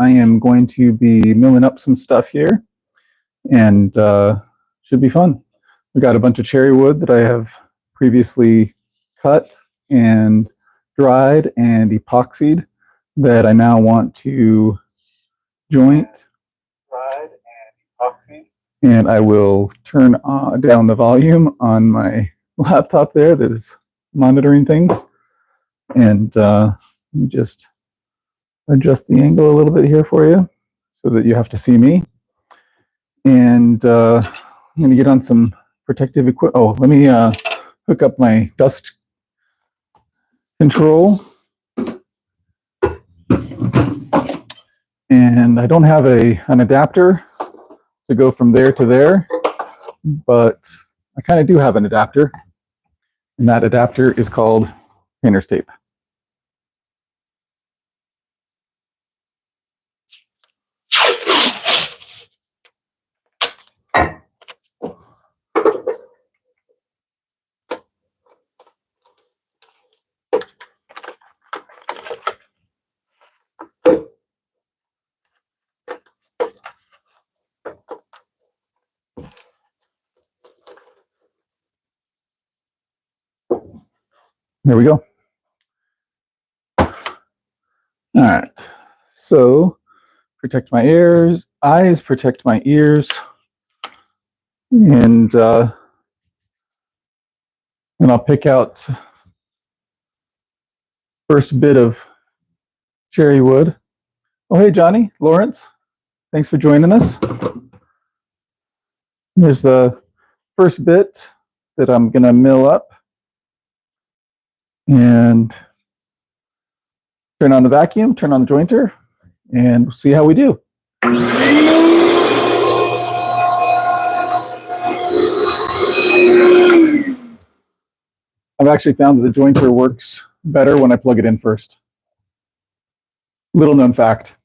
I am going to be milling up some stuff here, and should be fun. We got a bunch of cherry wood that I have previously cut and dried and epoxied that I now want to joint. Dried and epoxied. And I will turn down the volume on my laptop there that is monitoring things. And just adjust the angle a little bit here for you so that you have to see me. And I'm going to get on some protective equipment. Oh, let me hook up my dust control. And I don't have an adapter to go from there to there, but I kind of do have an adapter. And that adapter is called painter's tape. There we go. All right. So protect my eyes, protect my ears, and I'll pick out first bit of cherry wood. Oh, hey, Johnny, Lawrence, thanks for joining us. Here's the first bit that I'm going to mill up. And turn on the vacuum, turn on the jointer, and see how we do. I've actually found that the jointer works better when I plug it in first. Little known fact.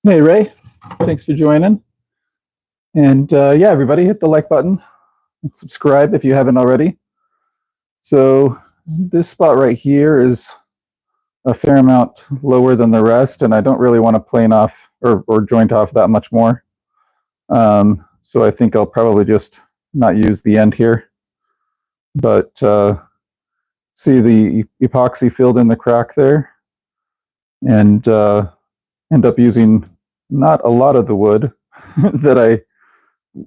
Hey, Ray. Thanks for joining. And yeah, everybody, hit the like button and subscribe if you haven't already. So this spot right here is a fair amount lower than the rest, and I don't really want to plane off or joint off that much more. So I think I'll probably just not use the end here. But see the epoxy filled in the crack there, and end up using not a lot of the wood that I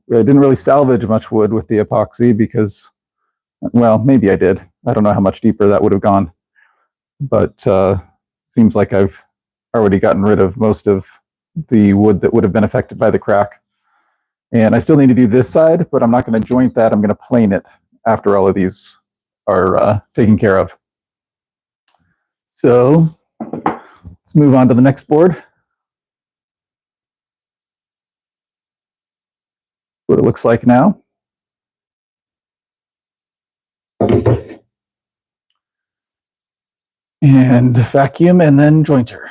didn't really salvage much wood with the epoxy because, well, maybe I did. I don't know how much deeper that would have gone, but seems like I've already gotten rid of most of the wood that would have been affected by the crack. And I still need to do this side, but I'm not going to joint that. I'm going to plane it after all of these are taken care of. So let's move on to the next board. What it looks like now. And vacuum and then jointer.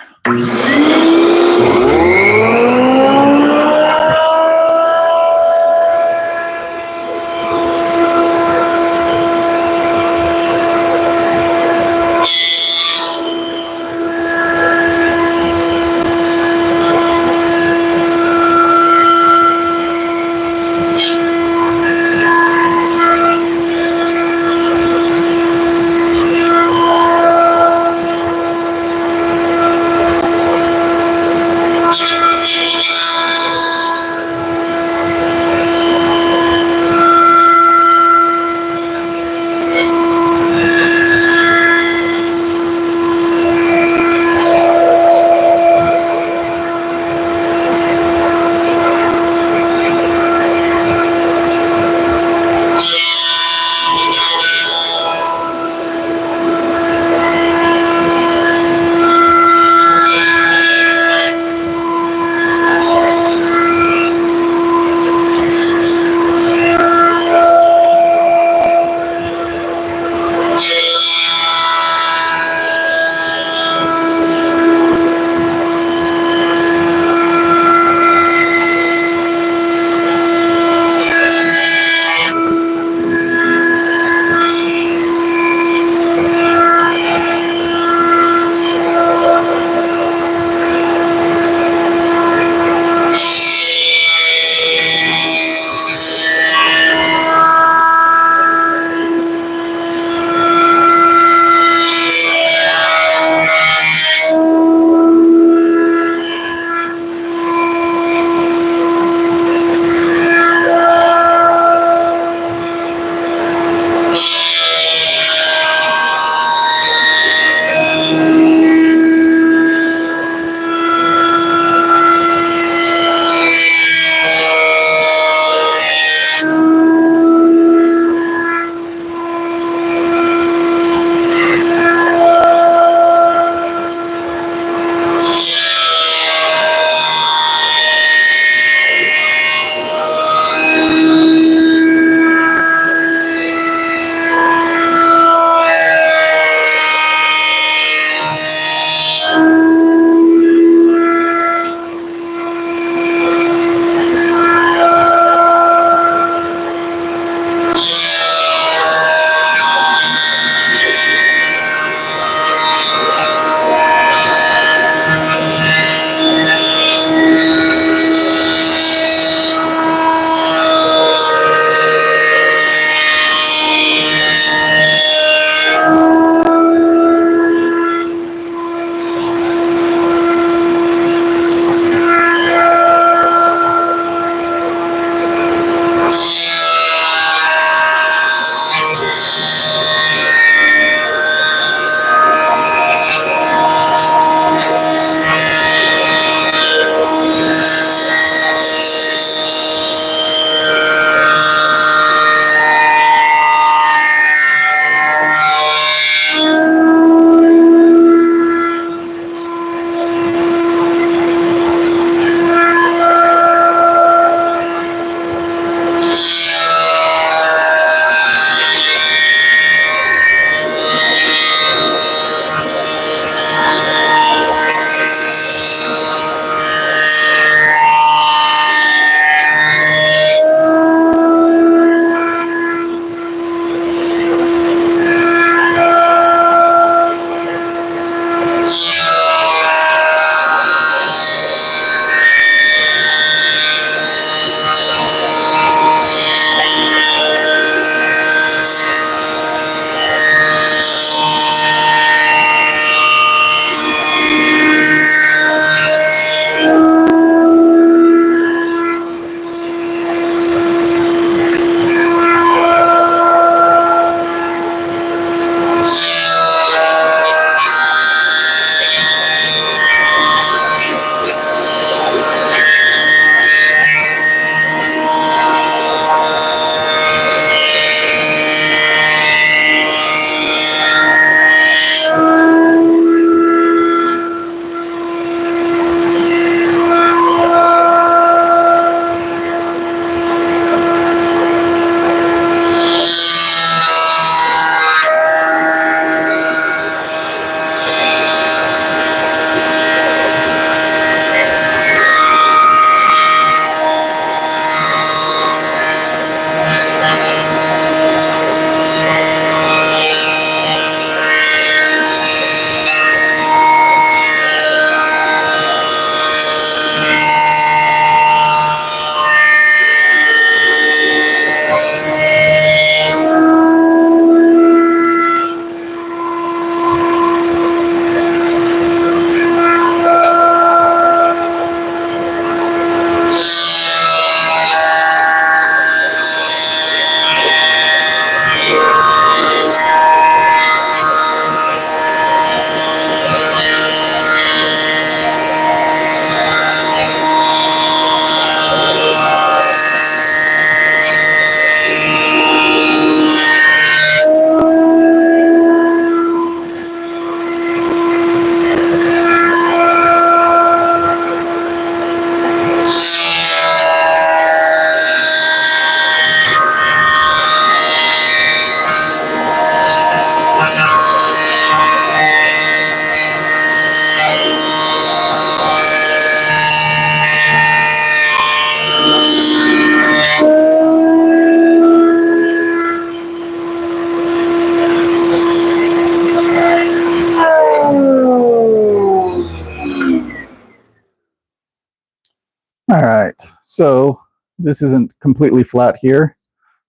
right, so this isn't completely flat here,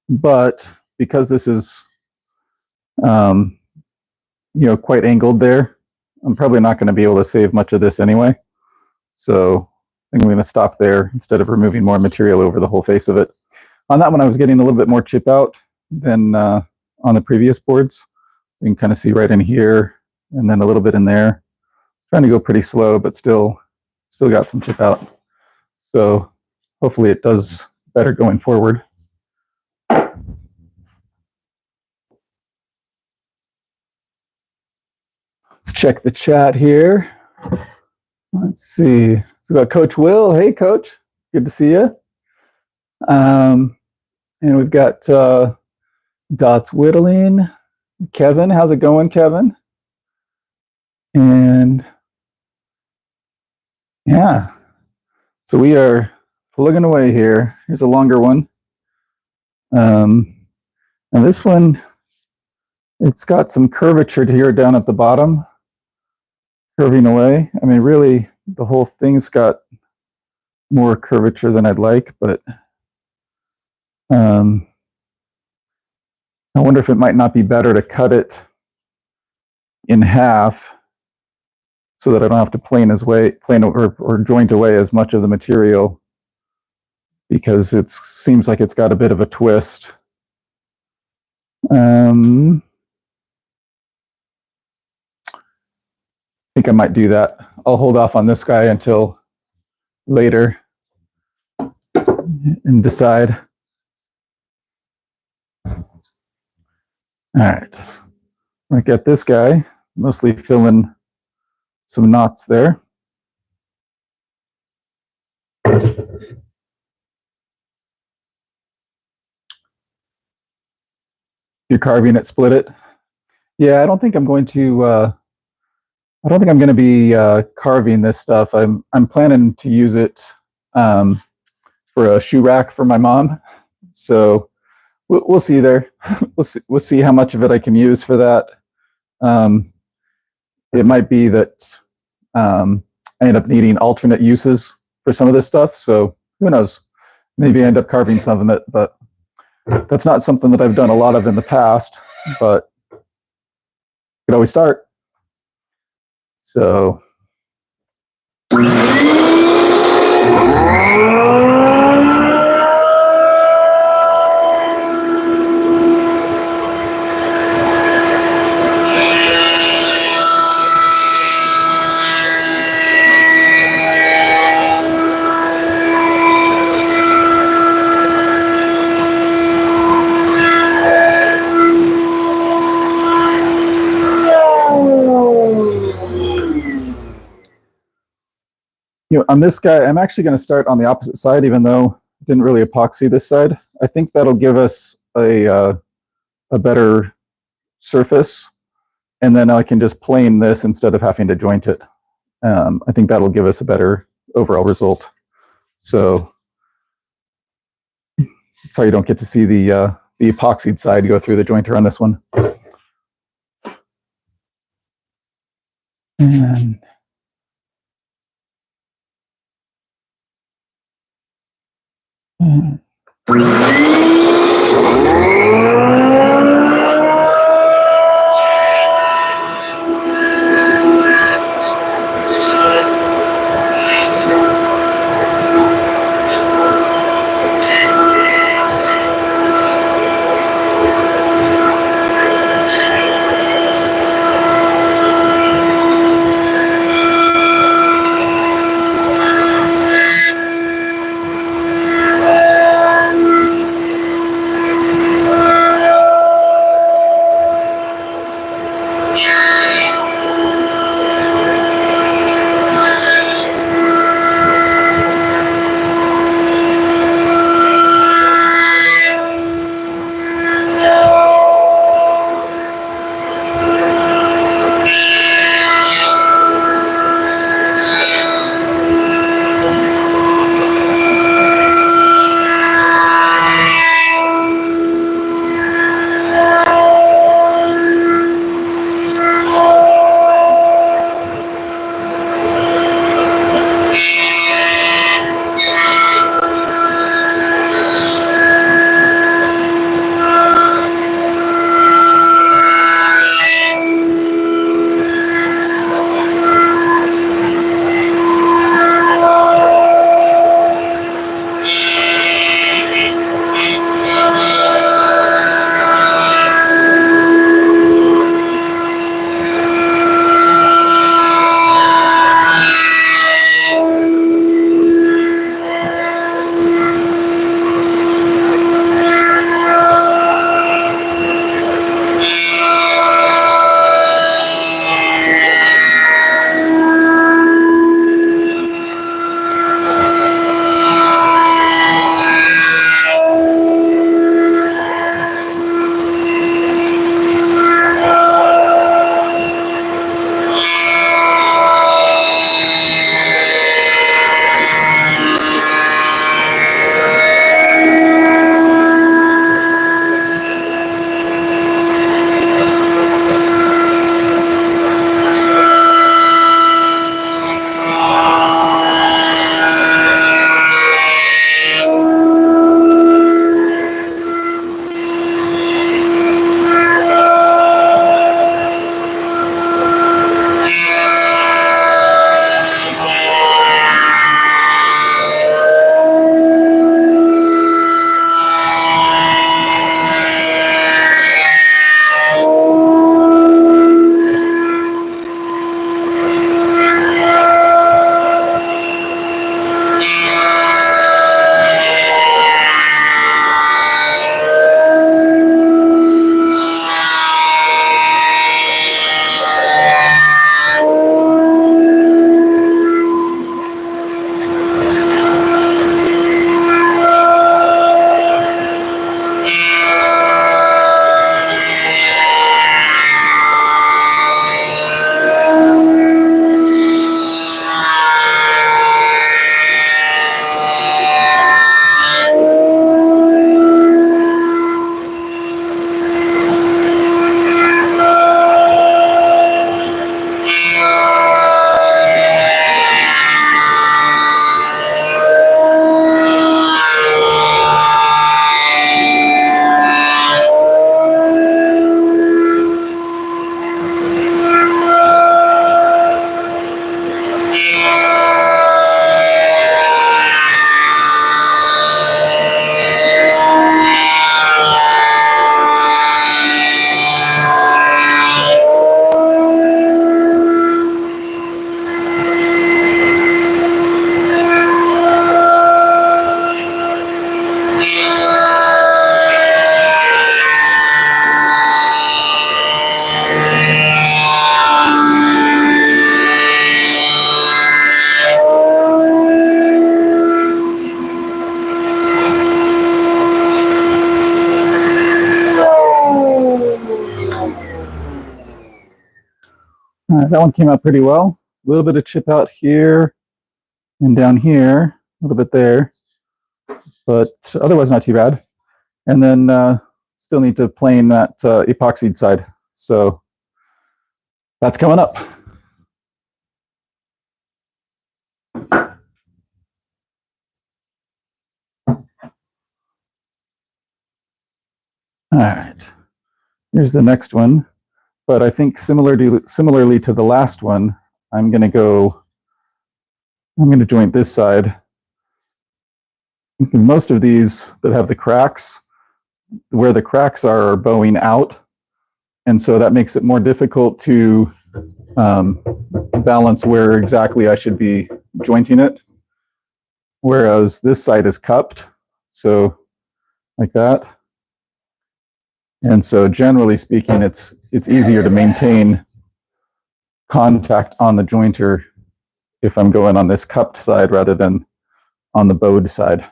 but because this is quite angled there, I'm probably not going to be able to save much of this anyway. So I think I'm going to stop there instead of removing more material over the whole face of it. On that one, I was getting a little bit more chip out than on the previous boards. You can kind of see right in here and then a little bit in there. Trying to go pretty slow, but still got some chip out. So hopefully it does better going forward. Let's check the chat here. Let's see. So we got Coach Will. Hey, Coach. Good to see you. And we've got Dots Whittling. Kevin, how's it going, Kevin? And yeah, so we are plugging away here. Here's a longer one. And this one, it's got some curvature here down at the bottom, curving away. I mean, really, the whole thing's got more curvature than I'd like, but I wonder if it might not be better to cut it in half so that I don't have to plane or joint away as much of the material, because it seems like it's got a bit of a twist. I think I might do that. I'll hold off on this guy until later and decide. All right, I got this guy, mostly filling some knots there. You're carving it, split it. Yeah, I don't think I'm going to be carving this stuff. I'm planning to use it for a shoe rack for my mom. So we'll see there. We'll see how much of it I can use for that. It might be that I end up needing alternate uses for some of this stuff. So who knows? Maybe I end up carving some of it, but that's not something that I've done a lot of in the past, but could always start. So on this guy, I'm actually going to start on the opposite side, even though I didn't really epoxy this side. I think that'll give us a better surface, and then I can just plane this instead of having to joint it. I think that'll give us a better overall result. So sorry you don't get to see the epoxied side go through the jointer on this one. And That one came out pretty well. A little bit of chip out here and down here, a little bit there, but otherwise not too bad. And then still need to plane that epoxied side. So that's coming up. All right, here's the next one. But I think similarly to the last one, I'm going to joint this side. Most of these that have the cracks, where the cracks are bowing out. And so that makes it more difficult to balance where exactly I should be jointing it. Whereas this side is cupped, so like that. And so generally speaking, it's easier to maintain contact on the jointer if I'm going on this cupped side rather than on the bowed side.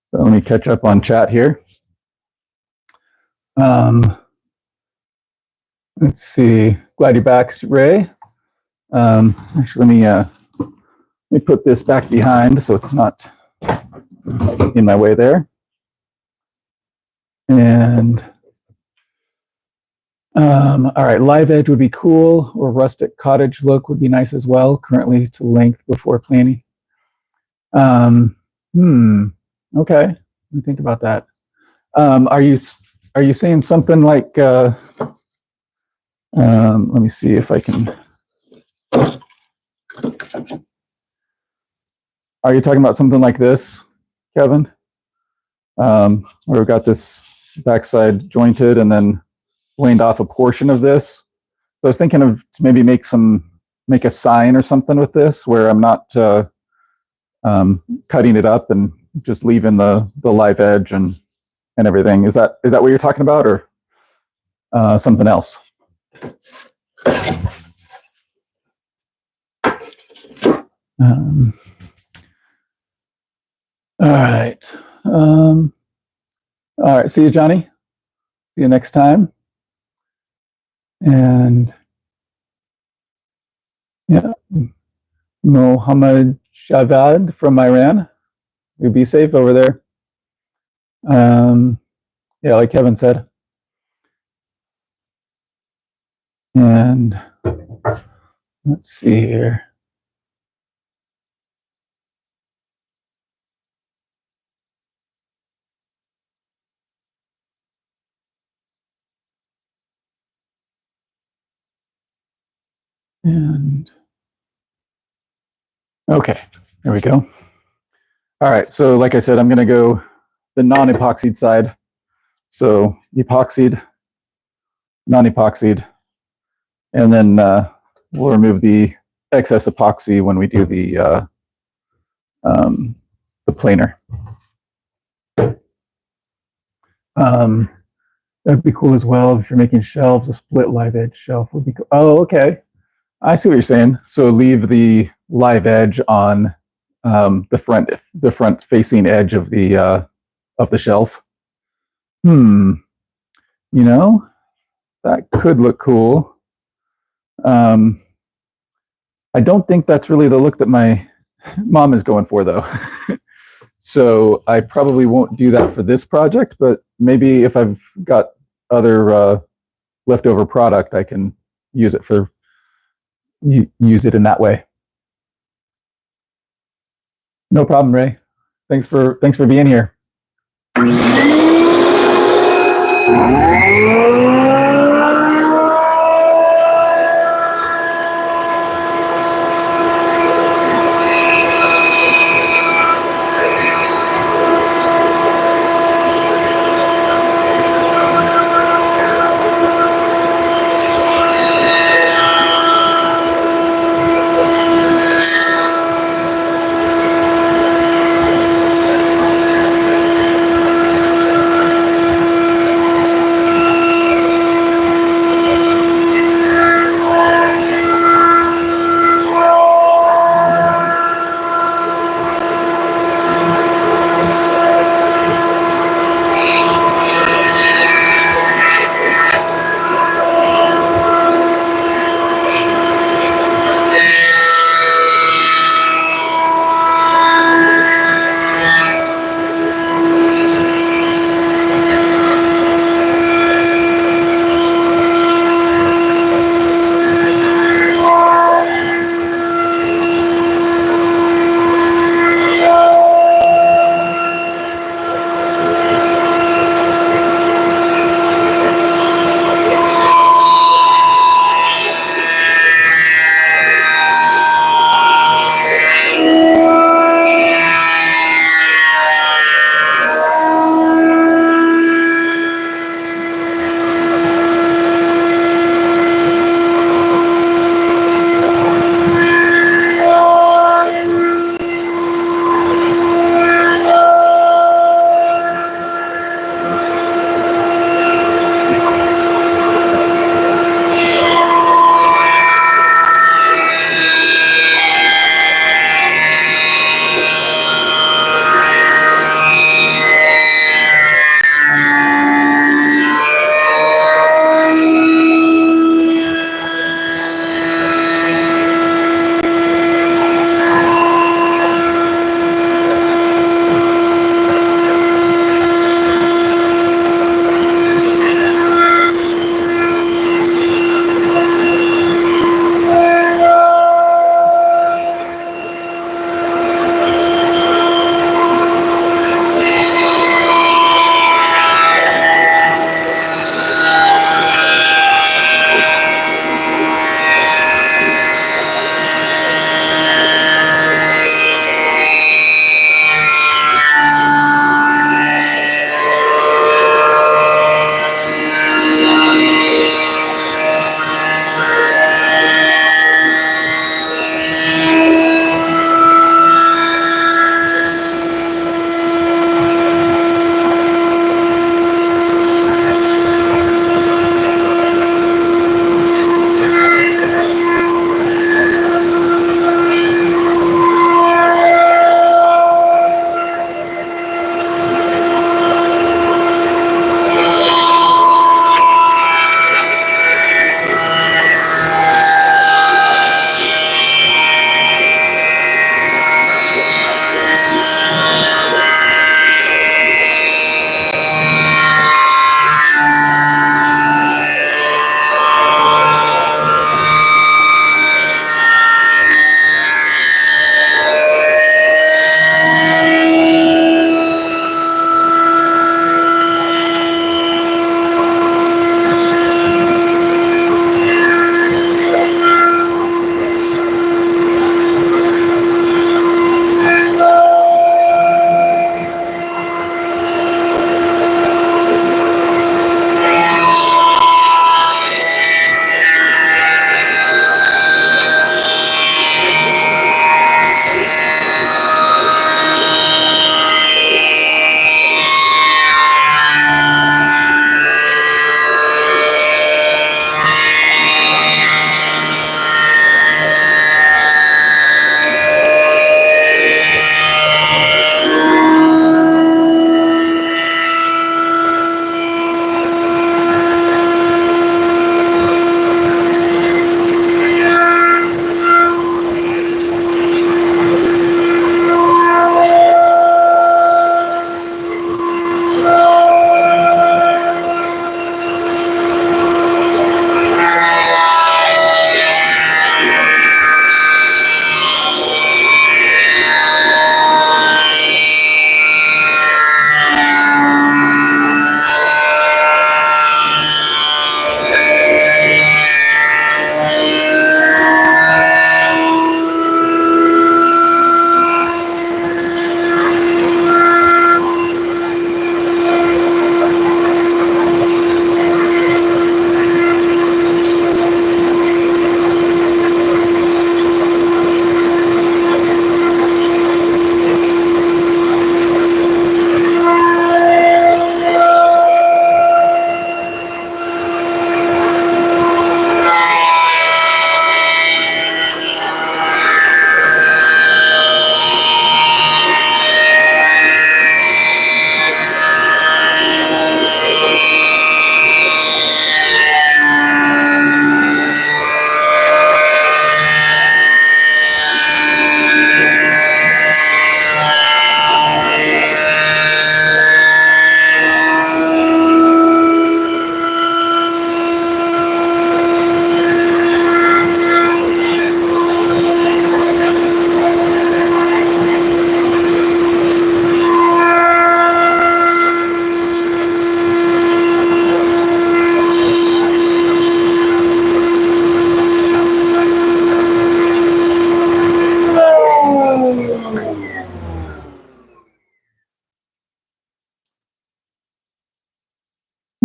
So let me catch up on chat here. Let's see. Glad you're back, Ray. Actually, let me put this back behind so it's not in my way there. And all right, live edge would be cool, or rustic cottage look would be nice as well. Currently to length before planning. Okay, let me think about that. Are you saying something like? Let me see if I can. Are you talking about something like this, Kevin? Where we've got this backside jointed and then planed off a portion of this. So I was thinking of maybe make a sign or something with this where I'm not cutting it up and just leaving the live edge and everything. Is that what you're talking about, or something else? All right. All right. See you, Johnny. See you next time. And yeah, Mohammed Shavad from Iran. You be safe over there. Yeah, like Kevin said. And let's see here. And okay, there we go. All right, so like I said, I'm going to go the non-epoxied side. So epoxied, non-epoxied, and then we'll remove the excess epoxy when we do the planer. That'd be cool as well if you're making shelves. A split live edge shelf would be cool. Oh, okay. I see what you're saying. So leave the live edge on the front facing edge of the shelf. You know, that could look cool. I don't think that's really the look that my mom is going for, though. So I probably won't do that for this project, but maybe if I've got other leftover product, I can use it in that way. No problem, Ray. Thanks for being here.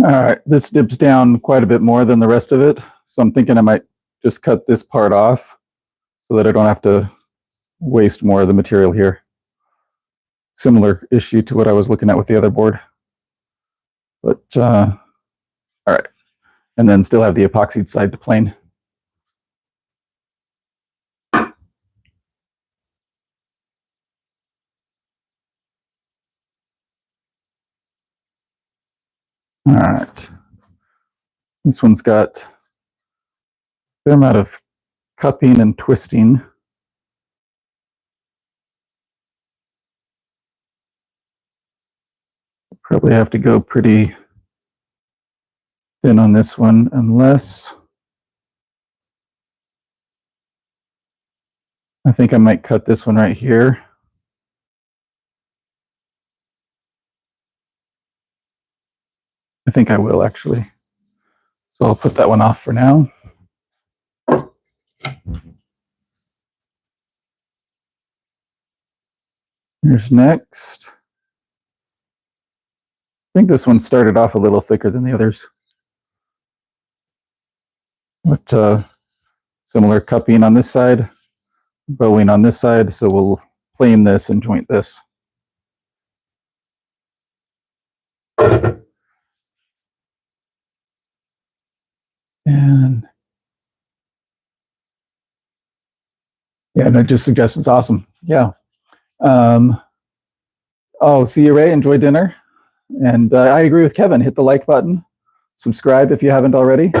All right, this dips down quite a bit more than the rest of it, so I'm thinking I might just cut this part off so that I don't have to waste more of the material here. Similar issue to what I was looking at with the other board. But, all right. And then still have the epoxied side to plane. All right. This one's got a fair amount of cupping and twisting. Probably have to go pretty thin on this one, unless I think I might cut this one right here. I think I will actually. So I'll put that one off for now. Here's next. I think this one started off a little thicker than the others. But similar cupping on this side, bowing on this side, so we'll plane this and joint this. And yeah, no, just suggestions, awesome. Yeah. Oh, see you, Ray. Enjoy dinner. And I agree with Kevin. Hit the like button. Subscribe if you haven't already.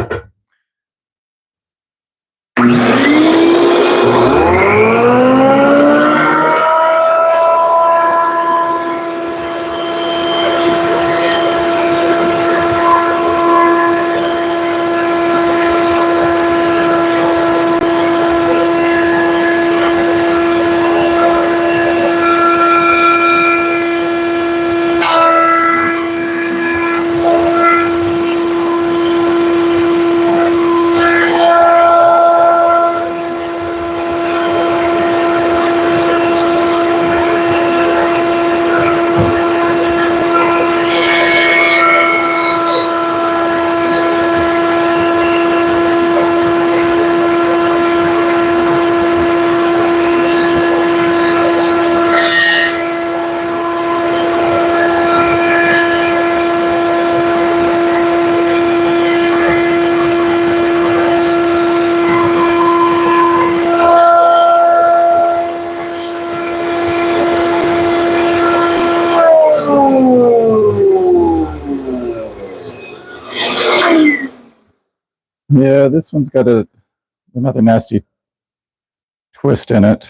Yeah, this one's got another nasty twist in it.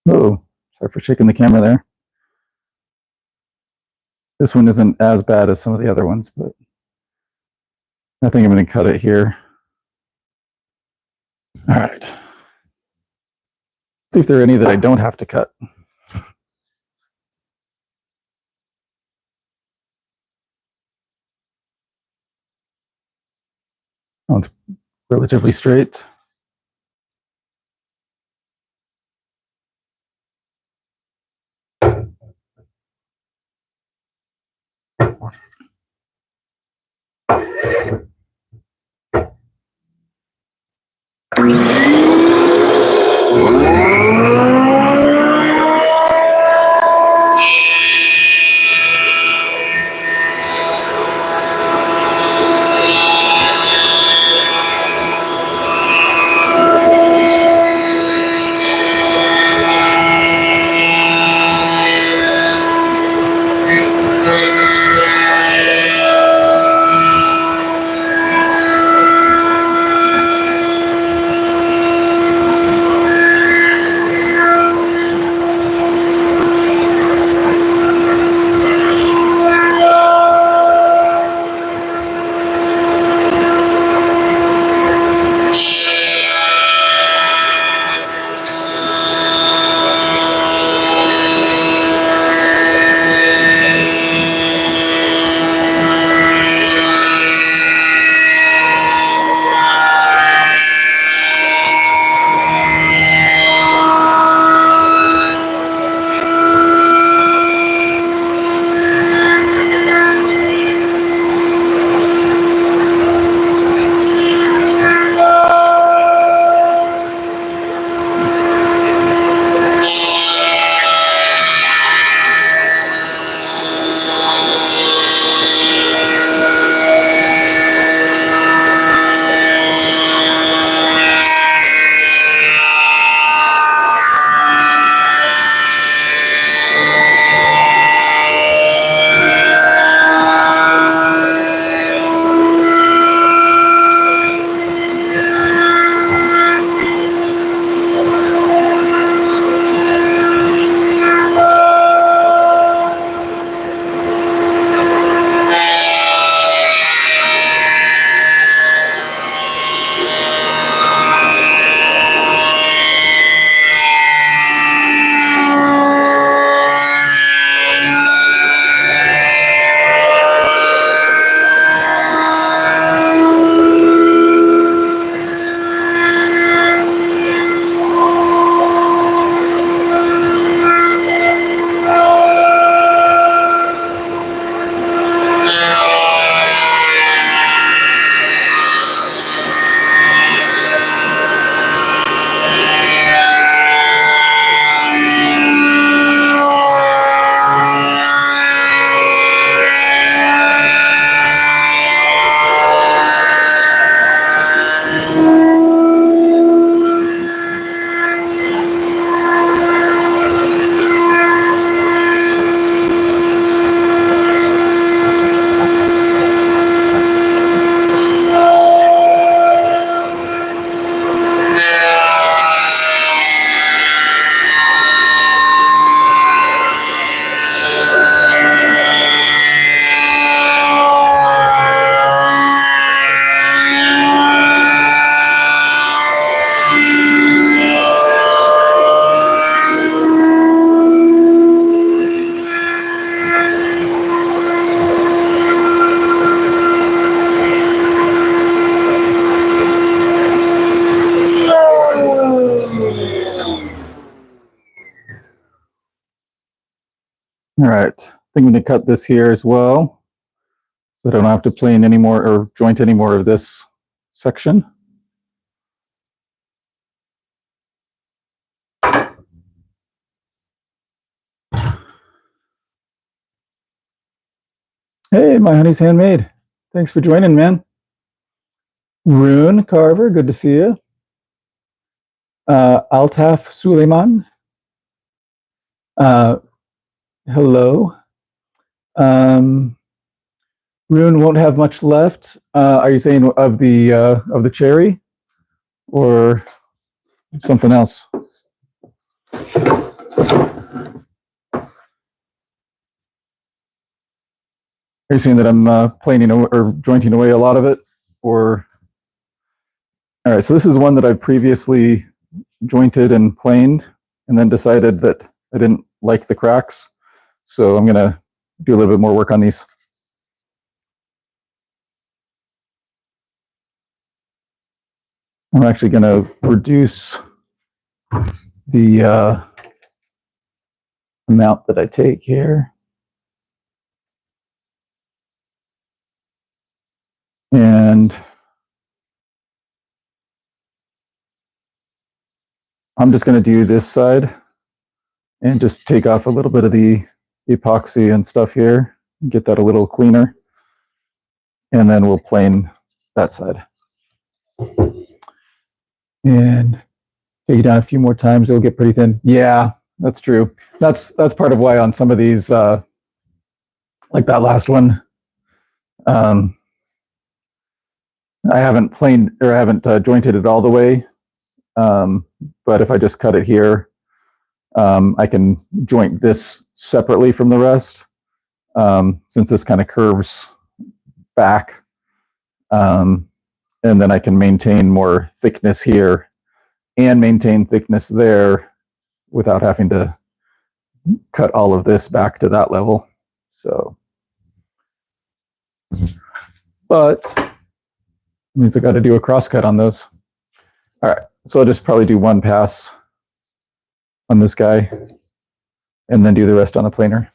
Oh, sorry for shaking the camera there. This one isn't as bad as some of the other ones, but I think I'm going to cut it here. All right. Let's see if there are any that I don't have to cut. Oh, it's relatively straight. All right, I think I'm going to cut this here as well, so that I don't have to plane any more or joint any more of this section. Hey, my honey's handmade. Thanks for joining, man. Rune Carver, good to see you. Altaf Suleiman. Hello. Rune won't have much left. Are you saying of the cherry, or something else? Are you saying that I'm planing or jointing away a lot of it, or? All right, so this is one that I've previously jointed and planed, and then decided that I didn't like the cracks, so I'm gonna do a little bit more work on these. I'm actually gonna reduce the amount that I take here. And I'm just going to do this side and just take off a little bit of the epoxy and stuff here, get that a little cleaner, and then we'll plane that side. And take it down a few more times, it'll get pretty thin. Yeah, that's true. That's part of why on some of these, like that last one, I haven't planed or I haven't jointed it all the way. But if I just cut it here, I can joint this separately from the rest, since this kind of curves back. And then I can maintain more thickness here and maintain thickness there without having to cut all of this back to that level. So, but it means I got to do a cross cut on those. All right, so I'll just probably do one pass on this guy and then do the rest on the planer.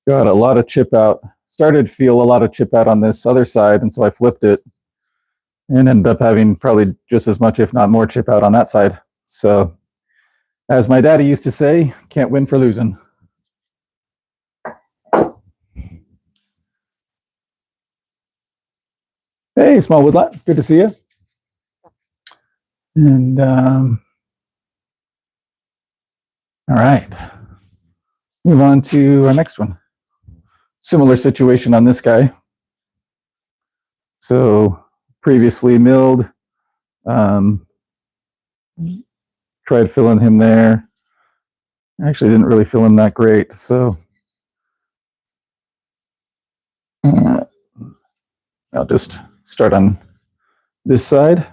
Got a lot of chip out. Started to feel a lot of chip out on this other side, and so I flipped it and ended up having probably just as much, if not more, chip out on that side. So, as my daddy used to say, can't win for losing. Hey, Small Woodlot, good to see you. And all right, move on to our next one. Similar situation on this guy. So previously milled, tried filling him there. Actually didn't really fill him that great, so I'll just start on this side.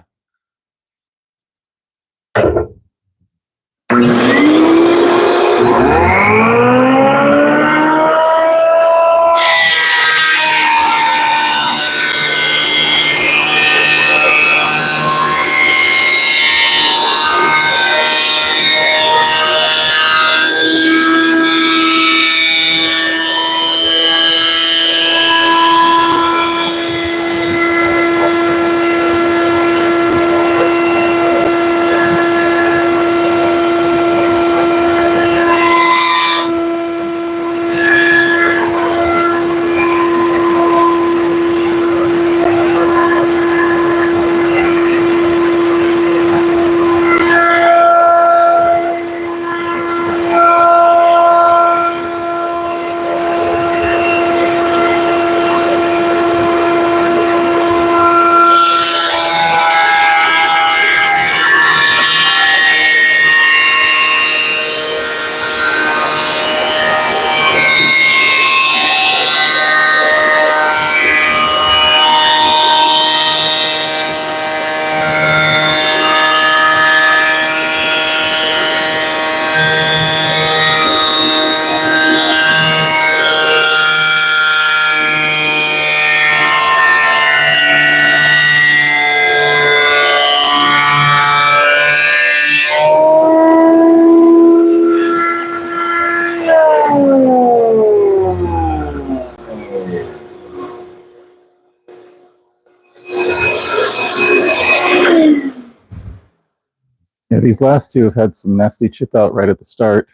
Yeah, these last two have had some nasty chip out right at the start.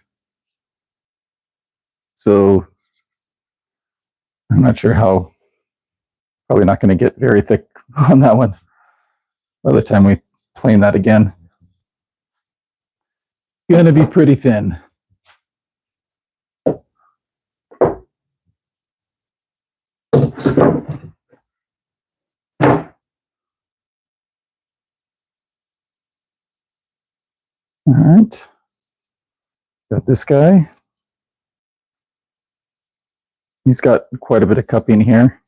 So I'm not sure how, probably not going to get very thick on that one by the time we plane that again. Going to be pretty thin. All right, got this guy. He's got quite a bit of cupping here.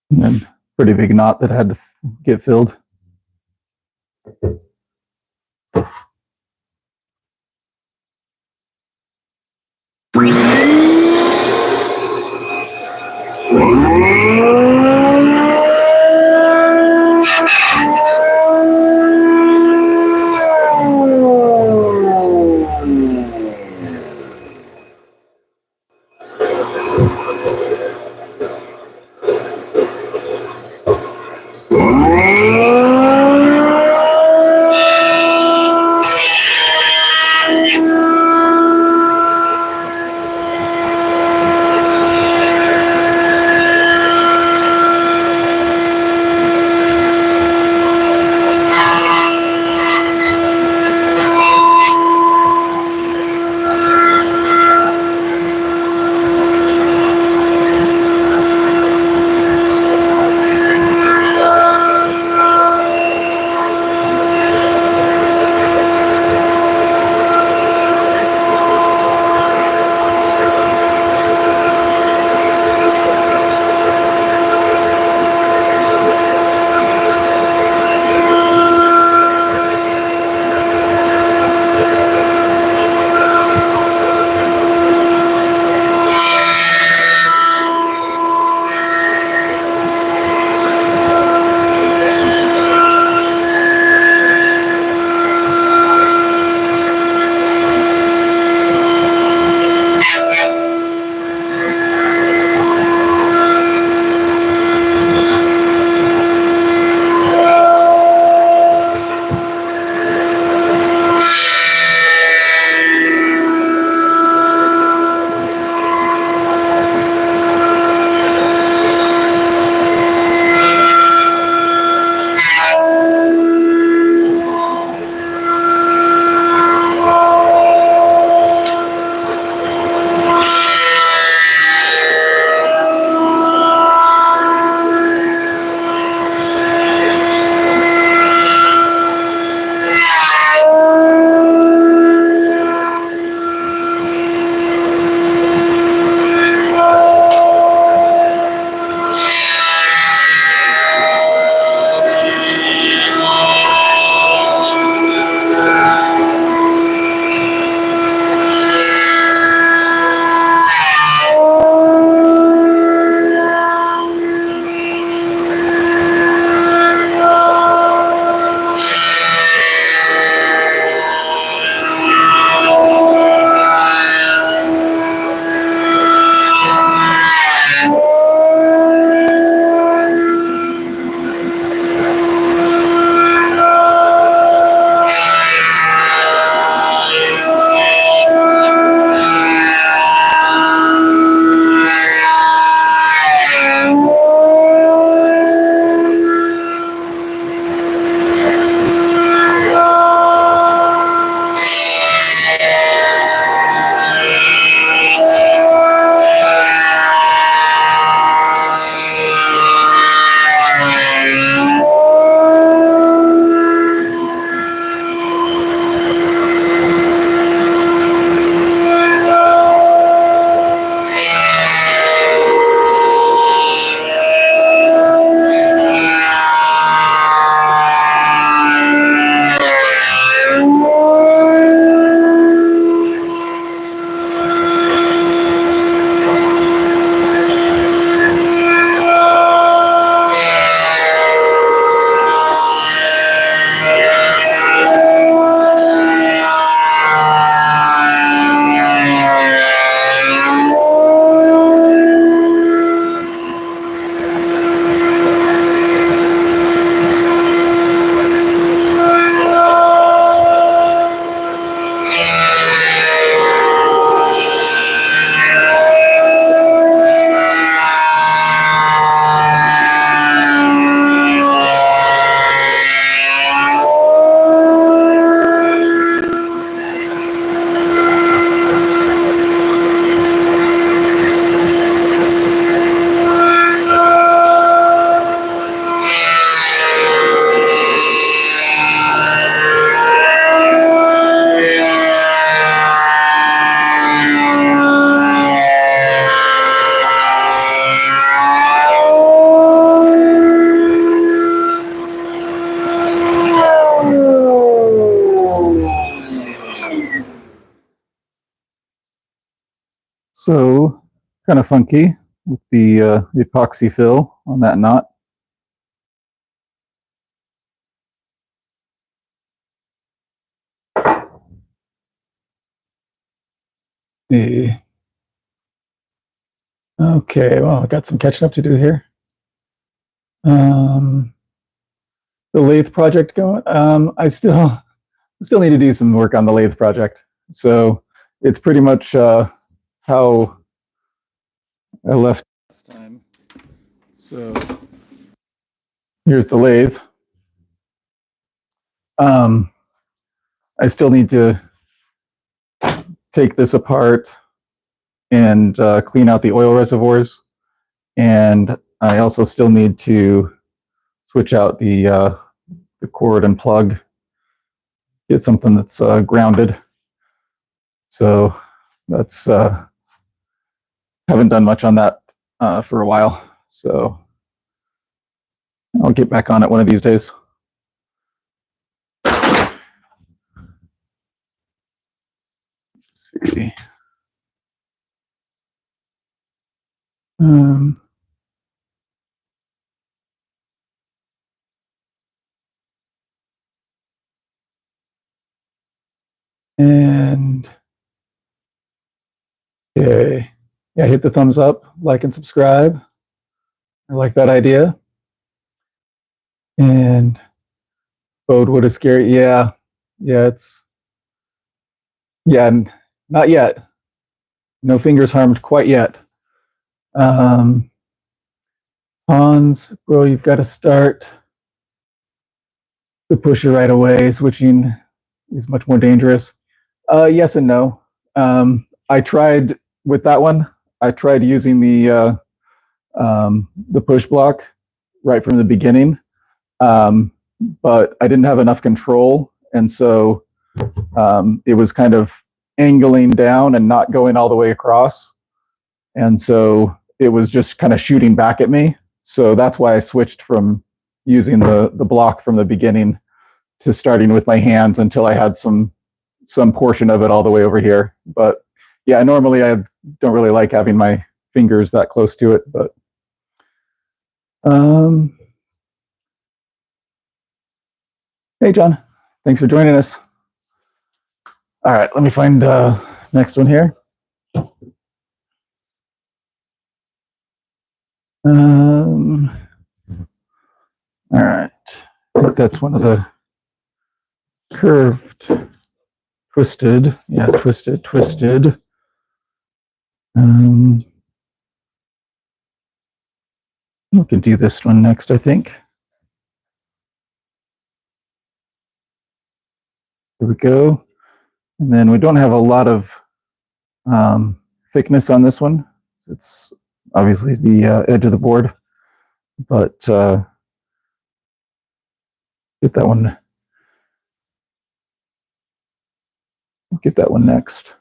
And then pretty big knot that had to get filled. So kind of funky with the epoxy fill on that knot. Okay, well, I got some catching up to do here. The lathe project going. I still need to do some work on the lathe project. So it's pretty much how I left last time. So here's the lathe. I still need to take this apart and clean out the oil reservoirs, and I also still need to switch out the cord and plug, get something that's grounded. So that's haven't done much on that for a while. So I'll get back on it one of these days. Let's see. And okay, yeah, hit the thumbs up, like and subscribe. I like that idea. And bowed wood is scary. Yeah, it's not yet. No fingers harmed quite yet. Hans, bro, you've got to start the pusher right away. Switching is much more dangerous. Yes and no. I tried with that one. I tried using the push block right from the beginning, but I didn't have enough control, and so it was kind of angling down and not going all the way across, and so it was just kind of shooting back at me. So that's why I switched from using the block from the beginning to starting with my hands until I had some portion of it all the way over here. But yeah, normally I don't really like having my fingers that close to it, but hey John, thanks for joining us. All right, let me find next one here. All right, I think that's one of the curved, twisted. Yeah, twisted. We can do this one next, I think. Here we go. And then we don't have a lot of thickness on this one. So it's obviously the edge of the board, but get that one. Get that one next.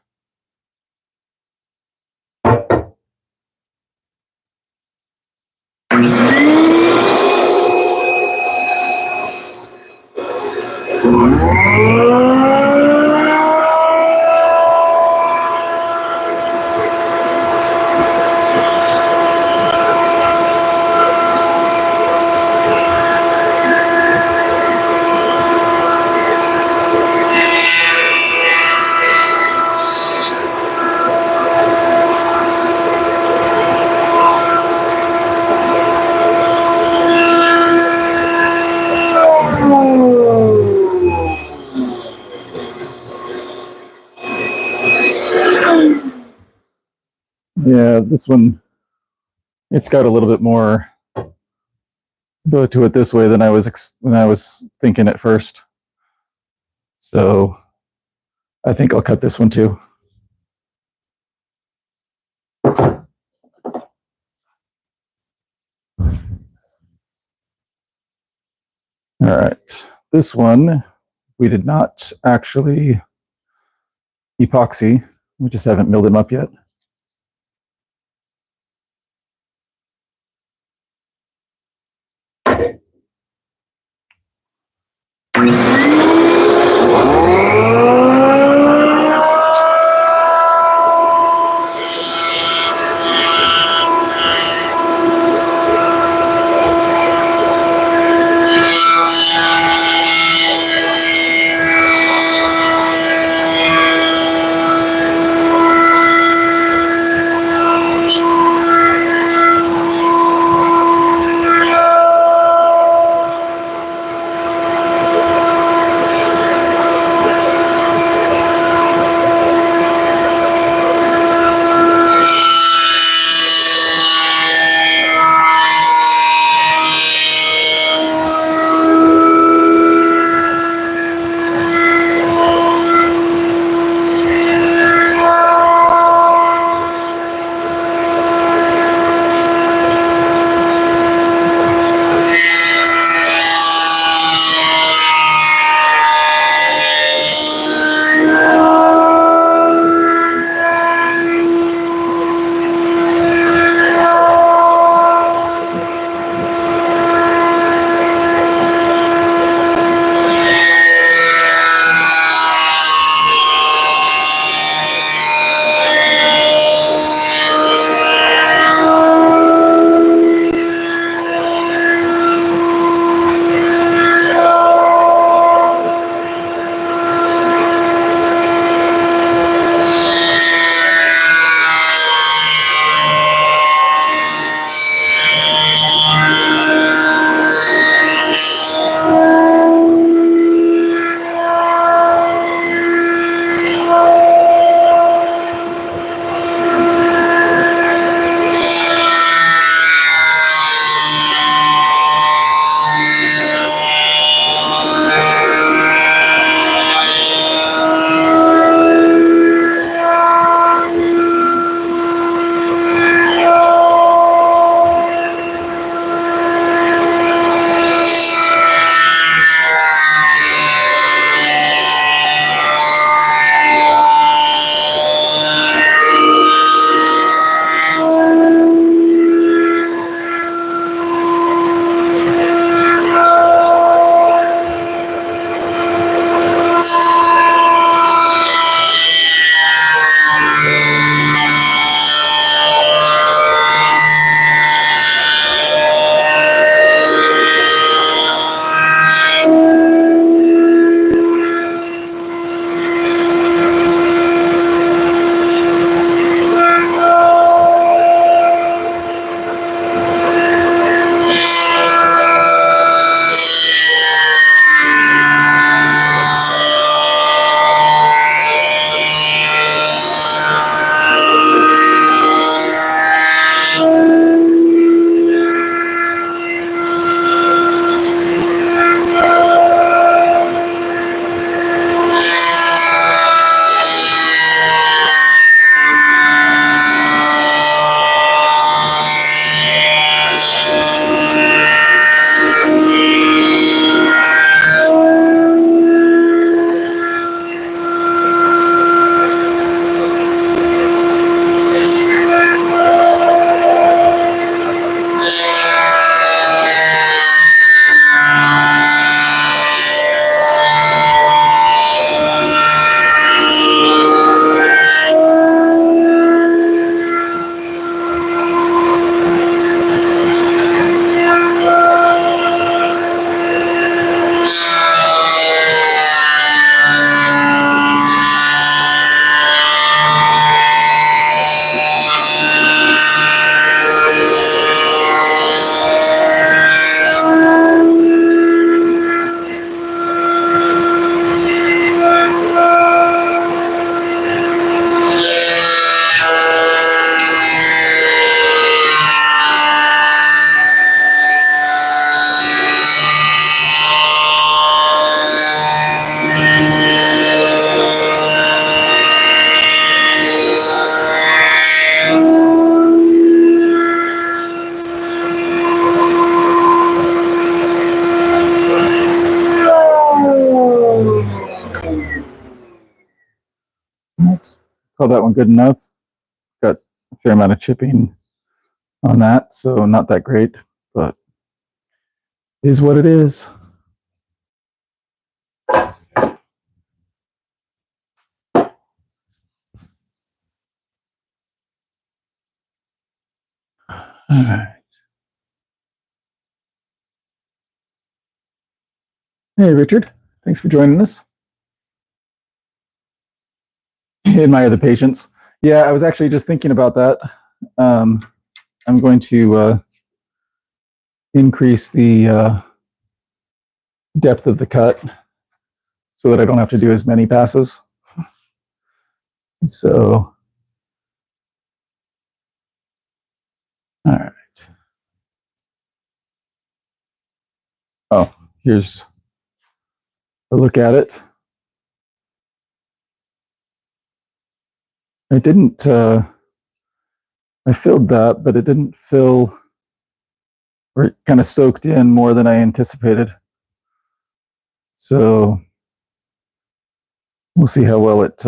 Yeah, this one, it's got a little bit more go to it this way than I was thinking at first. So I think I'll cut this one too. All right, this one we did not actually epoxy. We just haven't milled them up yet. call that one good enough. Got a fair amount of chipping on that, so not that great, but it is what it is. All right. Hey, Richard. Thanks for joining us. Admire the patience. Yeah, I was actually just thinking about that. I'm going to increase the depth of the cut so that I don't have to do as many passes. So, all right. Oh, here's a look at it. I didn't, I filled that, but it didn't fill, or it kind of soaked in more than I anticipated. So we'll see how well it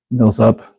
mills up.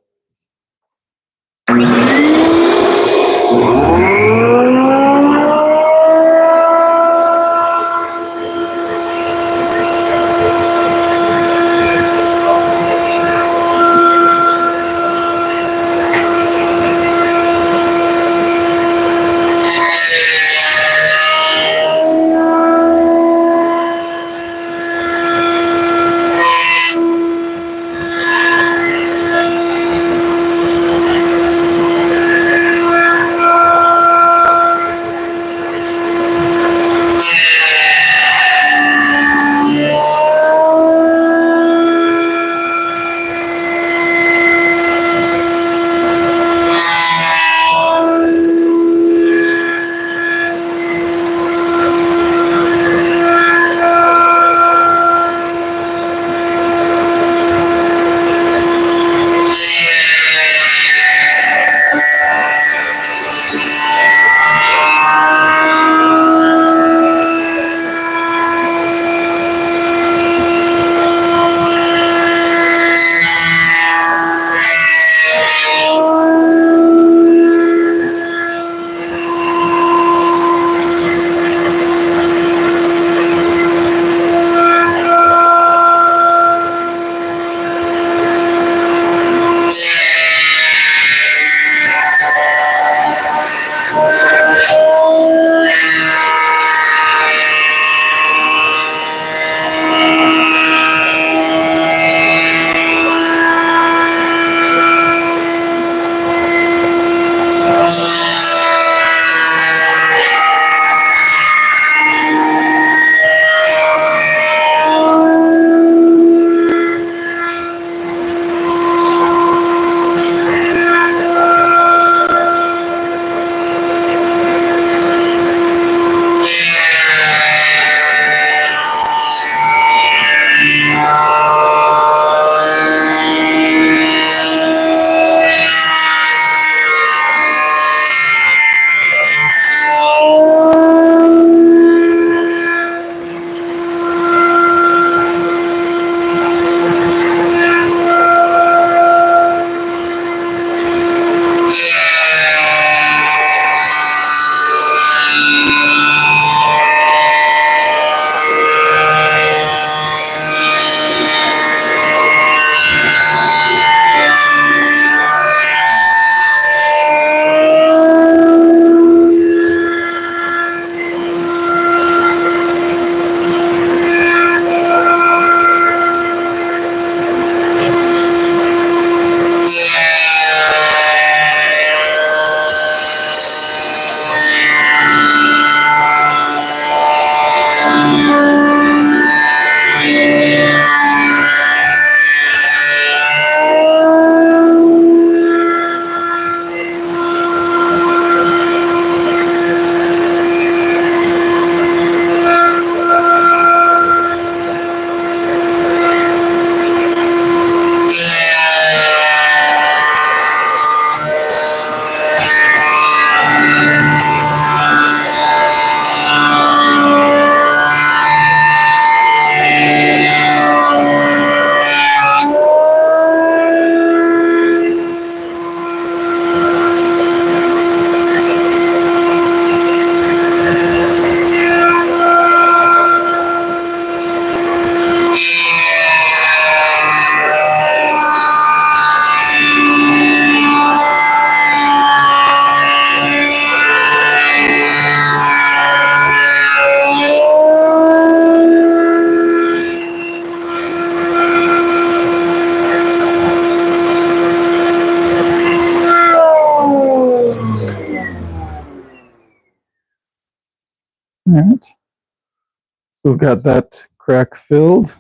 All right. So we've got that crack filled.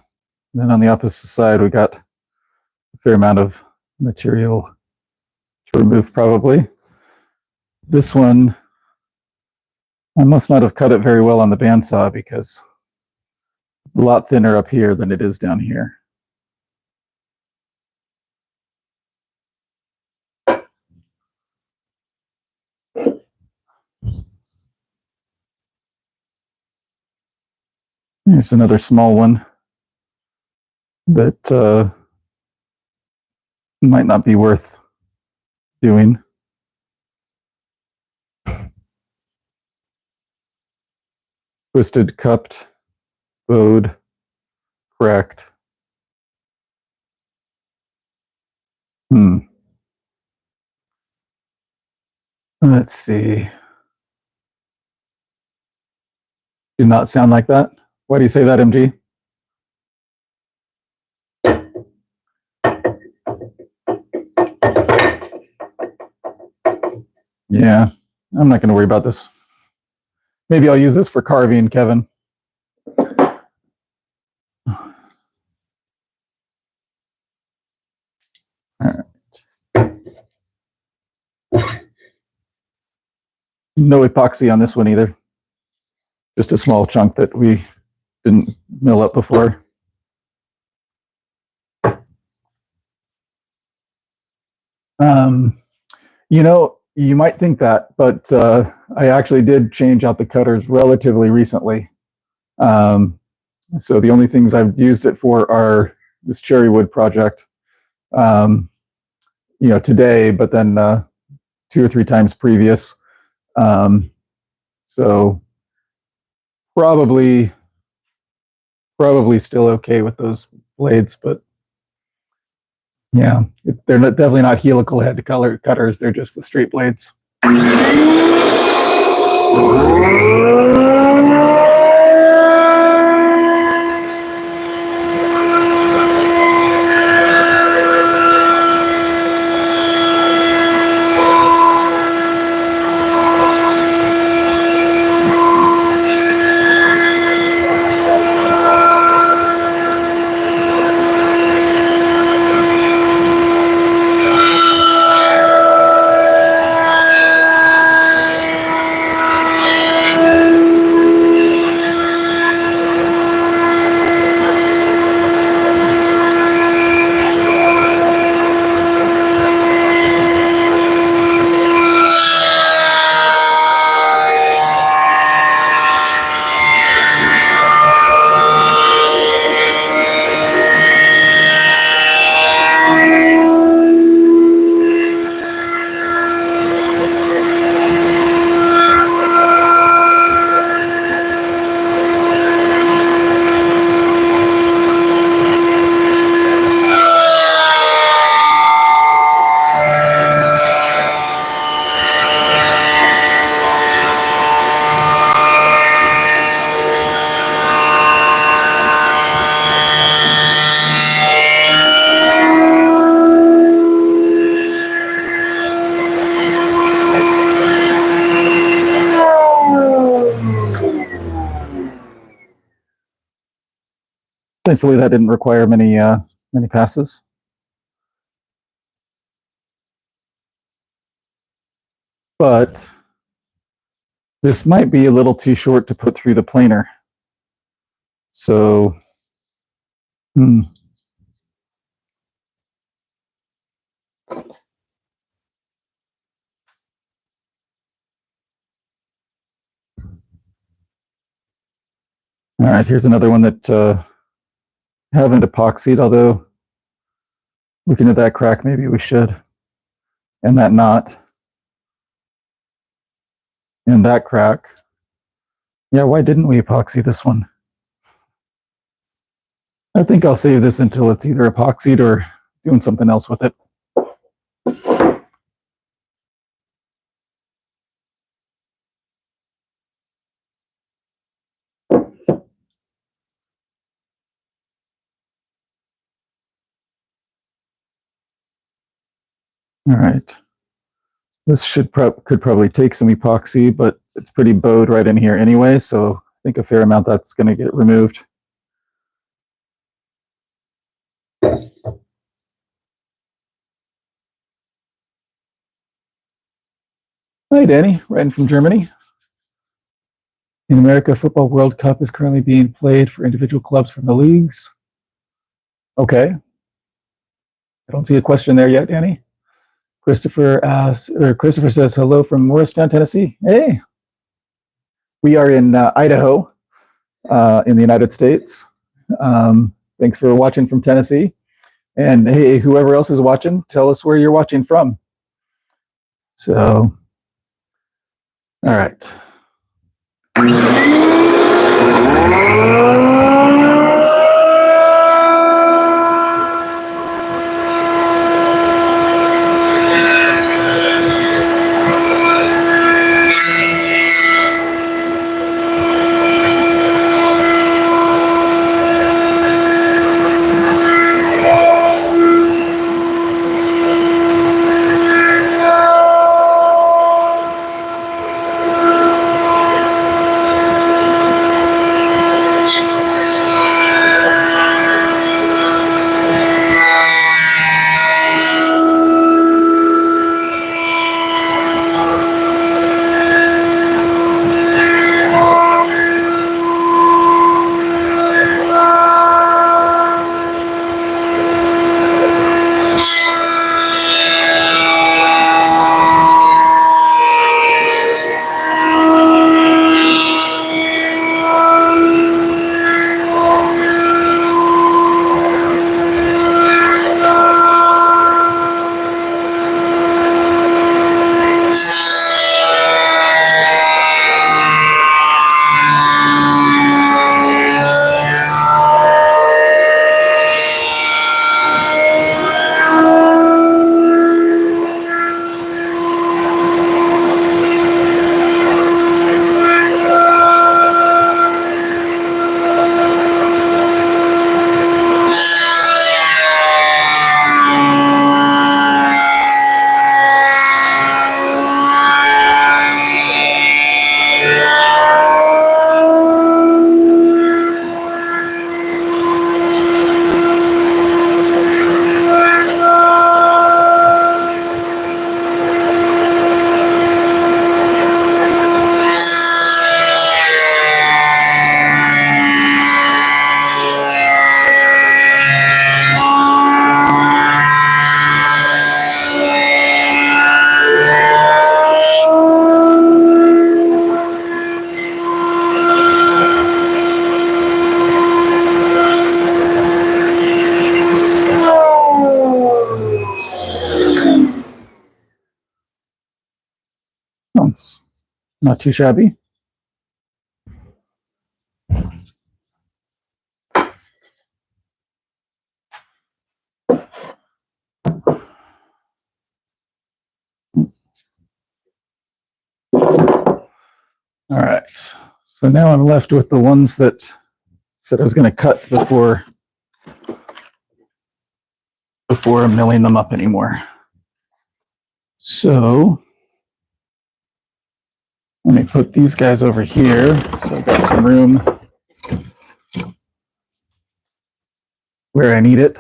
Then on the opposite side, we got a fair amount of material to remove probably. This one, I must not have cut it very well on the bandsaw because it's a lot thinner up here than it is down here. Here's another small one that might not be worth doing. Twisted, cupped, bowed, cracked. Let's see. Did not sound like that. Why do you say that, MG? Yeah, I'm not going to worry about this. Maybe I'll use this for carving, Kevin. All right. No epoxy on this one either. Just a small chunk that we didn't mill up before. You know, you might think that, but I actually did change out the cutters relatively recently. So the only things I've used it for are this cherry wood project, you know, today, but then 2 or 3 times previous. So probably still okay with those blades, but yeah, they're definitely not helical head cutters. They're just the straight blades. Thankfully, that didn't require many passes. But this might be a little too short to put through the planer. So, all right, here's another one that haven't epoxied, although looking at that crack, maybe we should. And that knot. And that crack. Yeah, why didn't we epoxy this one? I think I'll save this until it's either epoxied or doing something else with it. All right. This could probably take some epoxy, but it's pretty bowed right in here anyway, so I think a fair amount that's going to get removed. Hi, Danny, writing from Germany. In America, Football World Cup is currently being played for individual clubs from the leagues. Okay. I don't see a question there yet, Danny. Christopher says hello from Morristown, Tennessee. Hey, we are in Idaho, in the United States. Thanks for watching from Tennessee. And hey, whoever else is watching, tell us where you're watching from. So, all right. Oh, it's not too shabby. All right, so now I'm left with the ones that said I was going to cut before milling them up anymore. So let me put these guys over here so I've got some room where I need it.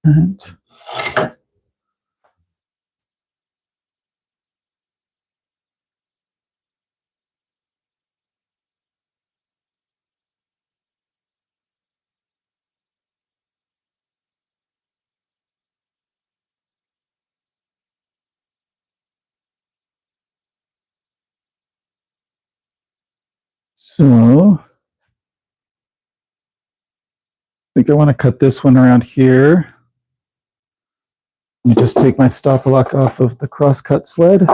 And so I think I want to cut this one around here. Let me just take my stop block off of the crosscut sled.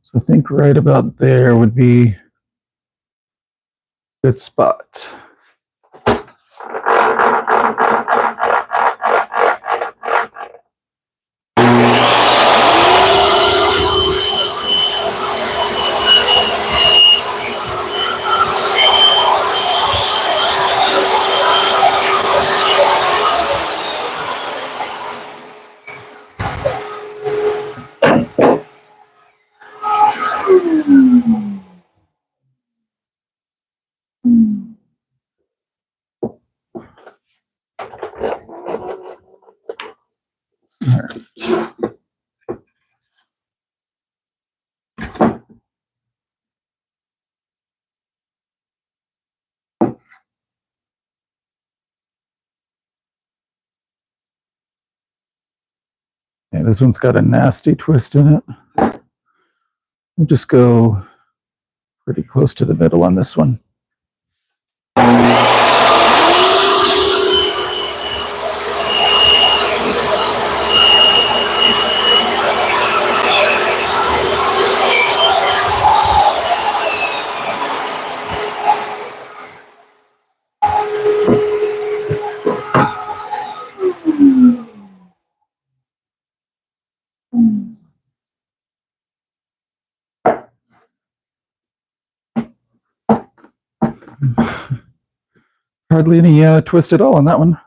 So I think right about there would be a good spot. Yeah, this one's got a nasty twist in it. We'll just go pretty close to the middle on this one. Hardly any twist at all on that one.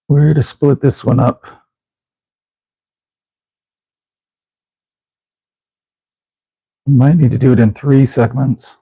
Where to split this one up? Might need to do it in 3 segments.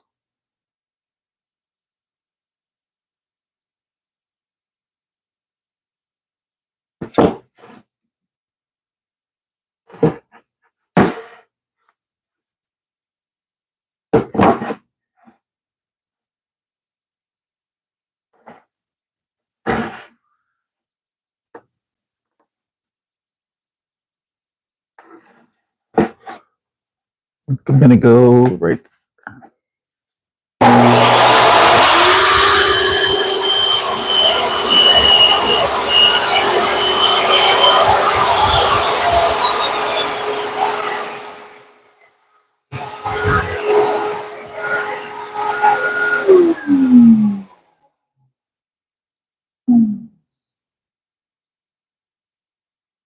I'm going to go right there.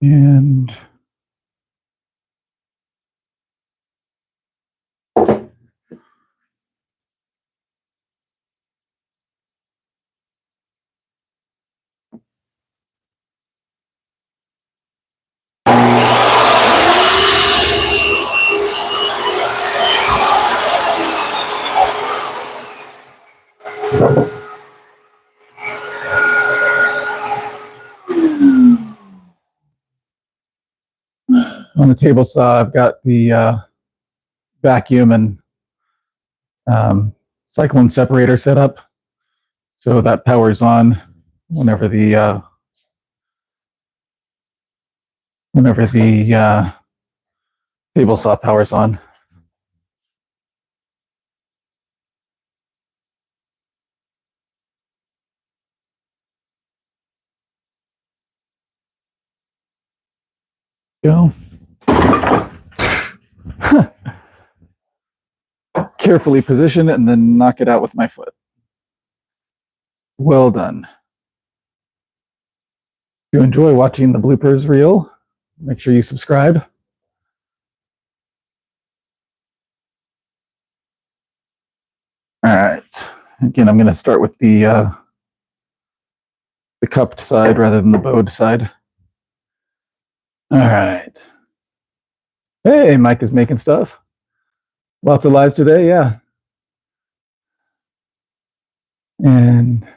And on the table saw, I've got the vacuum and cyclone separator set up, so that powers on whenever the table saw powers on. Go. Carefully position it and then knock it out with my foot. Well done. If you enjoy watching the bloopers reel, make sure you subscribe. right. Again, I'm going to start with the cupped side rather than the bowed side. All right. Hey, Mike is making stuff. Lots of lives today, yeah. And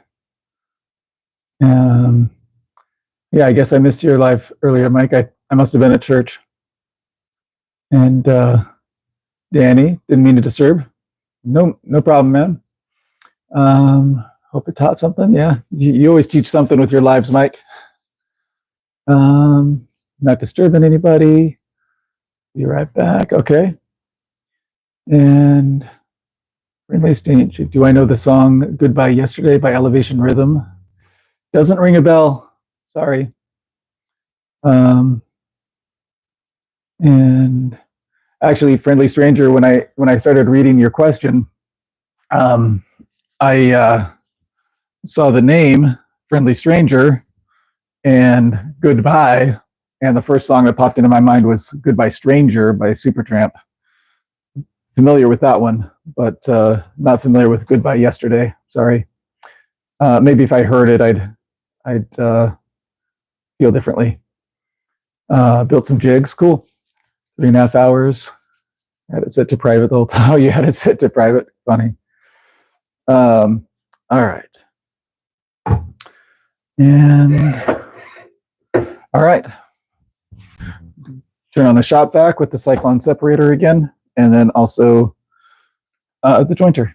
yeah, I guess I missed your live earlier, Mike. I must have been at church. And Danny, didn't mean to disturb. No problem, man. Hope it taught something. Yeah, you always teach something with your lives, Mike. Not disturbing anybody. Be right back. Okay. And friendly stage. Do I know the song "Goodbye Yesterday" by Elevation Rhythm? Doesn't ring a bell. Sorry. And actually, friendly stranger, when I started reading your question, I saw the name "Friendly Stranger" and "Goodbye," and the first song that popped into my mind was "Goodbye Stranger" by Supertramp. Familiar with that one, but not familiar with "Goodbye Yesterday." Sorry. Maybe if I heard it, I'd feel differently. Built some jigs. Cool. 3.5 hours. Had it set to private the whole time. Oh, you had it set to private. Funny. All right. And all right. Turn on the shop vac with the cyclone separator again, and then also the jointer.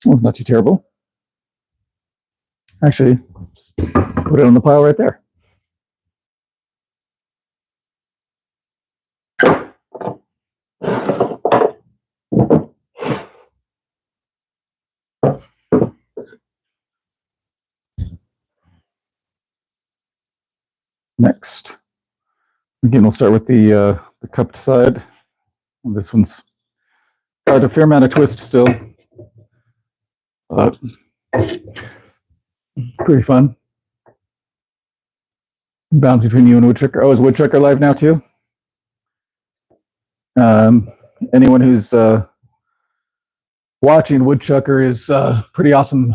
Well, it's not too terrible. Actually, put it on the pile right there. Next, again, we'll start with the cupped side. This one's got a fair amount of twist still. Pretty fun. Bounce between you and Woodchucker. Oh, is Woodchucker live now too? Anyone who's watching, Woodchucker is a pretty awesome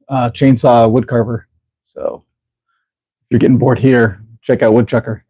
chainsaw wood carver. So if you're getting bored here, check out Woodchucker.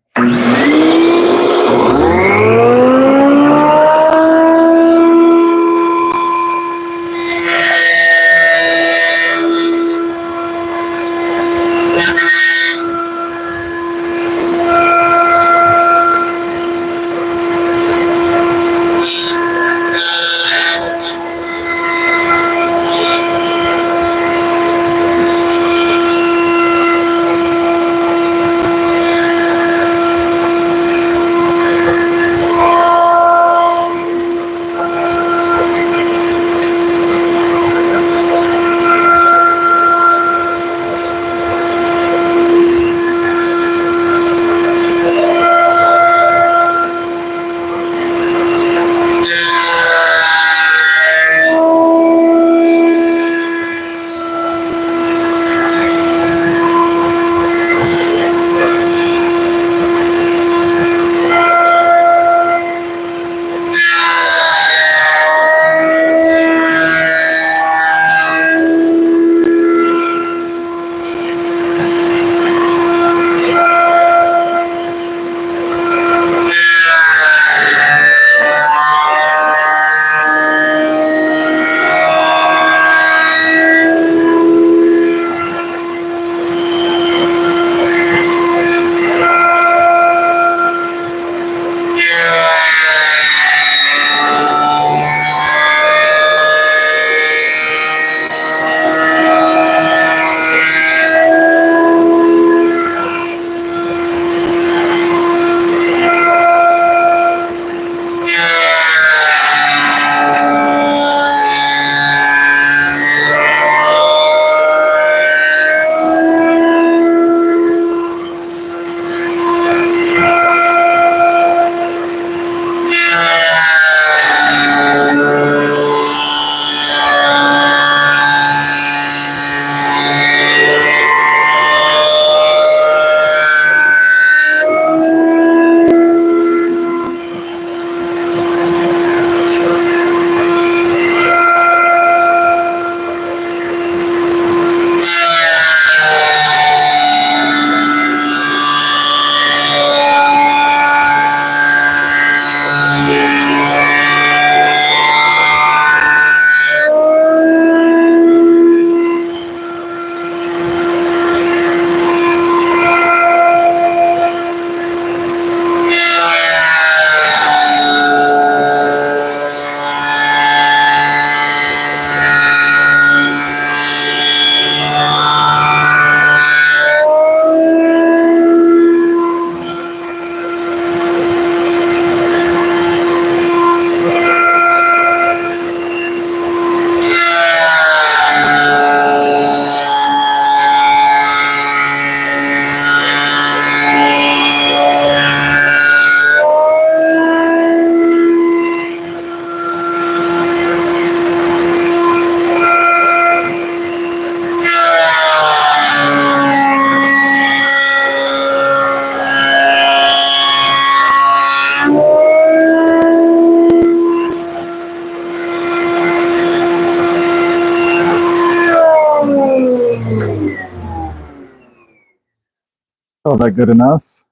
Oh, that good enough?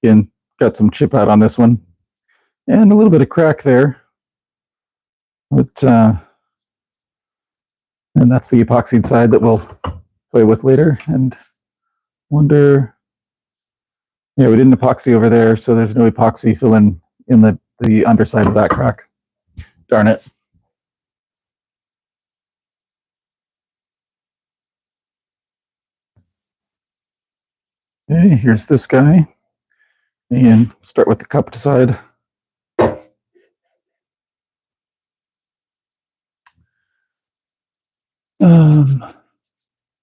Again, got some chip out on this one. And a little bit of crack there. But, and that's the epoxied side that we'll play with later. And wonder, yeah, we didn't epoxy over there, so there's no epoxy fill in the underside of that crack. Darn it. Okay, here's this guy. And start with the cupped side.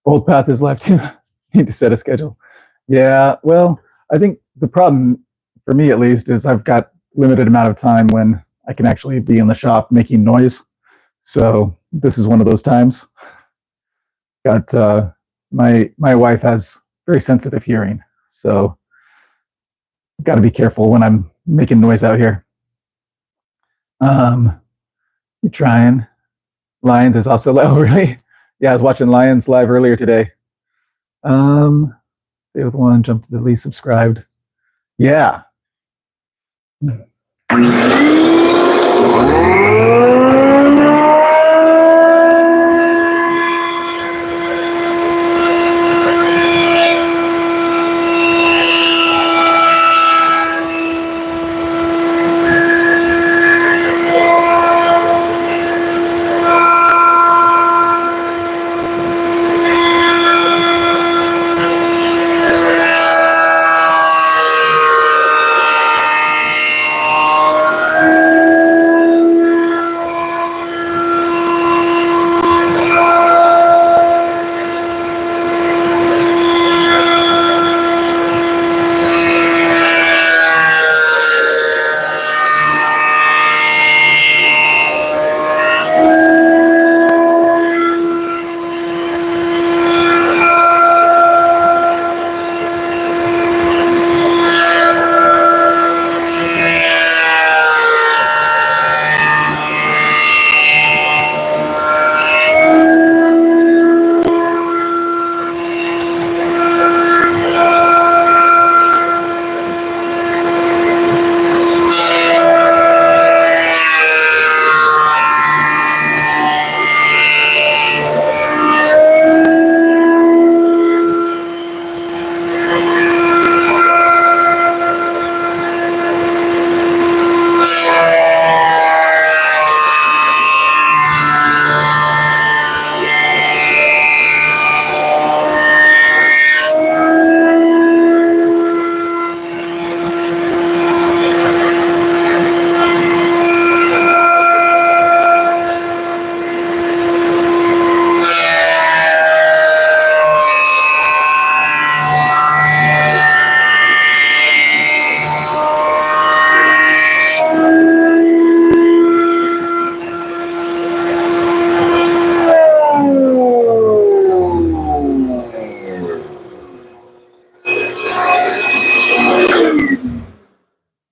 Old path is live too. Need to set a schedule. Yeah, well, I think the problem, for me at least, is I've got limited amount of time when I can actually be in the shop making noise. So this is one of those times. Got my wife has very sensitive hearing, so got to be careful when I'm making noise out here. You trying? Lions is also live. Oh, really? Yeah, I was watching Lions live earlier today. Stay with one, jump to the least subscribed. Yeah.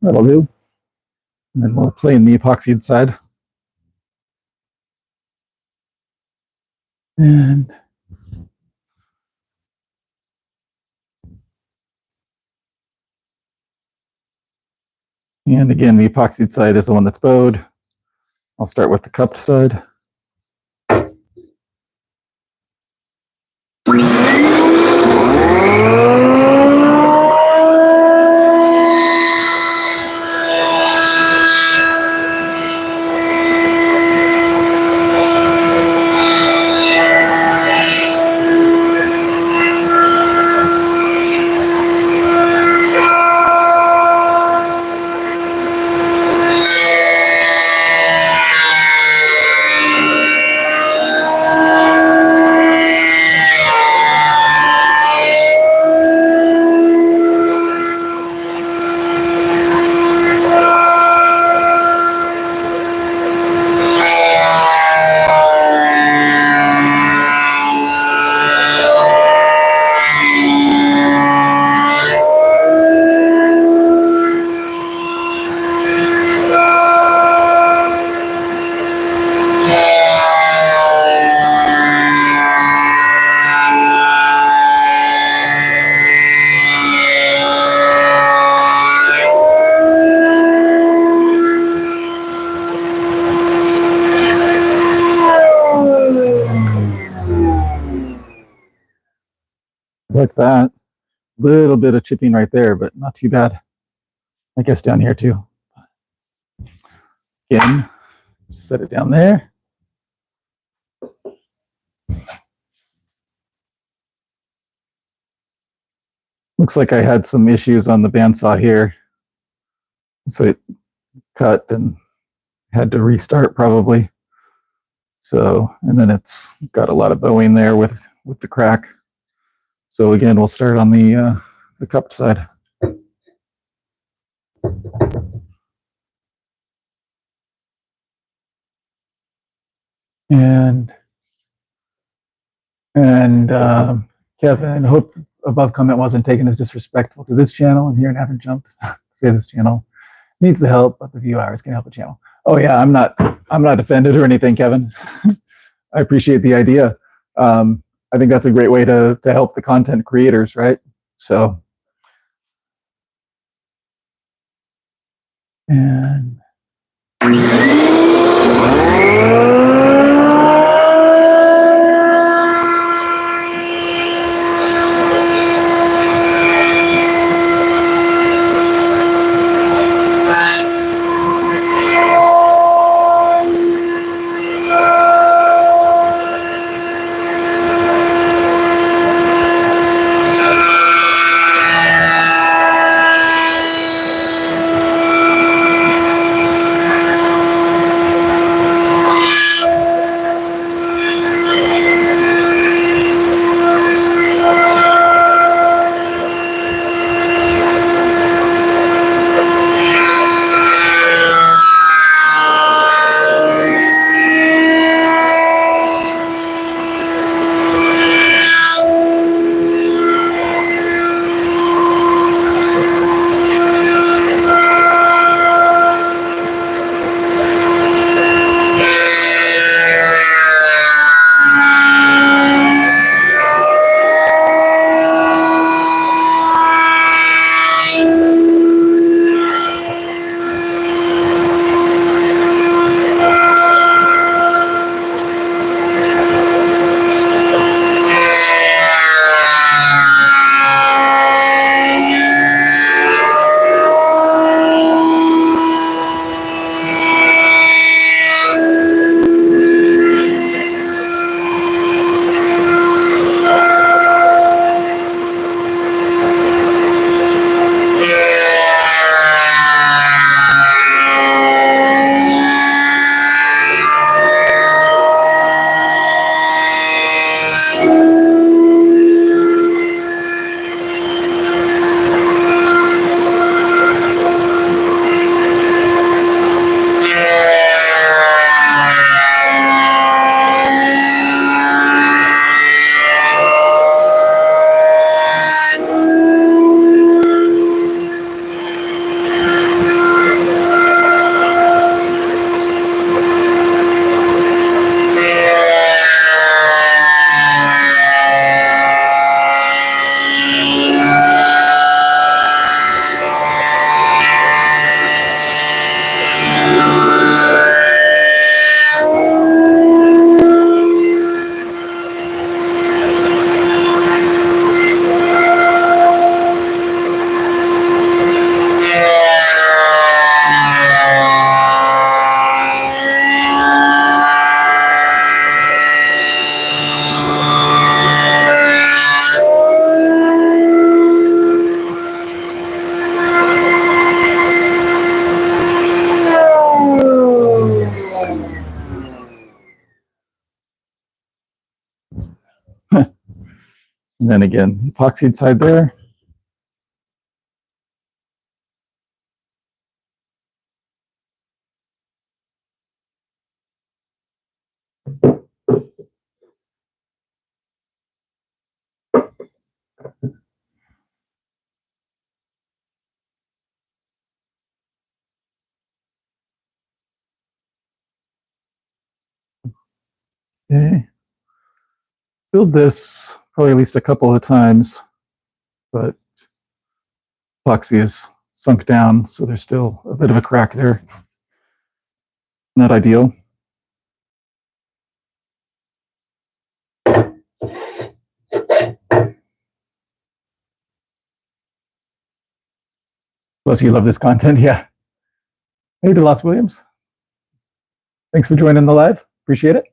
That'll do. And then we'll play in the epoxied side. And again, the epoxied side is the one that's bowed. I'll start with the cupped side. Like that. Little bit of chipping right there, but not too bad. I guess down here too. Again, set it down there. Looks like I had some issues on the bandsaw here. So it cut and had to restart probably. So, and then it's got a lot of bowing there with the crack. So again, we'll start on the cupped side. And Kevin, hope above comment wasn't taken as disrespectful to this channel. And here and haven't jumped. Say this channel needs the help, but the view hours can help the channel. Oh yeah, I'm not offended or anything, Kevin. I appreciate the idea. I think that's a great way to help the content creators, right? So, and and then again, epoxied side there. Okay. Build this probably at least a couple of times, but epoxy is sunk down, so there's still a bit of a crack there. Not ideal. Plus, you love this content, yeah. Hey, DeLos Williams. Thanks for joining the live. Appreciate it.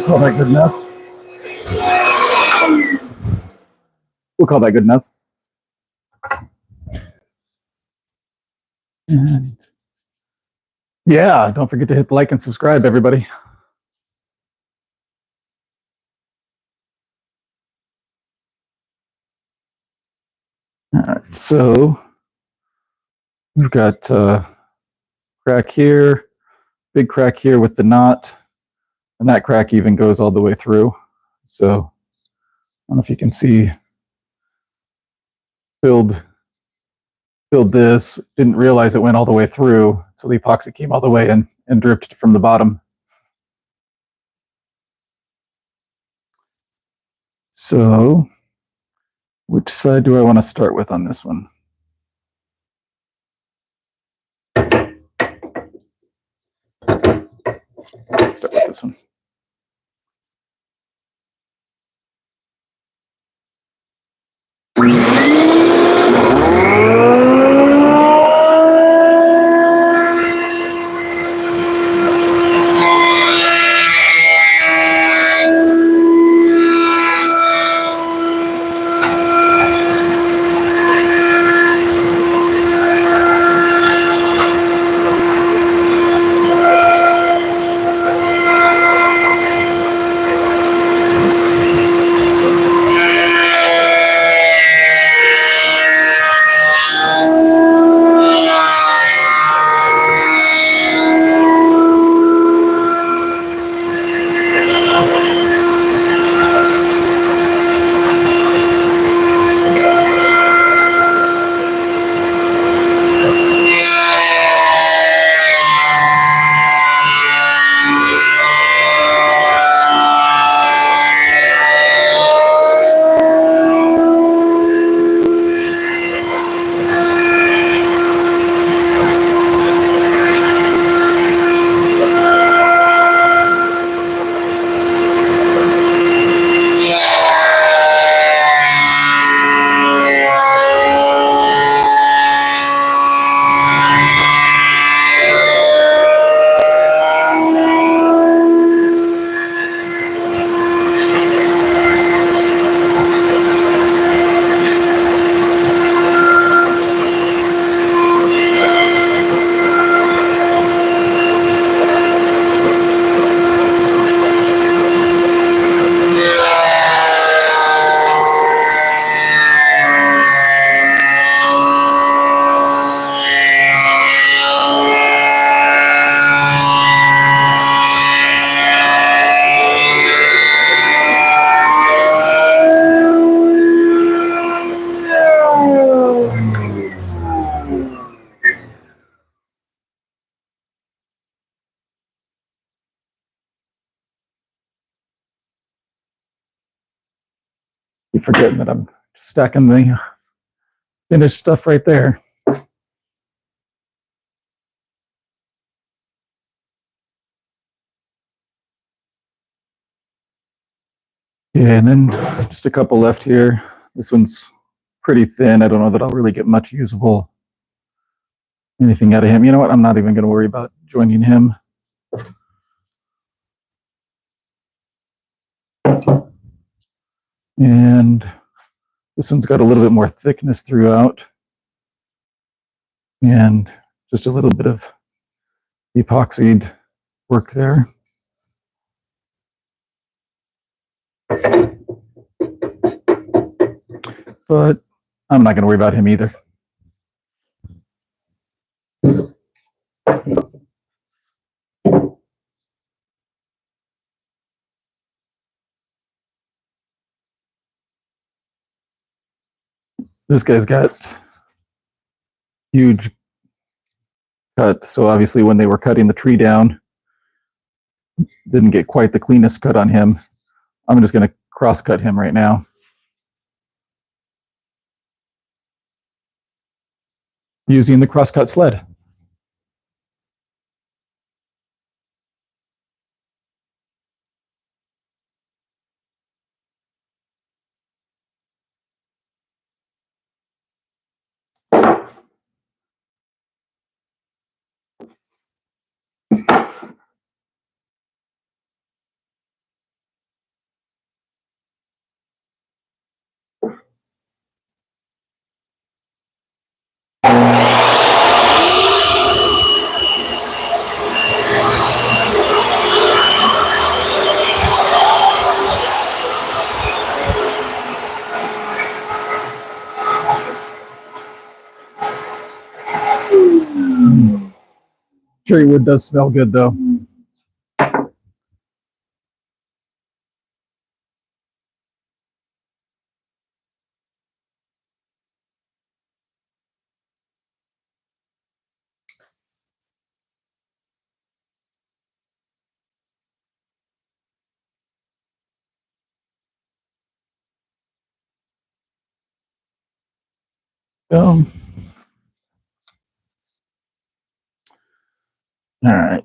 call that good enough. We'll call that good enough. And yeah, don't forget to hit the like and subscribe, everybody. All right, so we've got crack here, big crack here with the knot, and that crack even goes all the way through. So I don't know if you can see, filled this, didn't realize it went all the way through, so the epoxy came all the way in and dripped from the bottom. So which side do I want to start with on this one? Start with this one. Keep forgetting that I'm stacking the finished stuff right there. Yeah, and then just a couple left here. This one's pretty thin. I don't know that I'll really get much usable anything out of him. You know what? I'm not even going to worry about joining him. And this one's got a little bit more thickness throughout. And just a little bit of epoxied work there. But I'm not going to worry about him either. This guy's got huge cut, so obviously when they were cutting the tree down, didn't get quite the cleanest cut on him. I'm just going to cross cut him right now. Using the crosscut sled. Cherry wood does smell good though. All right.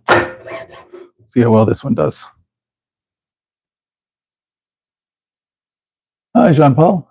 See how well this one does. Hi, Jean-Paul.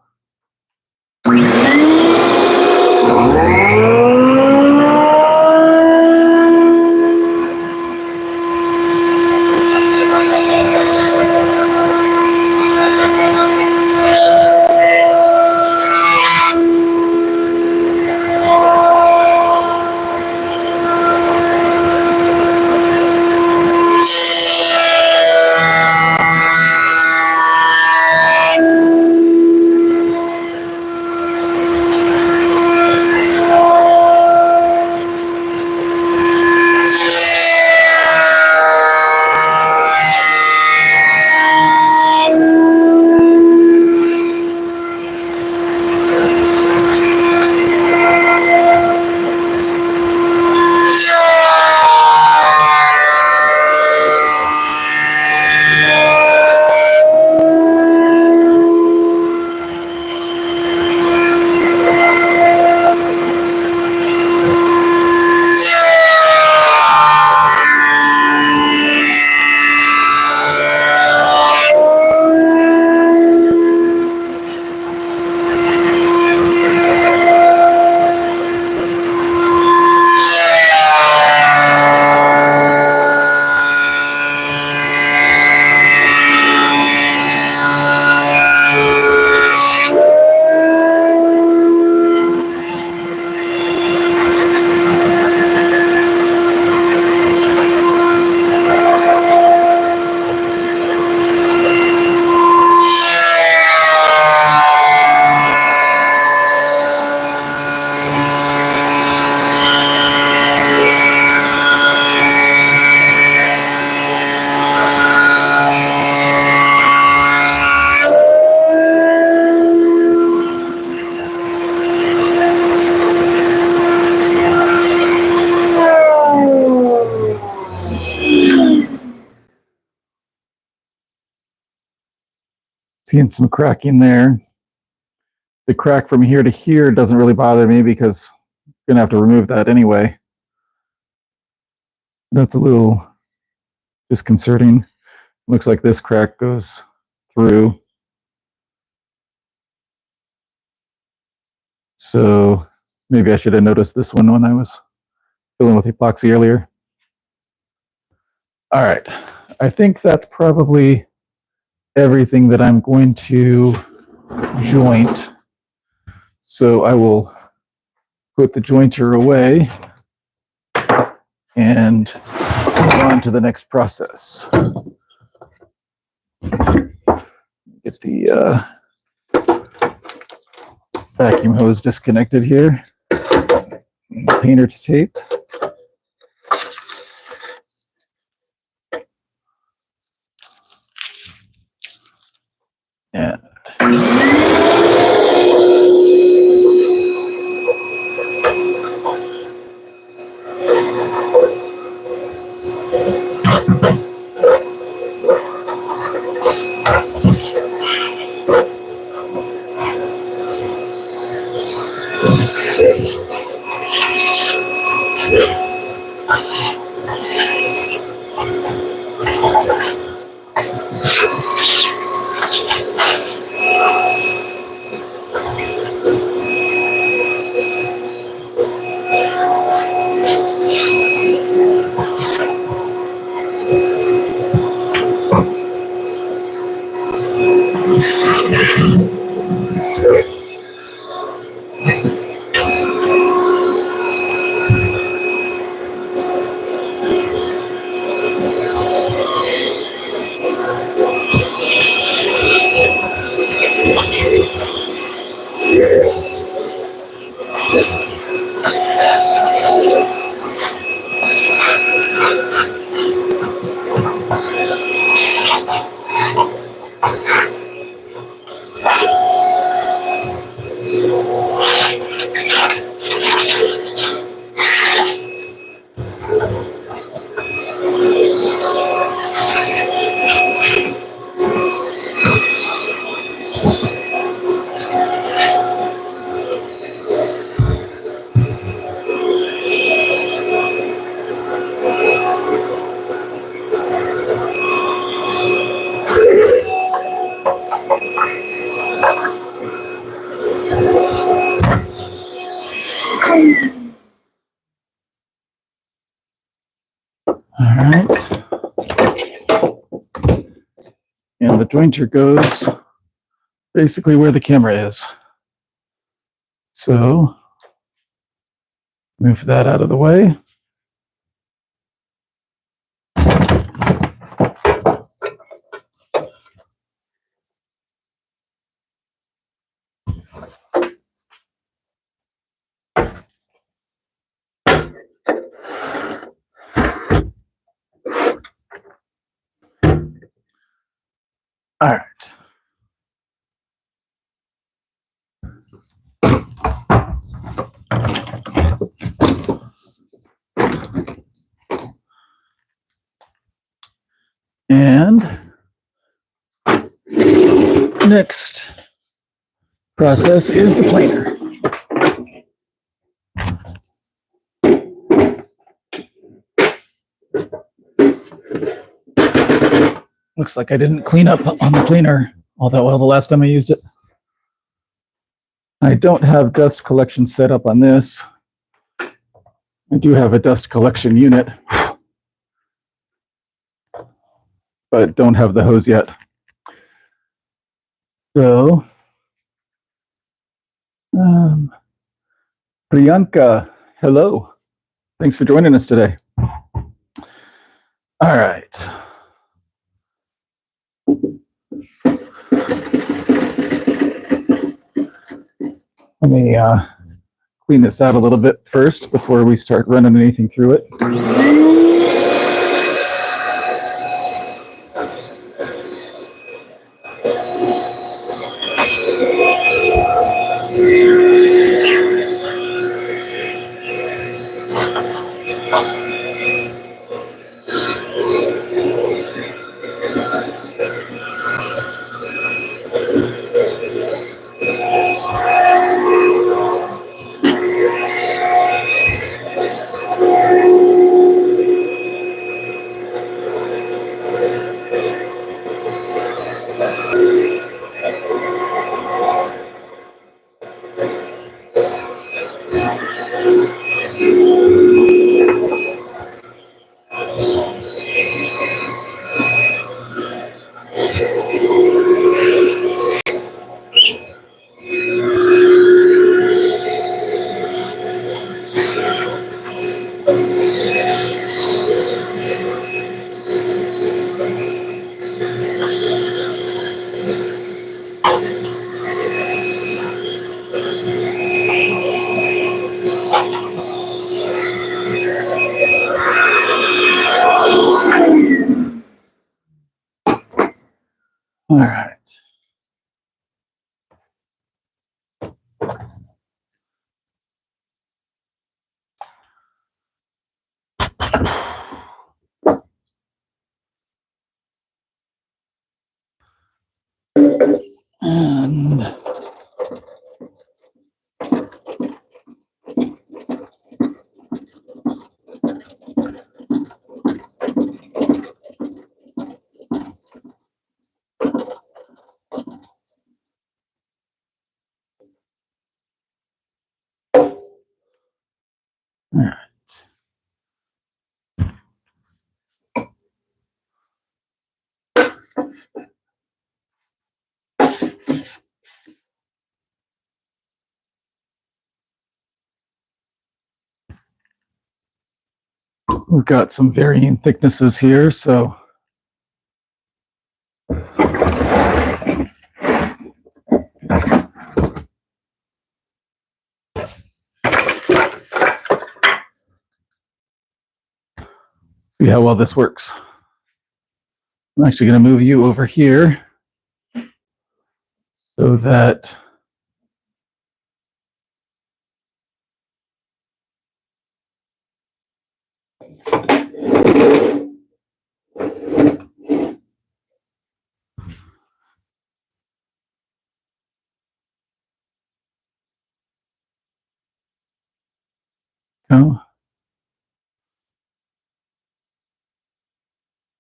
Seeing some cracking there. The crack from here to here doesn't really bother me because I'm going to have to remove that anyway. That's a little disconcerting. Looks like this crack goes through. So maybe I should have noticed this one when I was filling with epoxy earlier. All right, I think that's probably everything that I'm going to joint. So I will put the jointer away and move on to the next process. Get the vacuum hose disconnected here. Painter's tape. And All right. And the jointer goes basically where the camera is. So move that out of the way. All right. And next process is the planer. Looks like I didn't clean up on the planer all that well the last time I used it. I don't have dust collection set up on this. I do have a dust collection unit, but don't have the hose yet. So, Priyanka, hello. Thanks for joining us today. All right. Let me clean this out a little bit first before we start running anything through it. All right. And all right. We've got some varying thicknesses here, so See how well this works. I'm actually going to move you over here so that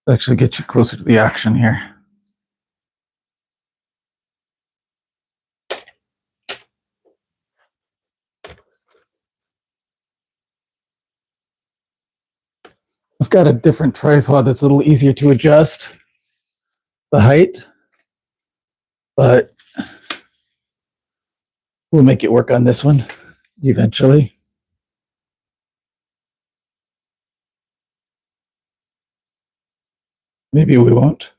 actually get you closer to the action here. I've got a different tripod that's a little easier to adjust the height, but we'll make it work on this one eventually. Maybe we won't.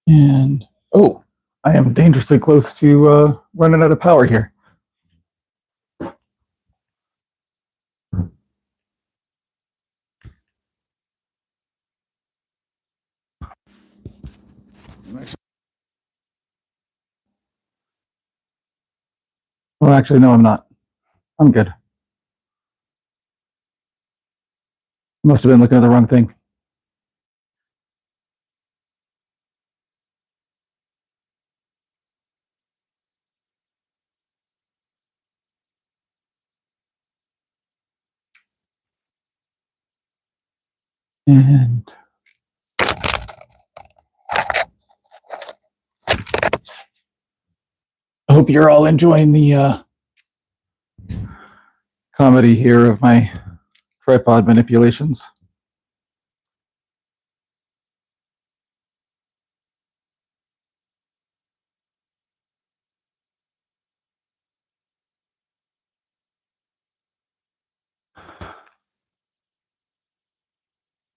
And, oh, I am dangerously close to running out of power here. Well, actually, no, I'm not. I'm good. Must have been looking at the wrong thing. And I hope you're all enjoying the comedy here of my tripod manipulations.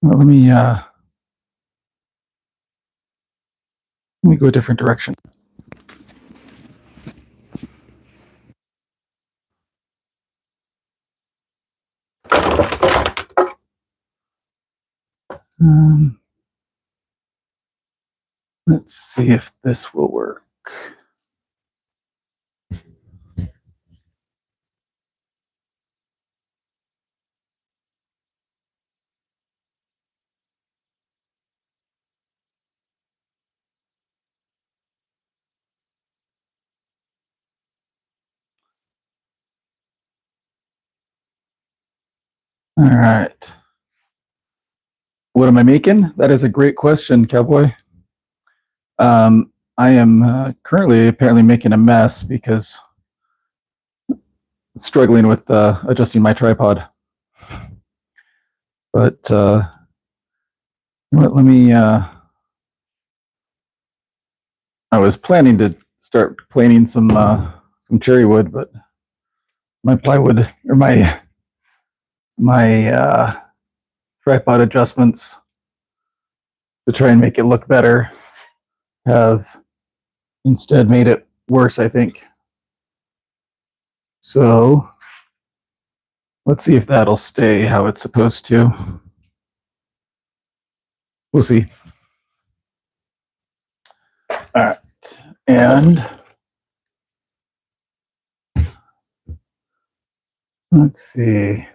Well, let me go a different direction. Let's see if this will work. All right. What am I making? That is a great question, Cowboy. I am currently apparently making a mess because struggling with adjusting my tripod. But let me. I was planning to start planing some cherry wood, but my plywood or my tripod adjustments to try and make it look better have instead made it worse, I think. So let's see if that'll stay how it's supposed to. We'll see. All right. And let's see.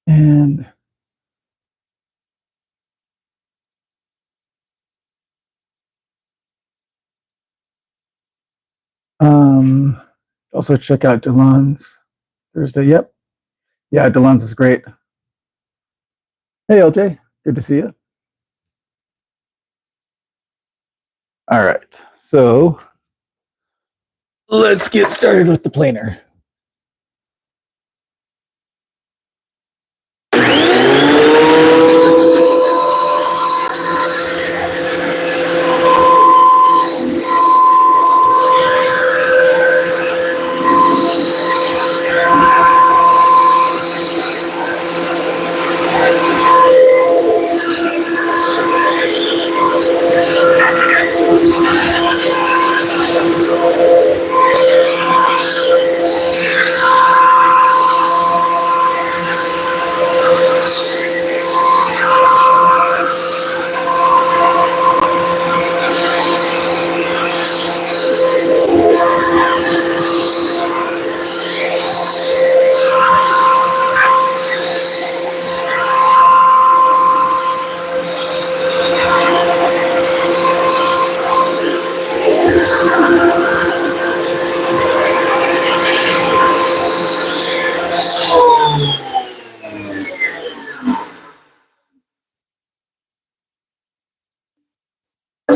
And also check out Delon's Thursday. Yep. Yeah, Delon's is great. Hey, LJ. Good to see you. All right. So let's get started with the planer.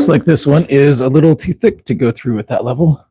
Looks like this one is a little too thick to go through at that level.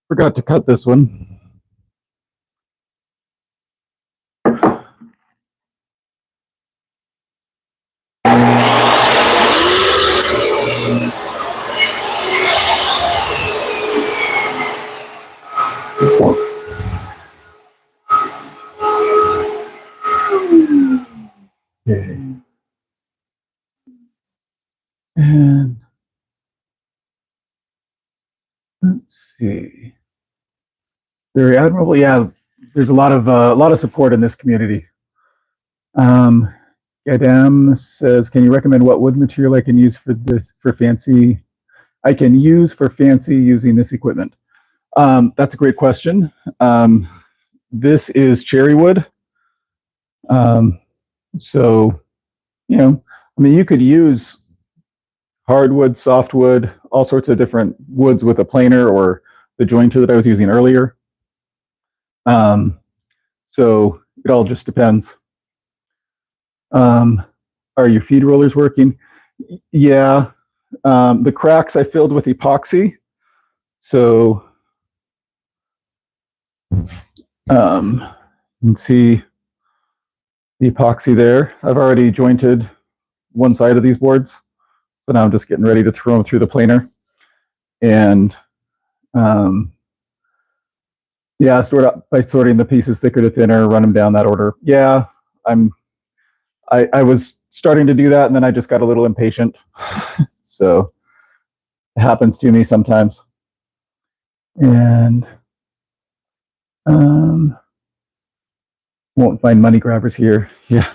Forgot to cut this one. Okay. And let's see. Very admirable. Yeah, there's a lot of support in this community. Gadam says, "Can you recommend what wood material I can use for this for fancy? I can use for fancy using this equipment." That's a great question. This is cherry wood. So, you know, I mean, you could use hardwood, softwood, all sorts of different woods with a planer or the jointer that I was using earlier. So it all just depends. Are your feed rollers working? Yeah. The cracks I filled with epoxy. So you can see the epoxy there. I've already jointed one side of these boards. So now I'm just getting ready to throw them through the planer. And yeah, sort out by sorting the pieces thicker to thinner, run them down that order. Yeah, I was starting to do that, and then I just got a little impatient. So it happens to me sometimes. And won't find money grabbers here. Yeah.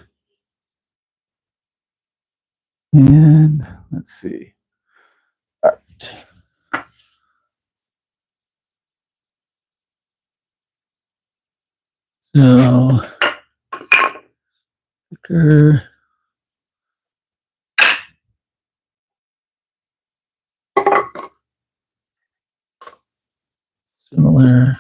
And let's see. All right. So, thicker. Similar.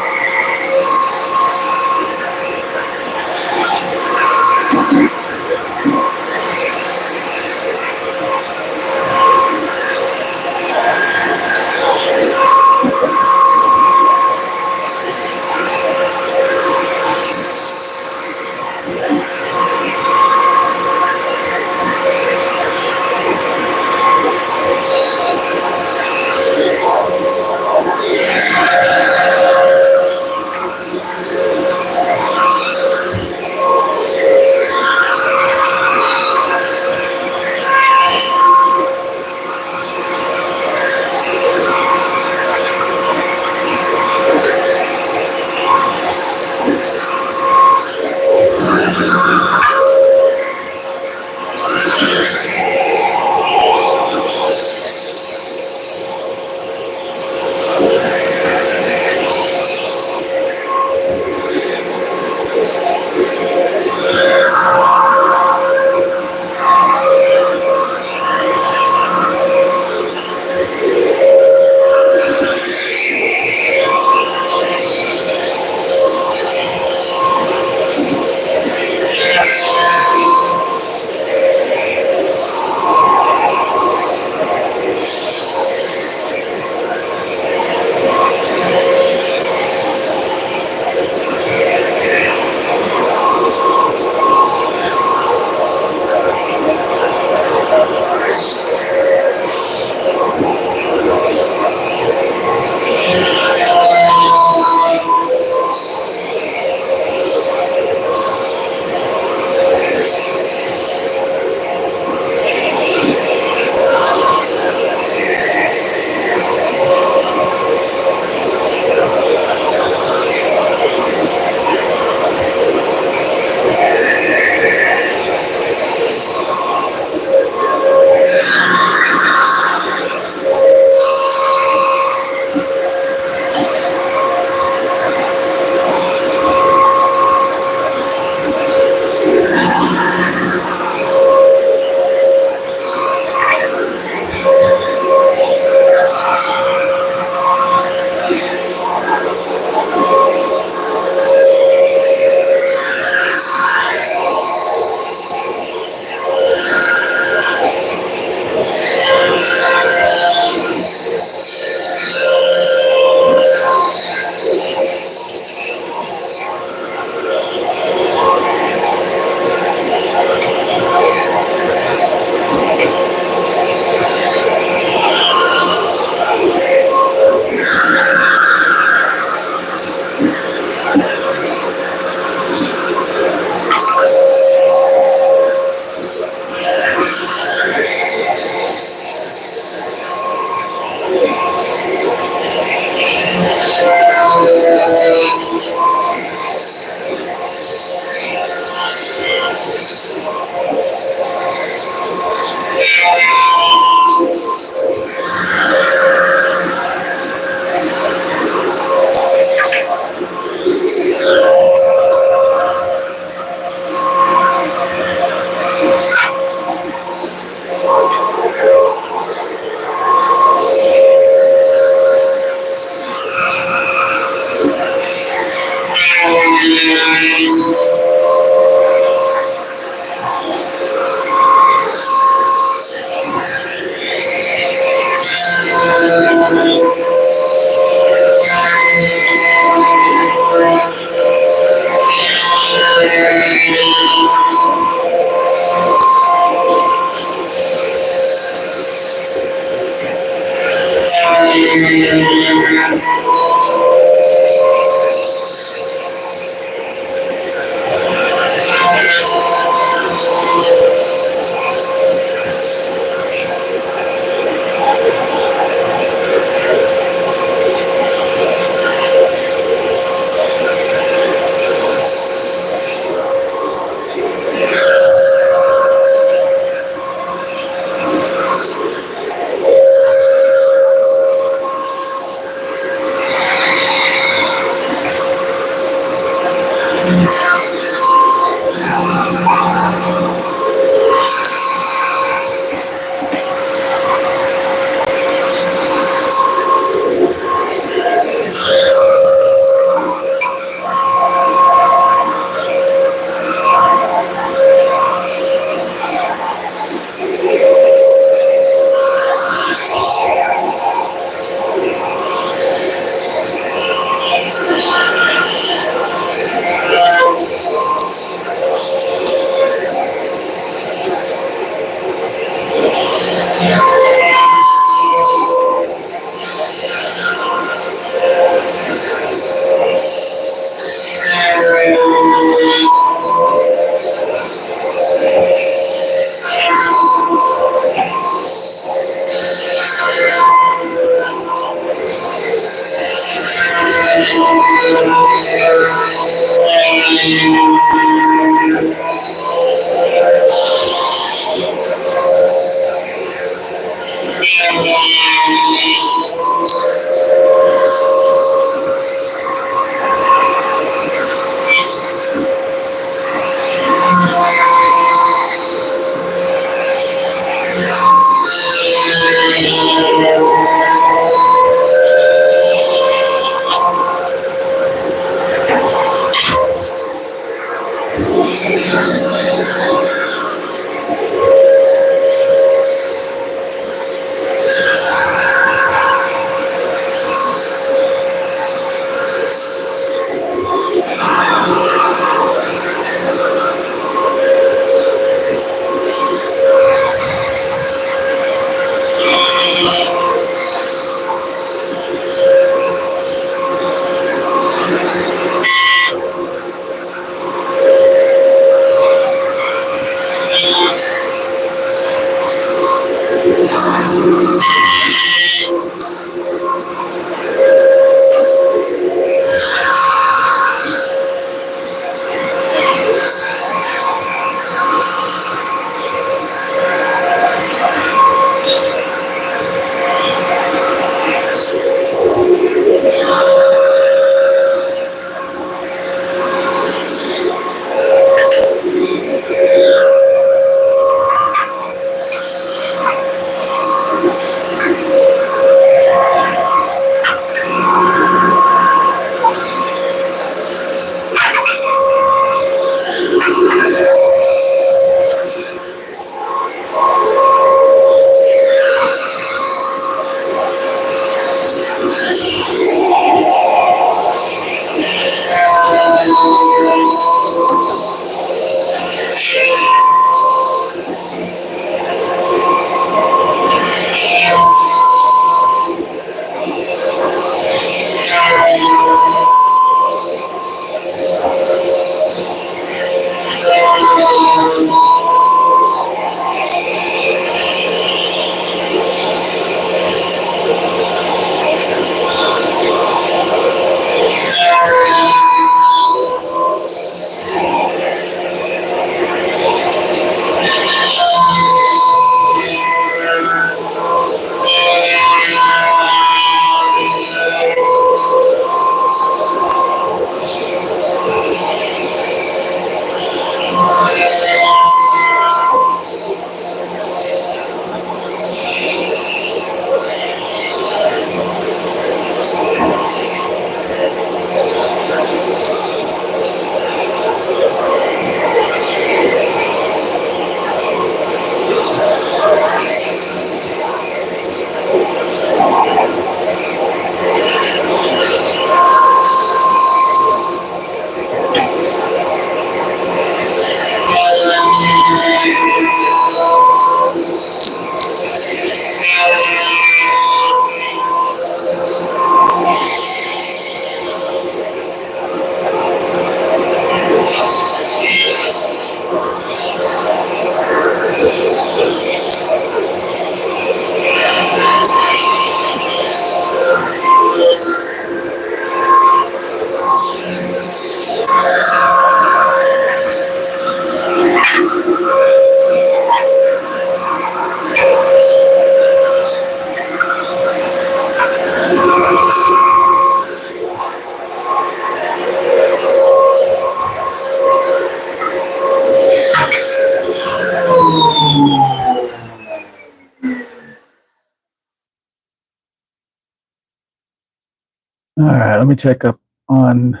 All right, let me check up on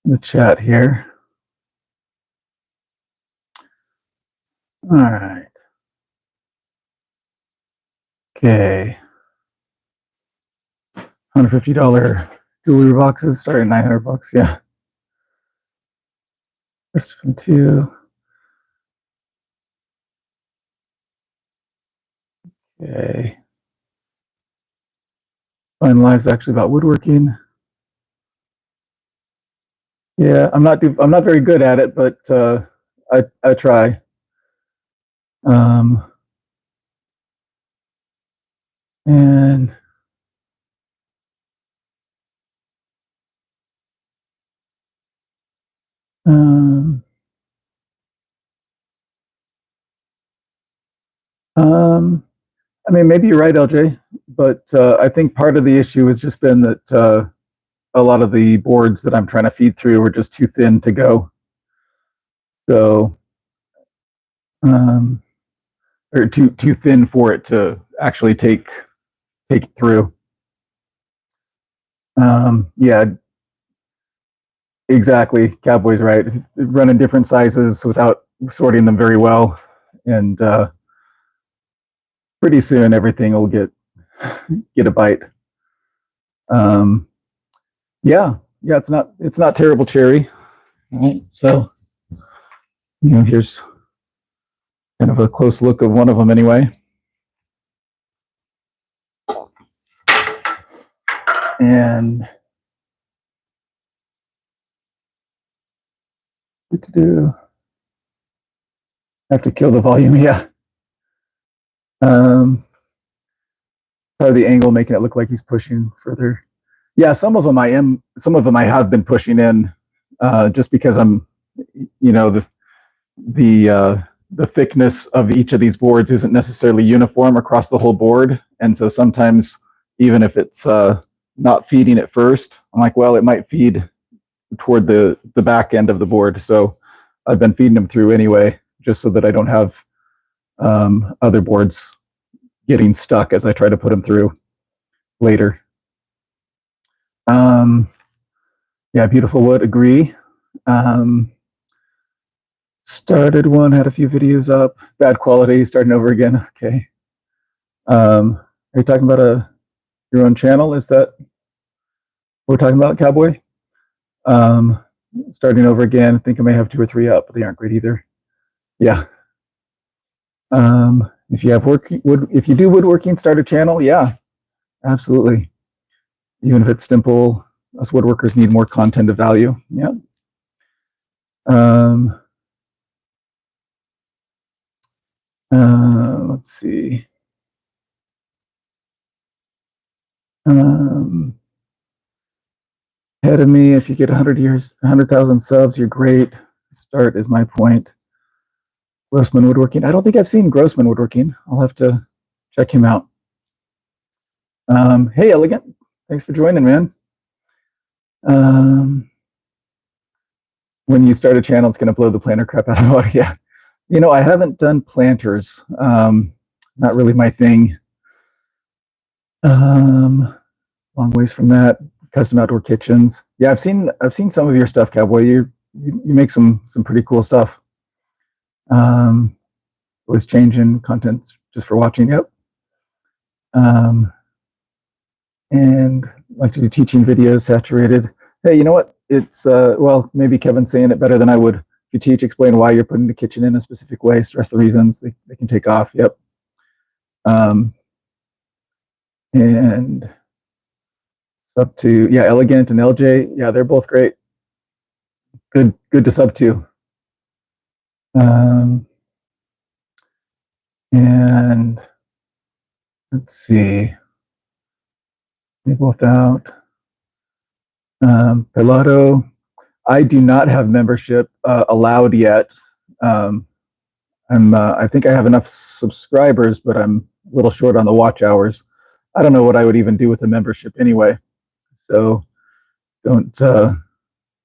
the chat here. All right. Okay. $150 jewelry boxes start at $900. Yeah. First one too. Okay. Finalizing is actually about woodworking. Yeah, I'm not very good at it, but I try. And um, I mean, maybe you're right, LJ, but I think part of the issue has just been that a lot of the boards that I'm trying to feed through are just too thin to go. So, or too thin for it to actually take it through. Yeah, exactly. Cowboy's right. Running different sizes without sorting them very well, and pretty soon everything will get a bite. Yeah, it's not terrible cherry. All right, so here's kind of a close look of one of them anyway. And I have to kill the volume. Yeah. Probably the angle making it look like he's pushing further. Yeah, some of them I have been pushing in, just because I'm, the thickness of each of these boards isn't necessarily uniform across the whole board, and so sometimes even if it's not feeding at first, I'm like, well, it might feed toward the back end of the board, so I've been feeding them through anyway, just so that I don't have other boards getting stuck as I try to put them through later. Yeah, beautiful wood, agree. Started one, had a few videos up, bad quality, starting over again. Okay. Are you talking about your own channel? Is that what we're talking about, Cowboy? Starting over again. I think I may have 2 or 3 up, but they aren't great either. Yeah. If you have if you do woodworking, start a channel. Yeah, absolutely. Even if it's simple, us woodworkers need more content of value. Yeah. Let's see. Ahead of me, if you get 100,000 subs, you're great. Start is my point. Grossman Woodworking. I don't think I've seen Grossman Woodworking. I'll have to check him out. Hey, Elegant. Thanks for joining, man. When you start a channel, it's going to blow the planter crap out of water. Yeah. I haven't done planters. Not really my thing. Long ways from that. Custom outdoor kitchens. Yeah, I've seen some of your stuff, Cowboy. You make some pretty cool stuff. Was changing content just for watching. Yep. And like to do teaching videos, saturated. Hey, you know what? It's well, maybe Kevin's saying it better than I would. If you teach, explain why you're putting the kitchen in a specific way, stress the reasons, they can take off. Yep. And sub to, yeah, Elegant and LJ, yeah, they're both great. Good to sub to. And let's see, both out. Pilato, I do not have membership allowed yet. I think I have enough subscribers, but I'm a little short on the watch hours. I don't know what I would even do with a membership anyway. So don't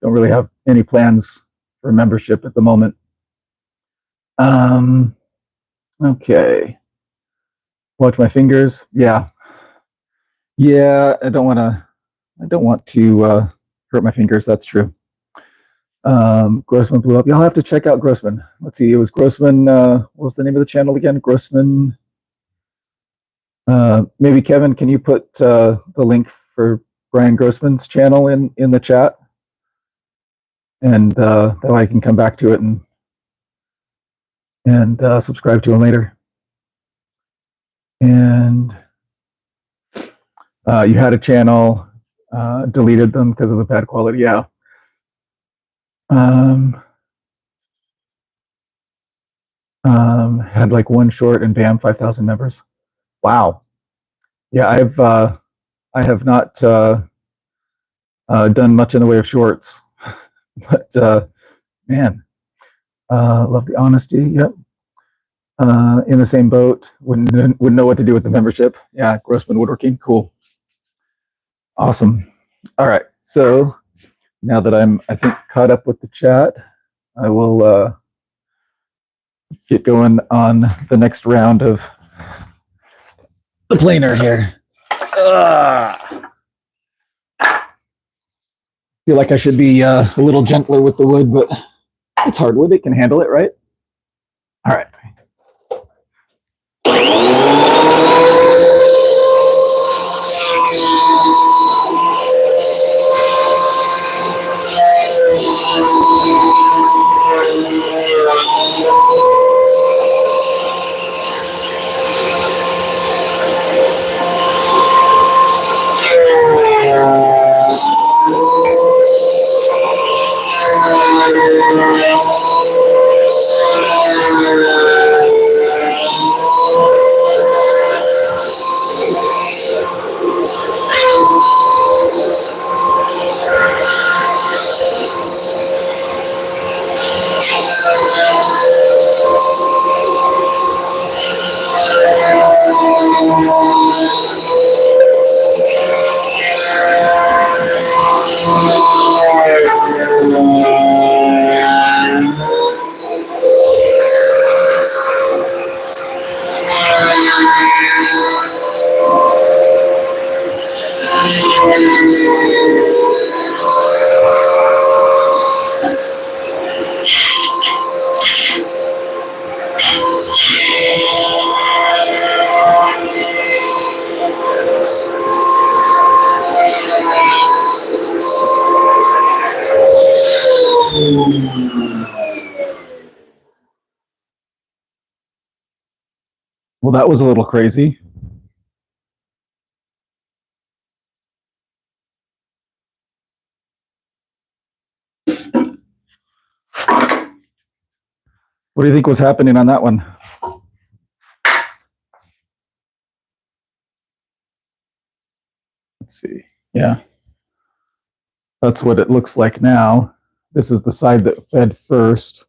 really have any plans for membership at the moment. Okay. Watch my fingers. Yeah. I don't want to I don't want to hurt my fingers. That's true. Grossman blew up. Y'all have to check out Grossman. Let's see. It was Grossman. What was the name of the channel again? Grossman. Maybe Kevin, can you put the link for Brian Grossman's channel in the chat, and that way I can come back to it and subscribe to him later. And you had a channel, deleted them because of the bad quality. Yeah. Had like one short and bam, 5,000 members. Wow. Yeah, I have not done much in the way of shorts, but man, love the honesty. Yep. In the same boat. Wouldn't know what to do with the membership. Yeah, Grossman Woodworking. Cool. Awesome. All right. So now that I think, caught up with the chat, I will get going on the next round of the planer here. Feel like I should be a little gentler with the wood, but it's hardwood. It can handle it, right? All right. Well, that was a little crazy. What do you think was happening on that one? Let's see. Yeah. That's what it looks like now. This is the side that fed first.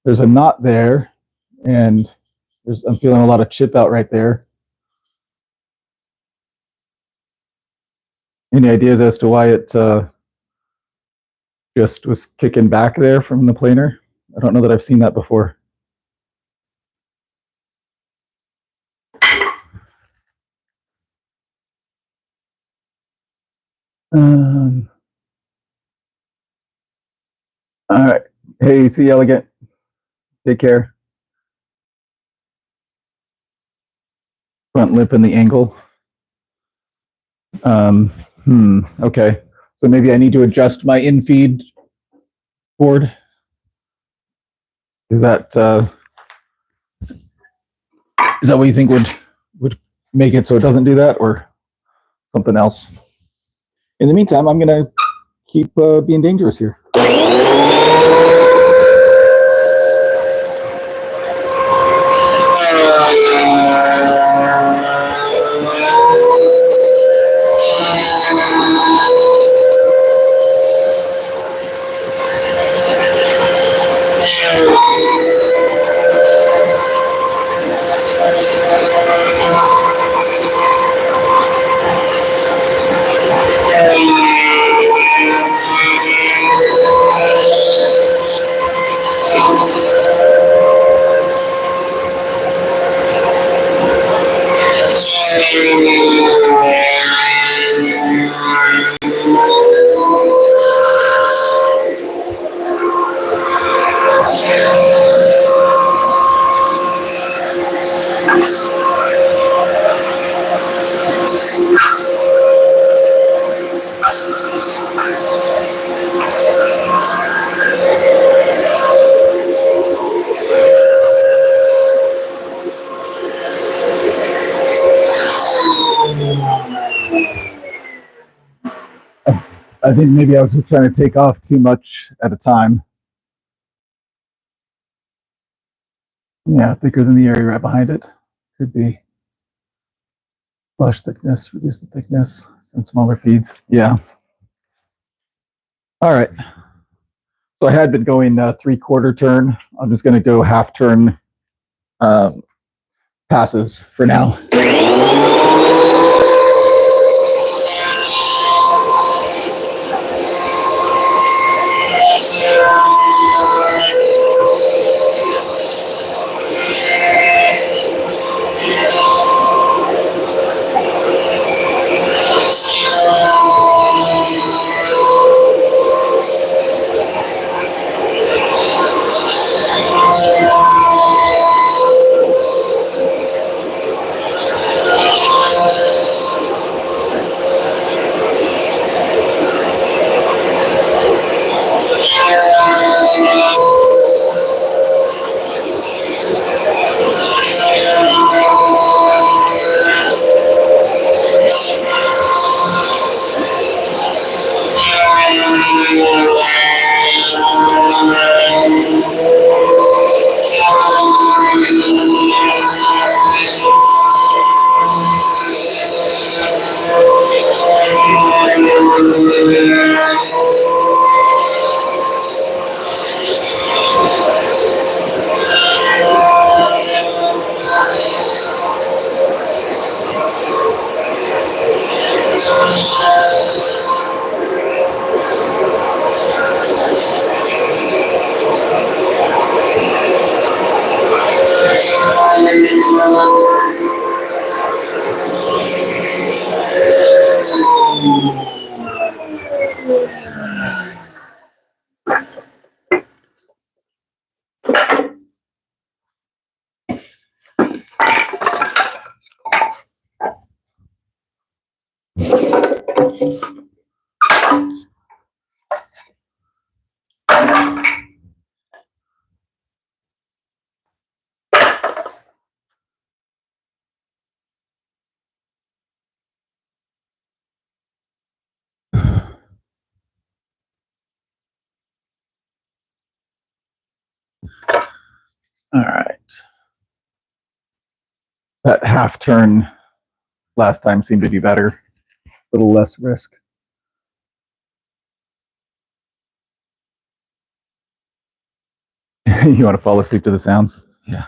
There's a knot there, and I'm feeling a lot of chip out right there. Any ideas as to why it just was kicking back there from the planer? I don't know that I've seen that before. All right. Hey, see Elegant. Take care. Front lip and the angle. Okay. So maybe I need to adjust my in-feed board. Is that what you think would make it so it doesn't do that, or something else? In the meantime, I'm gonna keep being dangerous here. I think maybe I was just trying to take off too much at a time. Yeah, thicker than the area right behind it. Could be. Flush thickness, reduce the thickness, send smaller feeds. Yeah. All right. So I had been going 3/4 turn. I'm just going to go half turn passes for now. All right. That half turn last time seemed to be better. A little less risk. You want to fall asleep to the sounds? Yeah.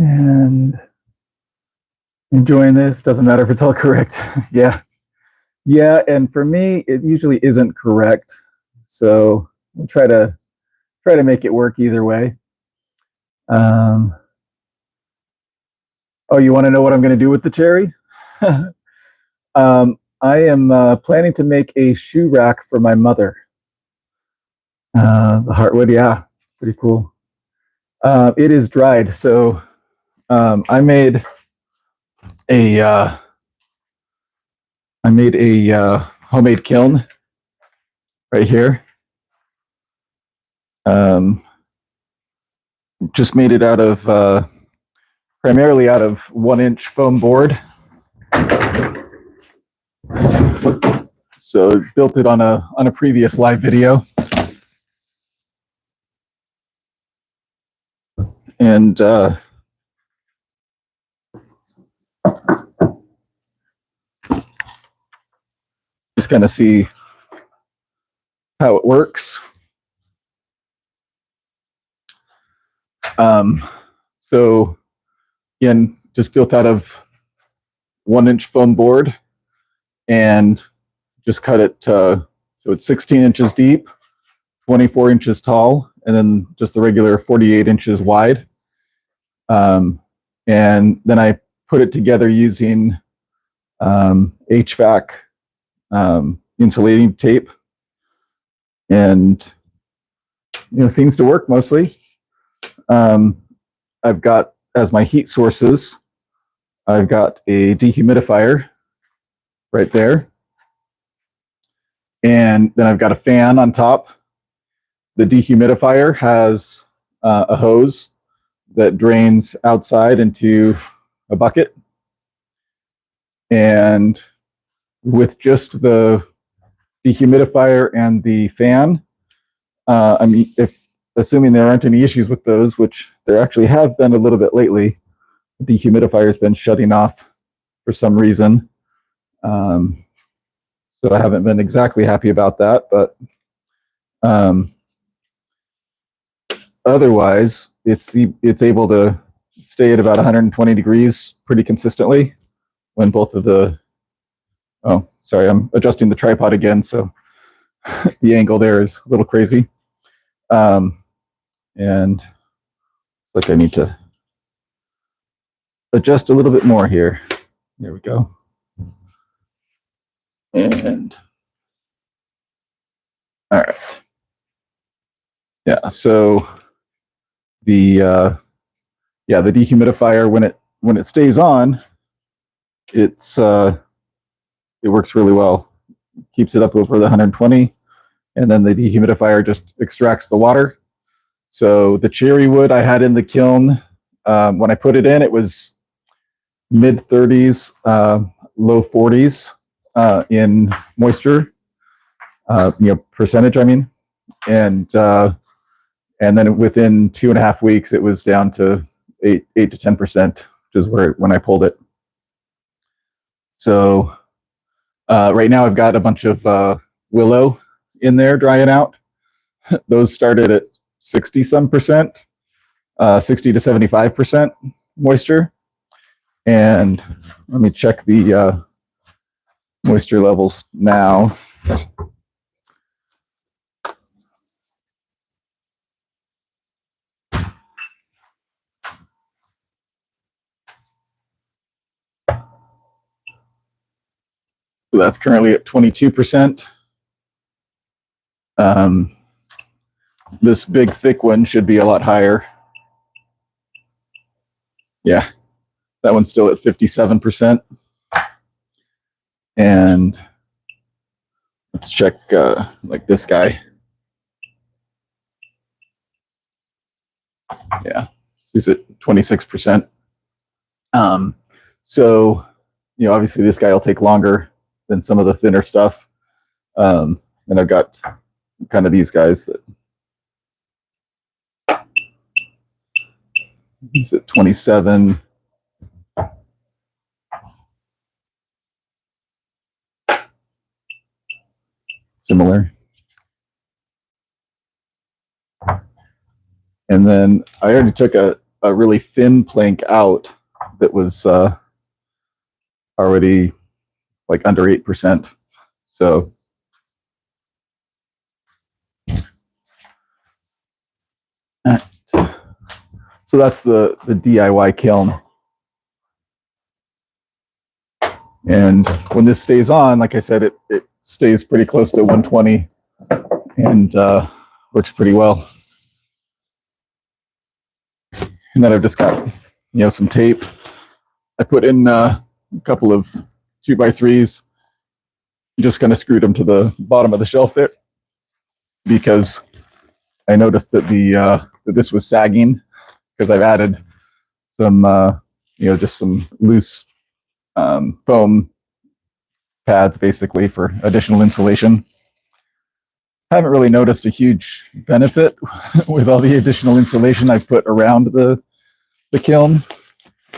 And enjoying this. Doesn't matter if it's all correct. Yeah. Yeah, and for me, it usually isn't correct. So I'll try to make it work either way. Oh, you want to know what I'm going to do with the cherry? I am planning to make a shoe rack for my mother. The heartwood, yeah, pretty cool. It is dried, so I made a homemade kiln right here. Just made it out of primarily out of 1-inch foam board. So built it on a previous live video. And just kind of see how it works. So again, just built out of 1-inch foam board and just cut it so it's 16 inches deep, 24 inches tall, and then just the regular 48 inches wide. And then I put it together using HVAC insulating tape, and seems to work mostly. I've got, as my heat sources, I've got a dehumidifier right there, and then I've got a fan on top. The dehumidifier has a hose that drains outside into a bucket, and with just the dehumidifier and the fan, I mean, assuming there aren't any issues with those, which there actually have been a little bit lately, the dehumidifier has been shutting off for some reason. So I haven't been exactly happy about that, but otherwise, it's able to stay at about 120 degrees pretty consistently when both of the, oh, sorry, I'm adjusting the tripod again, so the angle there is a little crazy. And like I need to adjust a little bit more here. There we go. And all right. Yeah, so the the dehumidifier, when it stays on, it works really well. Keeps it up over the 120, and then the dehumidifier just extracts the water. So the cherry wood I had in the kiln, when I put it in, it was mid 30s, low 40s in moisture, percentage, I mean. And then within 2.5 weeks, it was down to 8 to 10%, which is when I pulled it. So right now I've got a bunch of willow in there drying out. Those started at 60-some percent, 60 to 75% moisture. And let me check the moisture levels now. So that's currently at 22%. This big thick one should be a lot higher. Yeah, that one's still at 57%. And let's check like this guy. Yeah, he's at 26%. So, obviously this guy will take longer than some of the thinner stuff. And I've got kind of these guys that he's at 27. Similar. And then I already took a a really thin plank out that was already like under 8%. So that's the DIY kiln. And when this stays on, like I said, it stays pretty close to 120 and works pretty well. And then I've just got, some tape. I put in a couple of 2x3s, just kind of screwed them to the bottom of the shelf there because I noticed that that this was sagging because I've added some, just some loose foam pads basically for additional insulation. I haven't really noticed a huge benefit with all the additional insulation I've put around the kiln,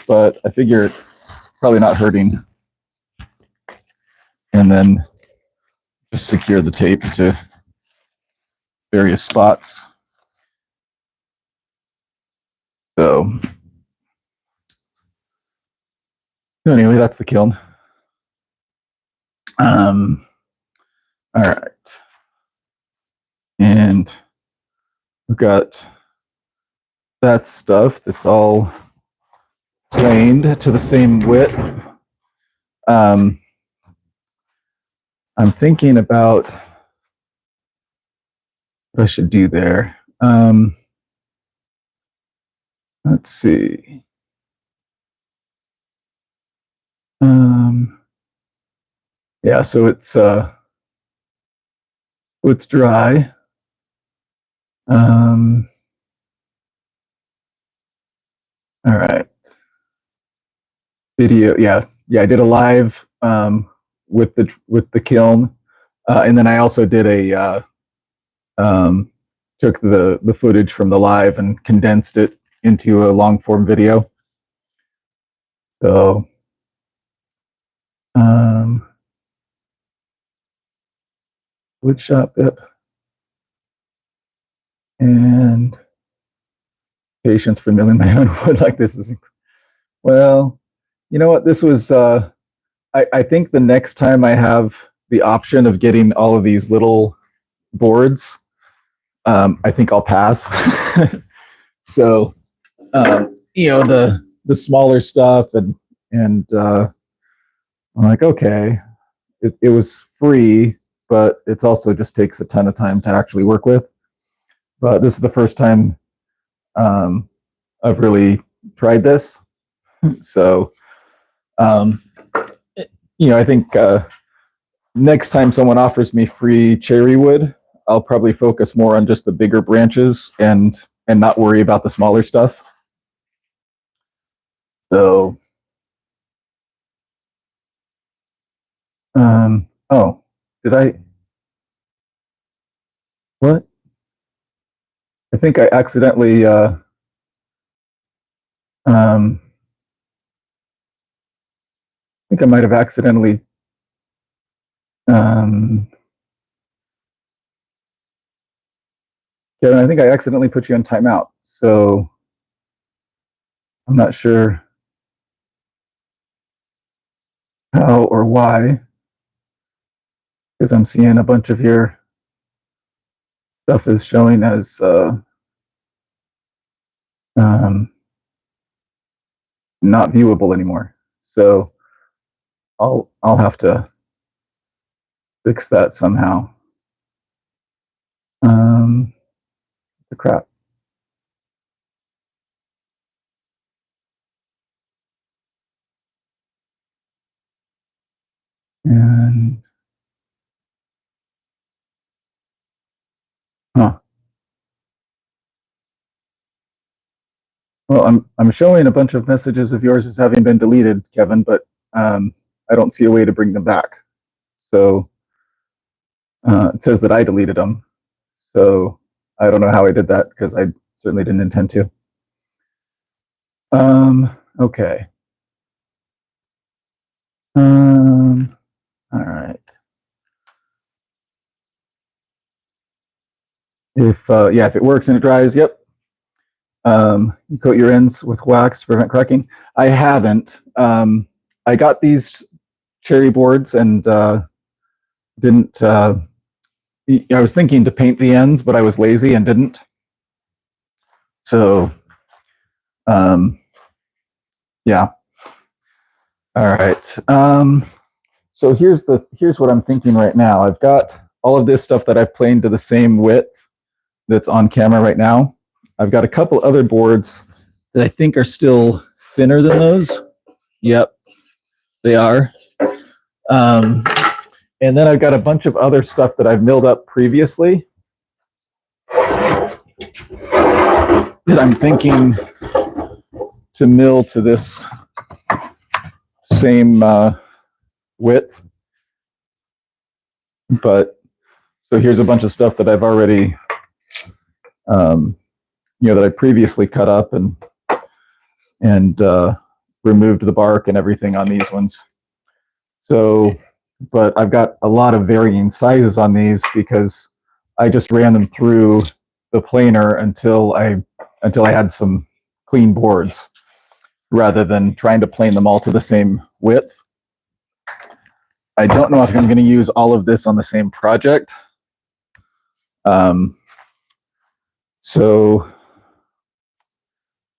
but I figure it's probably not hurting. And then just secure the tape to various spots. So anyway, that's the kiln. All right. And we've got that stuff that's all planed to the same width. I'm thinking about what I should do there. Let's see. Yeah, so it's dry. All right. Video, yeah, I did a live with the kiln, and then I also did a took the footage from the live and condensed it into a long form video. So wood shop bit and patience for milling my own wood like this is, well, you know what, this was I think the next time I have the option of getting all of these little boards, I think I'll pass. So the smaller stuff and I'm like, okay, it was free, but it also just takes a ton of time to actually work with. But this is the first time I've really tried this. So, I think next time someone offers me free cherry wood, I'll probably focus more on just the bigger branches and not worry about the smaller stuff. So, oh, did I? What? I think I accidentally I think I might have accidentally Kevin, I think I accidentally put you on timeout, so I'm not sure how or why, because I'm seeing a bunch of your stuff is showing as not viewable anymore. So I'll have to fix that somehow. The crap. And well, I'm showing a bunch of messages of yours as having been deleted, Kevin, but I don't see a way to bring them back. So it says that I deleted them. So I don't know how I did that because I certainly didn't intend to. Okay. All right. If it works and it dries, yep. You coat your ends with wax to prevent cracking. I haven't. I got these cherry boards and didn't. I was thinking to paint the ends, but I was lazy and didn't. So, yeah. All right. So here's what I'm thinking right now. I've got all of this stuff that I've planed to the same width that's on camera right now. I've got a couple other boards that I think are still thinner than those. Yep, they are. And then I've got a bunch of other stuff that I've milled up previously that I'm thinking to mill to this same width. But so here's a bunch of stuff that I've already, that I previously cut up and removed the bark and everything on these ones. So, but I've got a lot of varying sizes on these because I just ran them through the planer until I had some clean boards, rather than trying to plane them all to the same width. I don't know if I'm going to use all of this on the same project. So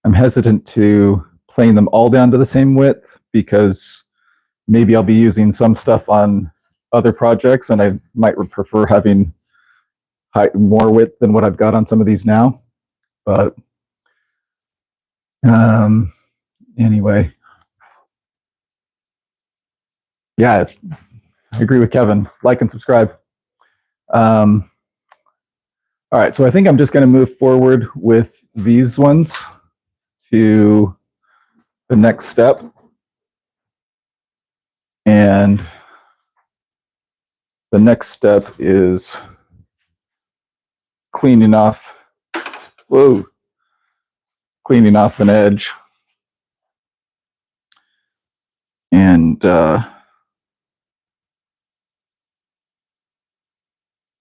I'm hesitant to plane them all down to the same width because maybe I'll be using some stuff on other projects and I might prefer having more width than what I've got on some of these now. But anyway, yeah, I agree with Kevin. Like and subscribe. All right, so I think I'm just going to move forward with these ones to the next step. And the next step is cleaning off an edge. And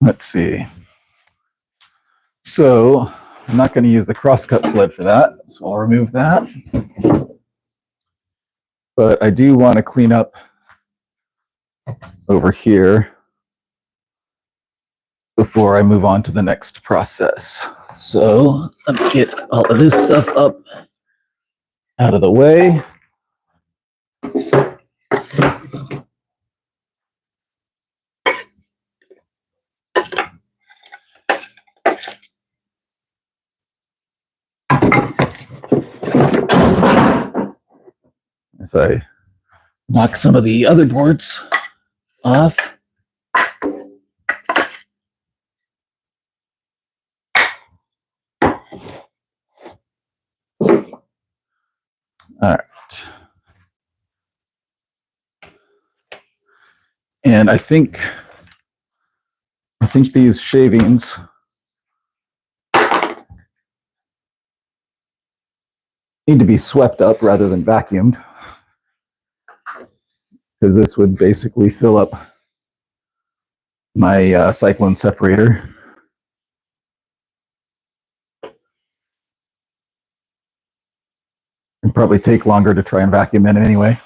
let's see. So I'm not going to use the crosscut sled for that, so I'll remove that. But I do want to clean up over here before I move on to the next process. So let me get all of this stuff up out of the way. As I knock some of the other boards off. All right. And I think these shavings need to be swept up rather than vacuumed, because this would basically fill up my cyclone separator. It'd probably take longer to try and vacuum in anyway.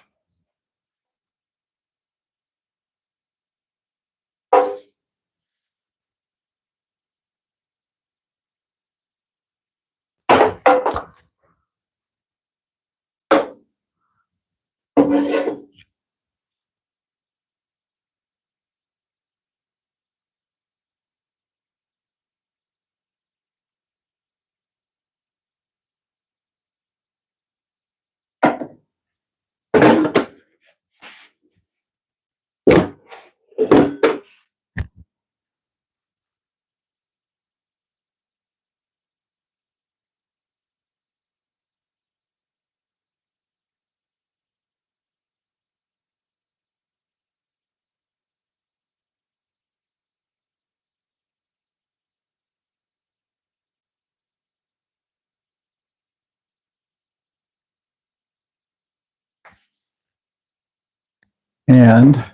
And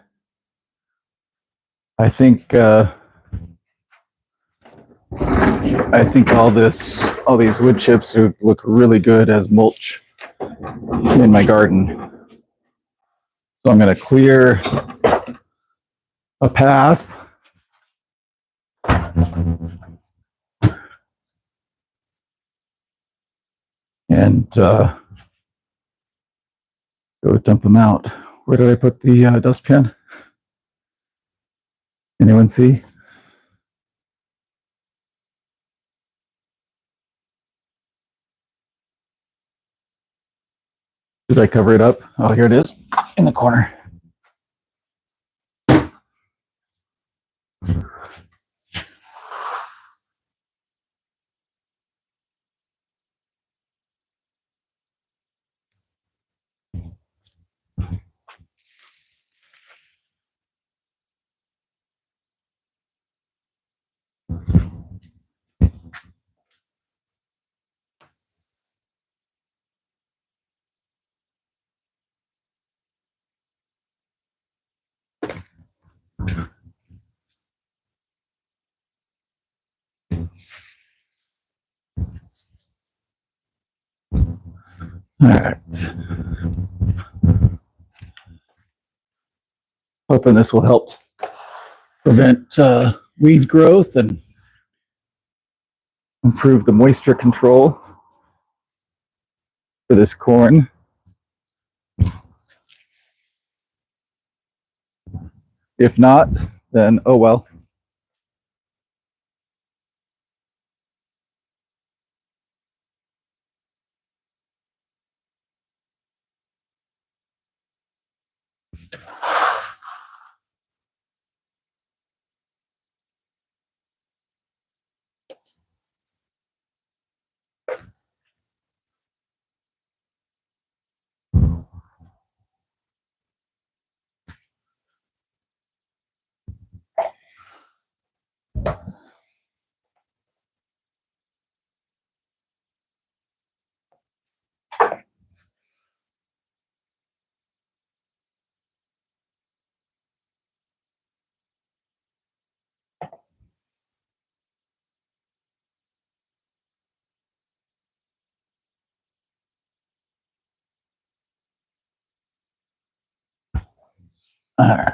I think I think all these wood chips would look really good as mulch in my garden. So I'm going to clear a path. And go dump them out. Where did I put the dustpan? Anyone see? Did I cover it up? Oh, here it is in the corner. All right. Hoping this will help prevent weed growth and improve the moisture control for this corn. If not, then oh well. All right.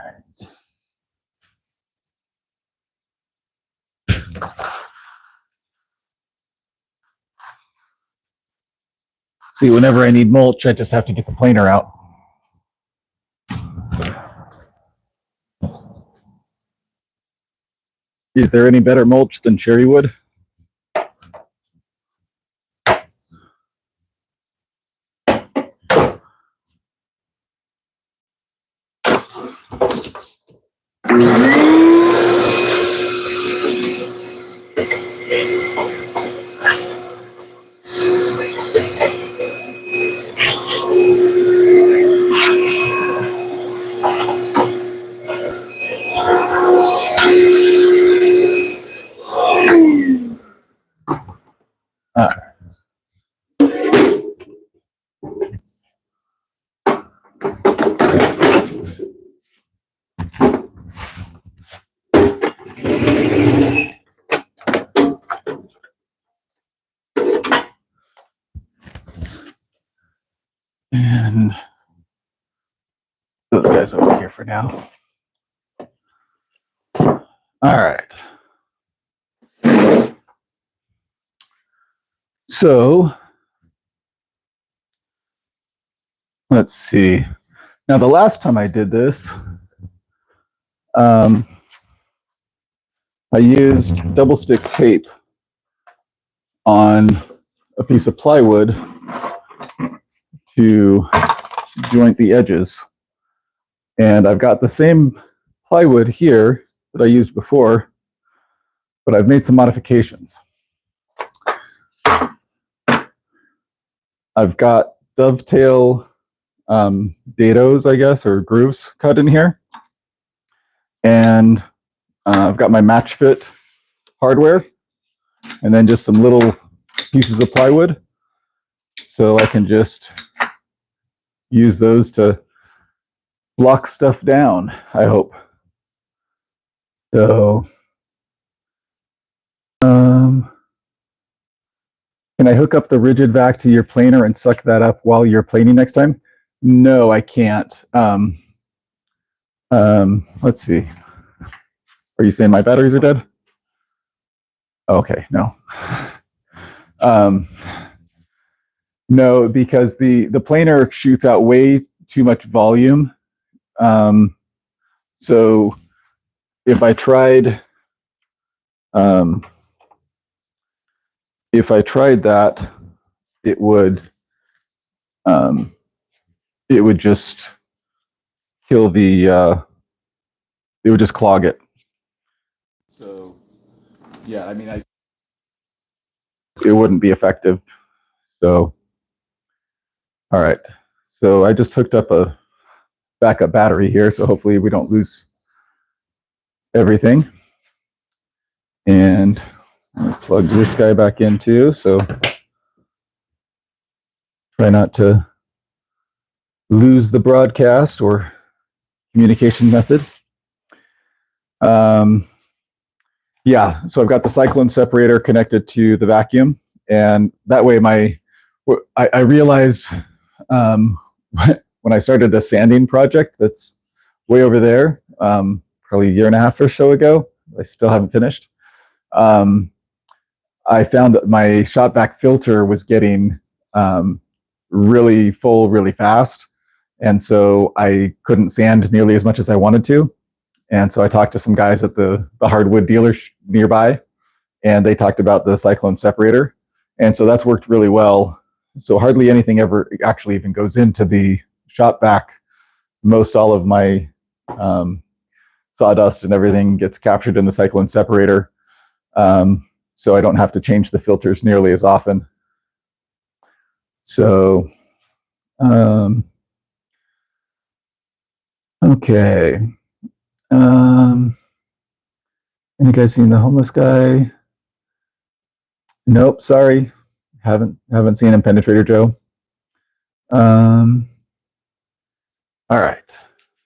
See, whenever I need mulch, I just have to get the planer out. Is there any better mulch than cherry wood? All right. And those guys over here for now. All right. So let's see. Now, the last time I did this, I used double stick tape on a piece of plywood to joint the edges. And I've got the same plywood here that I used before, but I've made some modifications. I've got dovetail dados, I guess, or grooves cut in here. And I've got my match fit hardware, and then just some little pieces of plywood. So I can just use those to lock stuff down, I hope. So, Can I hook up the rigid vac to your planer and suck that up while you're planing next time? No, I can't. Let's see. Are you saying my batteries are dead? Okay, no. No, because the planer shoots out way too much volume. So if I tried that, it would just kill the it would just clog it. So yeah, I mean, it wouldn't be effective. So all right, so I just hooked up a backup battery here, so hopefully we don't lose everything. And I'll plug this guy back in too, so try not to lose the broadcast or communication method. Yeah, so I've got the cyclone separator connected to the vacuum, and that way I realized when I started a sanding project that's way over there, probably a year and a half or so ago, I still haven't finished. I found that my shot vac filter was getting really full really fast, and so I couldn't sand nearly as much as I wanted to. And so I talked to some guys at the hardwood dealer nearby, and they talked about the cyclone separator. And so that's worked really well. So hardly anything ever actually even goes into the shop vac. Most all of my sawdust and everything gets captured in the cyclone separator. So I don't have to change the filters nearly as often. So, okay. Any guys seen the homeless guy? Nope, sorry. Haven't seen him, Penetrator Joe. All right.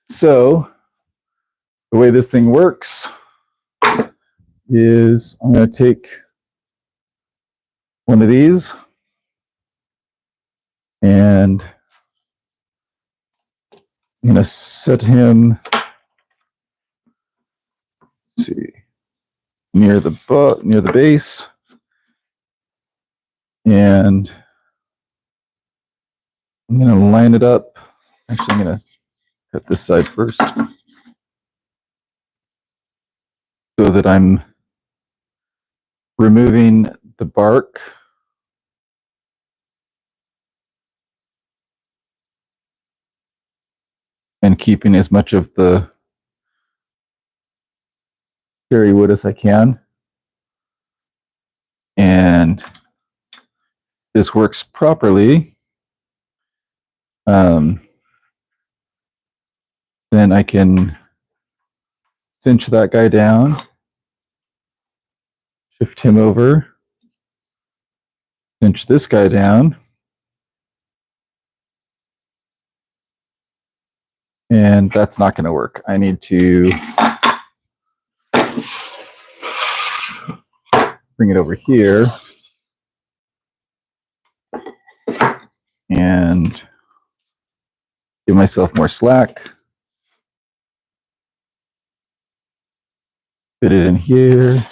So the way this thing works is I'm going to take one of these and I'm going to set him, let's see, near the base, and I'm going to line it up. Actually, I'm going to cut this side first so that I'm removing the bark. And keeping as much of the cherry wood as I can. And this works properly, then I can cinch that guy down, shift him over, cinch this guy down, and that's not going to work. I need to bring it over here and give myself more slack. Fit it in here,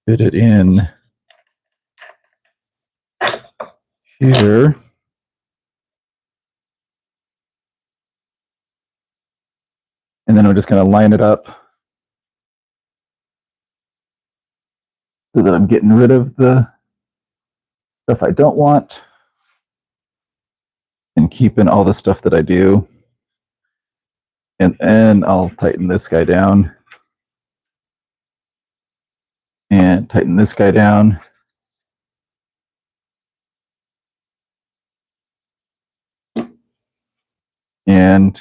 fit it in here. And then I'm just going to line it up so that I'm getting rid of the stuff I don't want and keeping all the stuff that I do. And then I'll tighten this guy down and tighten this guy down. And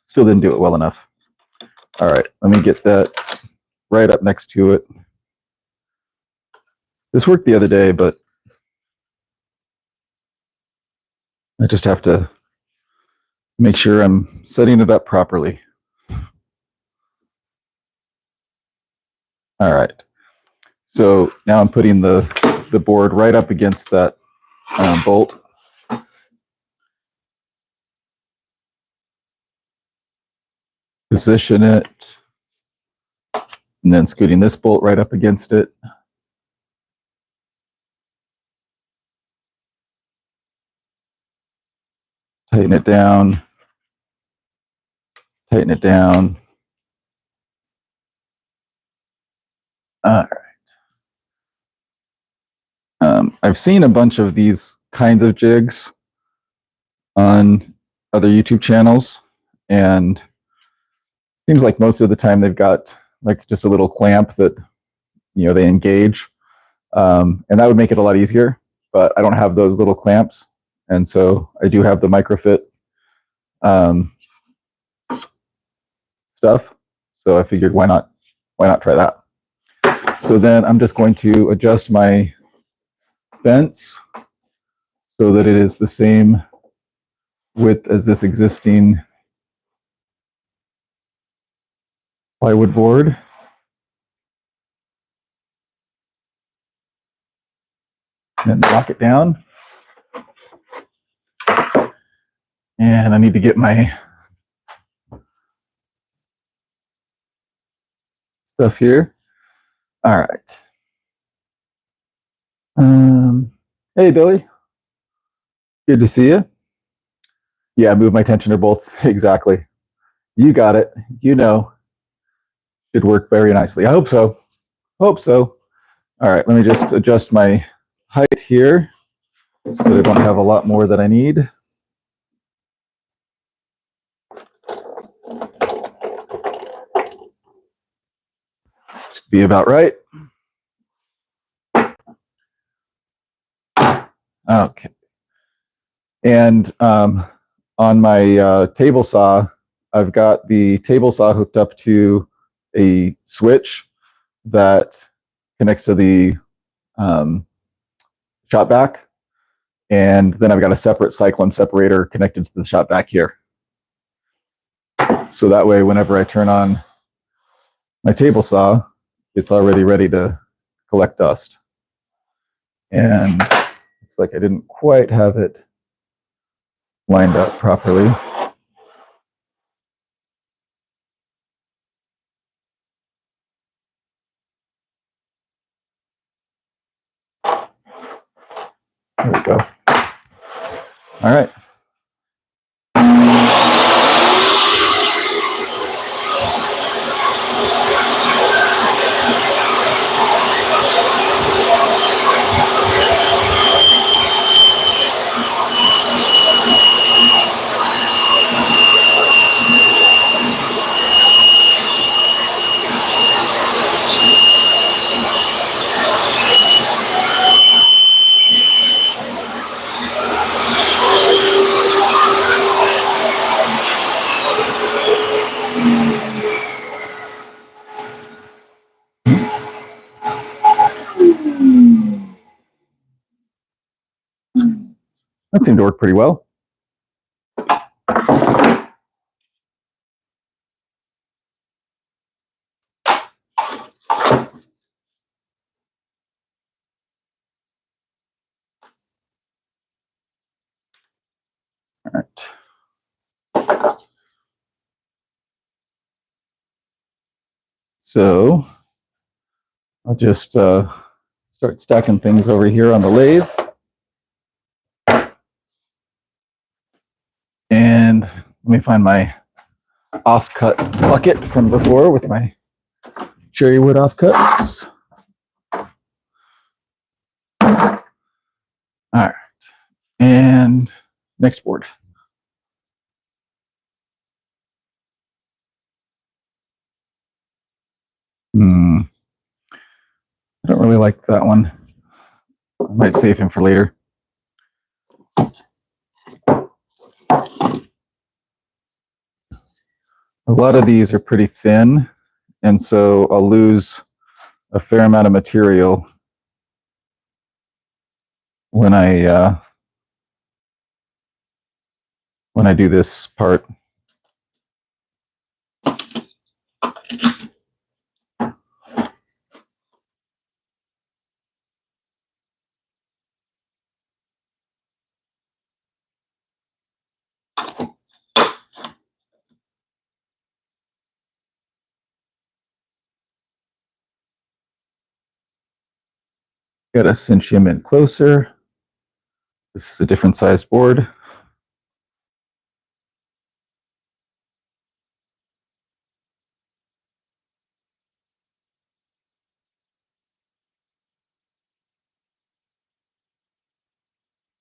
still didn't do it well enough. All right, let me get that right up next to it. This worked the other day, but I just have to make sure I'm setting it up properly. All right. So now I'm putting the board right up against that bolt. Position it, and then scooting this bolt right up against it. Tighten it down. Tighten it down. All right. I've seen a bunch of these kinds of jigs on other YouTube channels, and it seems like most of the time they've got like just a little clamp that they engage, and that would make it a lot easier. But I don't have those little clamps, and so I do have the microfit stuff. So I figured why not try that. So then I'm just going to adjust my fence so that it is the same width as this existing plywood board. And then lock it down. And I need to get my stuff here. All right. Hey, Billy. Good to see you. Yeah, move my tensioner bolts. Exactly. You got it. Should work very nicely. I hope so. Hope so. All right, let me just adjust my height here so that I don't have a lot more that I need. Should be about right. Okay. And on my table saw, I've got the table saw hooked up to a switch that connects to the shop back. And then I've got a separate cyclone separator connected to the shop back here. So that way, whenever I turn on my table saw, it's already ready to collect dust. And looks like I didn't quite have it lined up properly. There we go. All right. That seemed to work pretty well. All right. So I'll just start stacking things over here on the lathe. And let me find my offcut bucket from before with my cherry wood offcuts. All right. And next board. I don't really like that one. I might save him for later. A lot of these are pretty thin, and so I'll lose a fair amount of material when I do this part. Gotta cinch him in closer. This is a different sized board.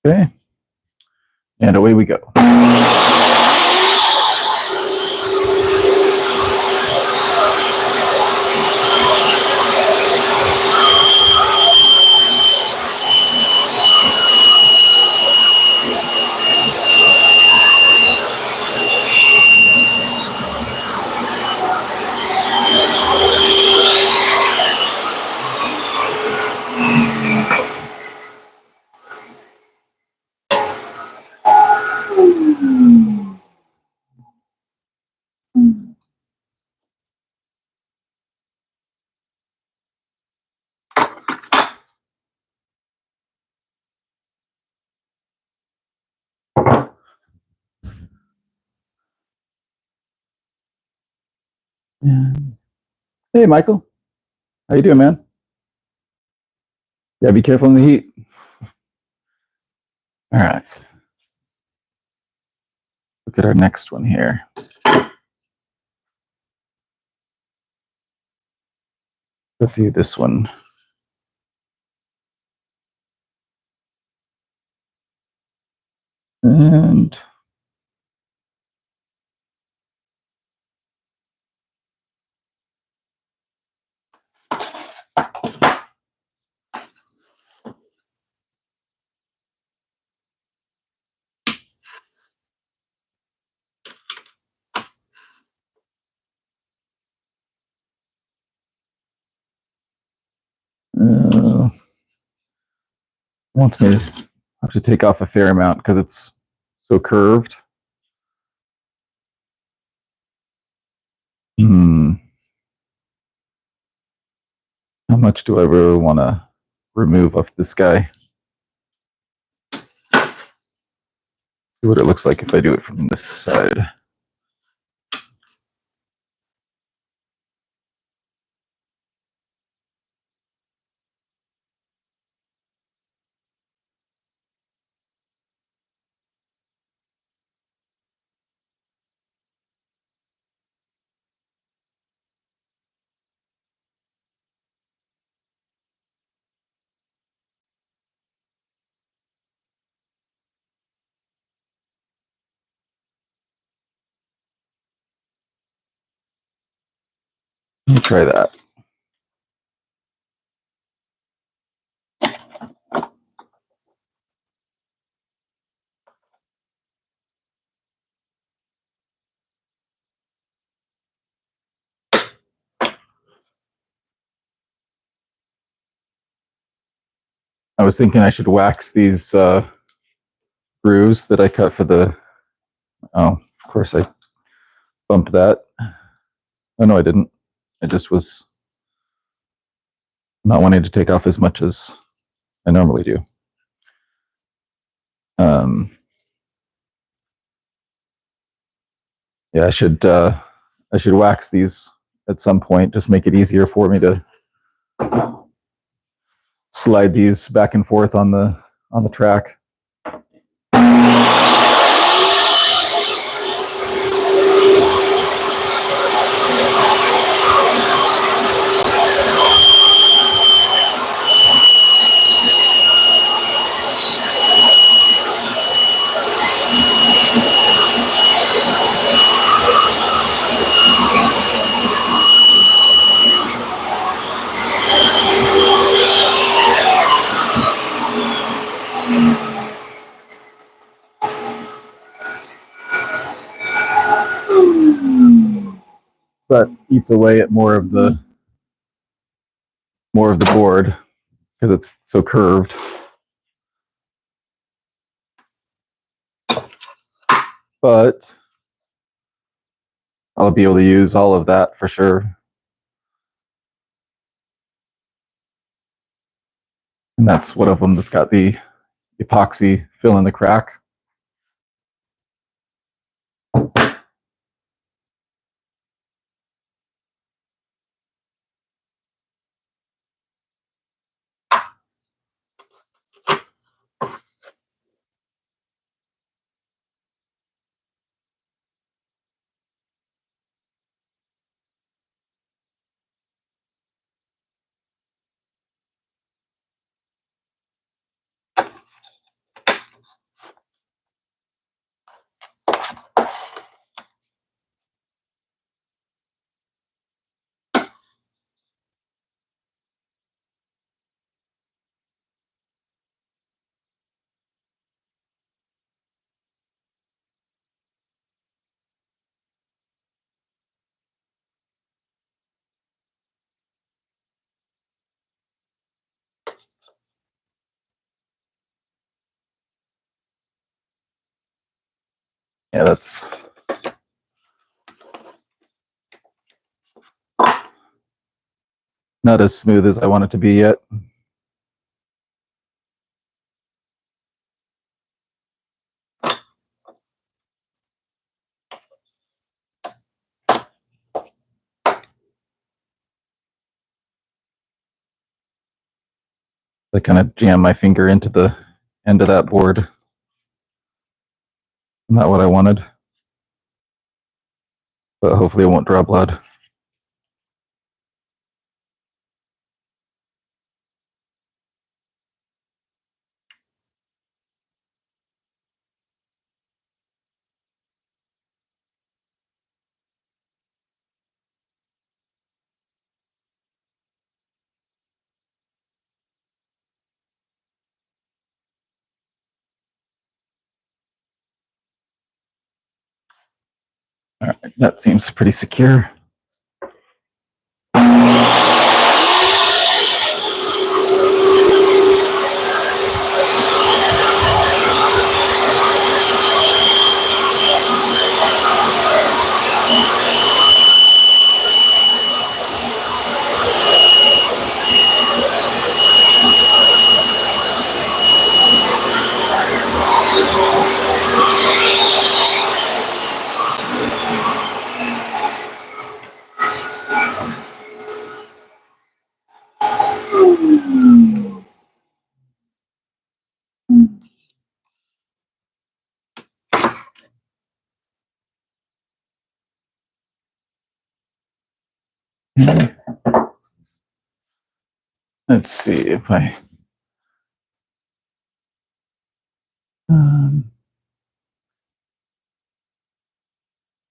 Okay. And away we go. Hey, Michael. How you doing, man? Yeah, be careful in the heat. All right. Look at our next one here. Let's do this one. And wants me to have to take off a fair amount because it's so curved. How much do I really want to remove of this guy? See what it looks like if I do it from this side. Let me try that. I was thinking I should wax these grooves that I cut for the, oh, of course I bumped that. Oh, no, I didn't. I just was not wanting to take off as much as I normally do. Yeah, I should wax these at some point, just make it easier for me to slide these back and forth on the track. That eats away at more of the board because it's so curved. But I'll be able to use all of that for sure. And that's one of them that's got the epoxy fill in the crack. Yeah, that's not as smooth as I want it to be yet. I kind of jam my finger into the end of that board. Not what I wanted, but hopefully it won't draw blood. All right, that seems pretty secure. Let's see if I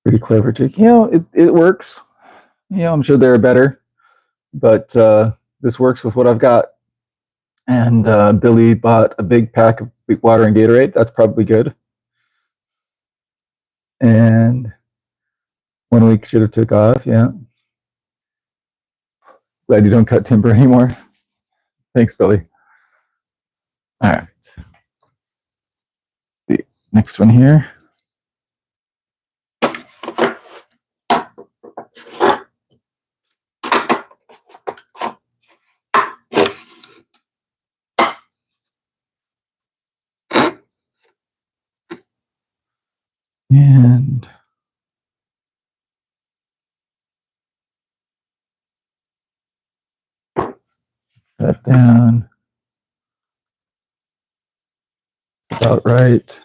pretty clever trick. You know, it works. You know, I'm sure there are better, but this works with what I've got. And Billy bought a big pack of big water and Gatorade. That's probably good. And 1 week should have took off. Yeah. Glad you don't cut timber anymore. Thanks, Billy. All right. The next one here. And that down. About right.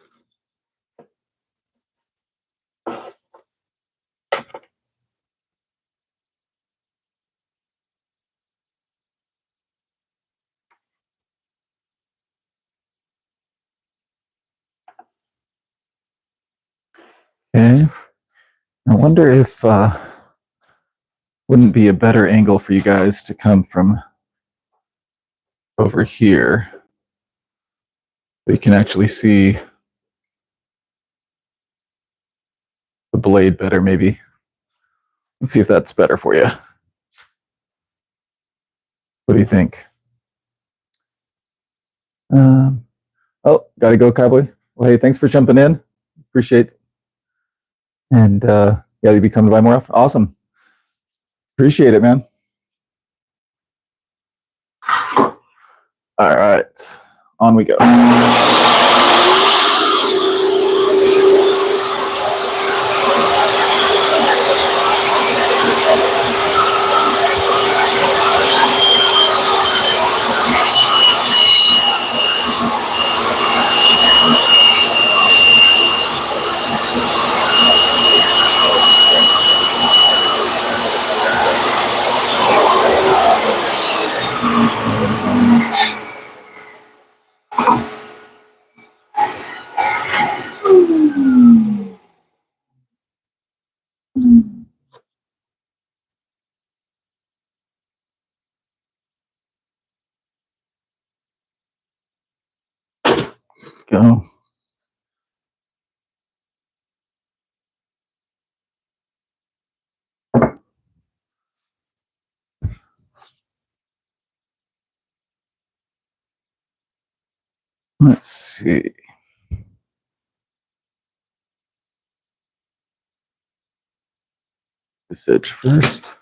Okay. I wonder if wouldn't be a better angle for you guys to come from over here. So you can actually see the blade better, maybe. Let's see if that's better for you. What do you think? Oh, gotta go, Cowboy. Well, hey, thanks for jumping in. Appreciate it. And yeah, you be coming by more often. Awesome. Appreciate it, man. All right, on we go. Go. Let's see. this edge first.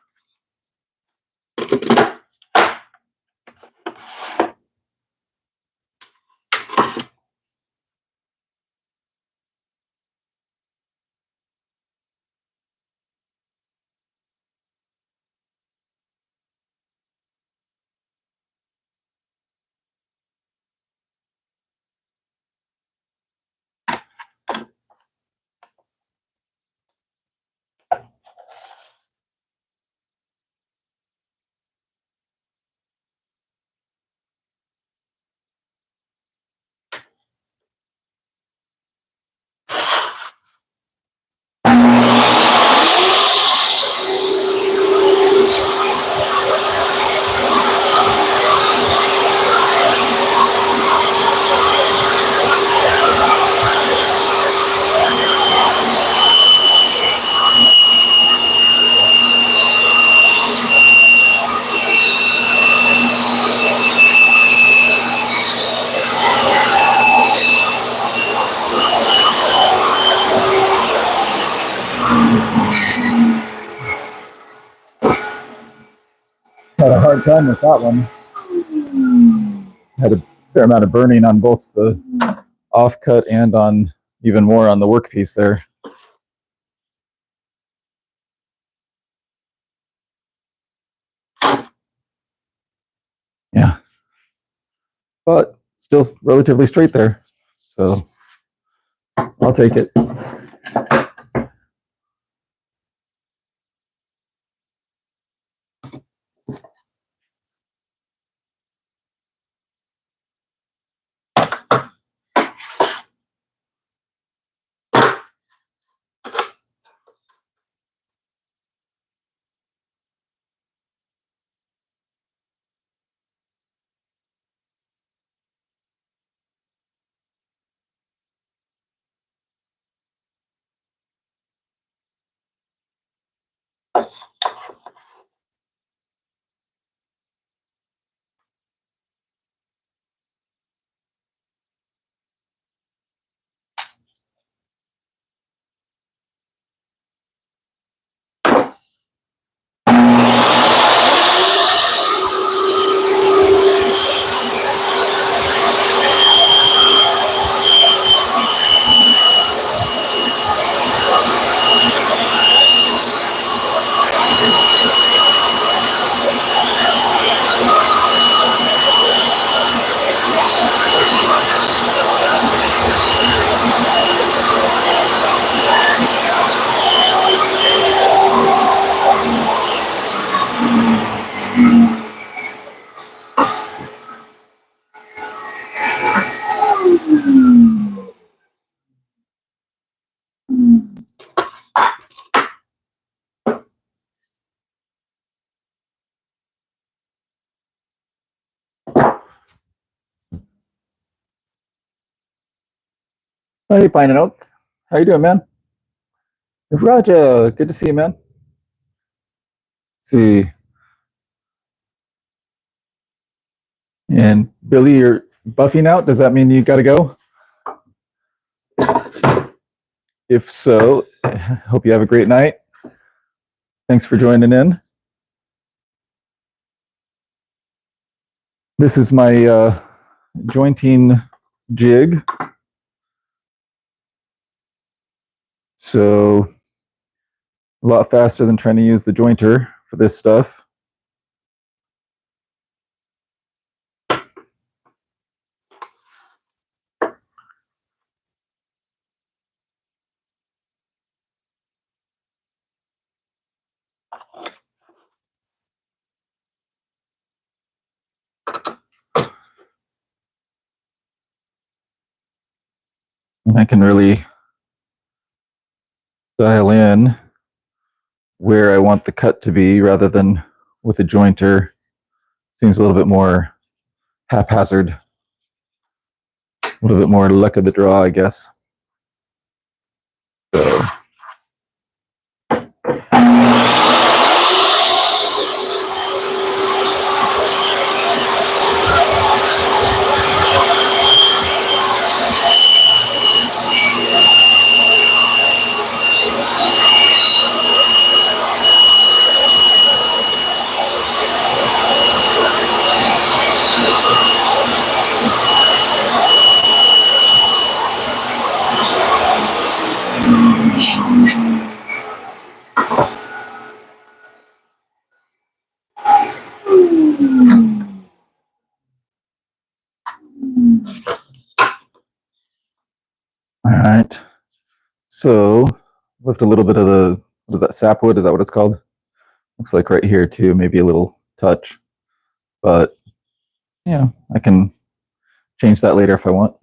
Had a hard time with that one. Had a fair amount of burning on both the offcut and on even more on the workpiece there. Yeah, but still relatively straight there, so I'll take it. Hey, Pine and Oak. How you doing, man? Roger, good to see you, man. Let's see. And Billy, you're buffing out. Does that mean you got to go? If so, hope you have a great night. Thanks for joining in. This is my jointing jig. So a lot faster than trying to use the jointer for this stuff. And I can really dial in where I want the cut to be rather than with a jointer. Seems a little bit more haphazard, a little bit more luck of the draw, I guess. So. So lift a little bit of the, what is that, sapwood? Is that what it's called? Looks like right here too, maybe a little touch. But yeah, I can change that later if I want.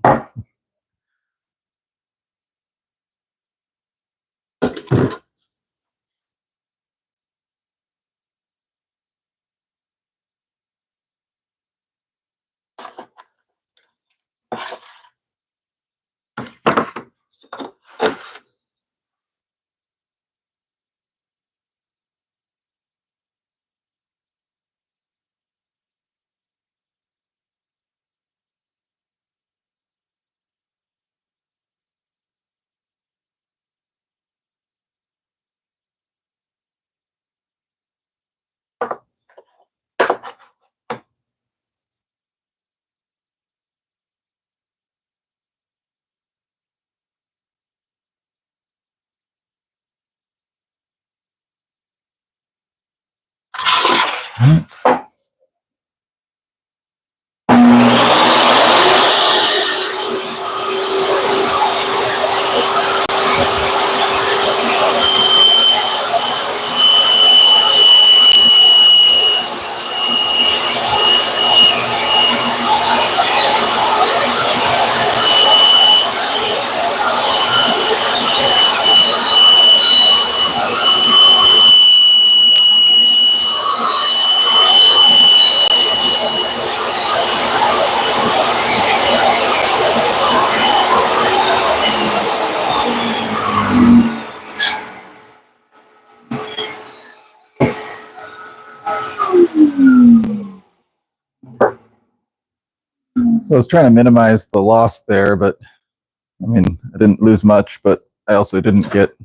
Right. So I was trying to minimize the loss there, but I mean, I didn't lose much, but I also didn't get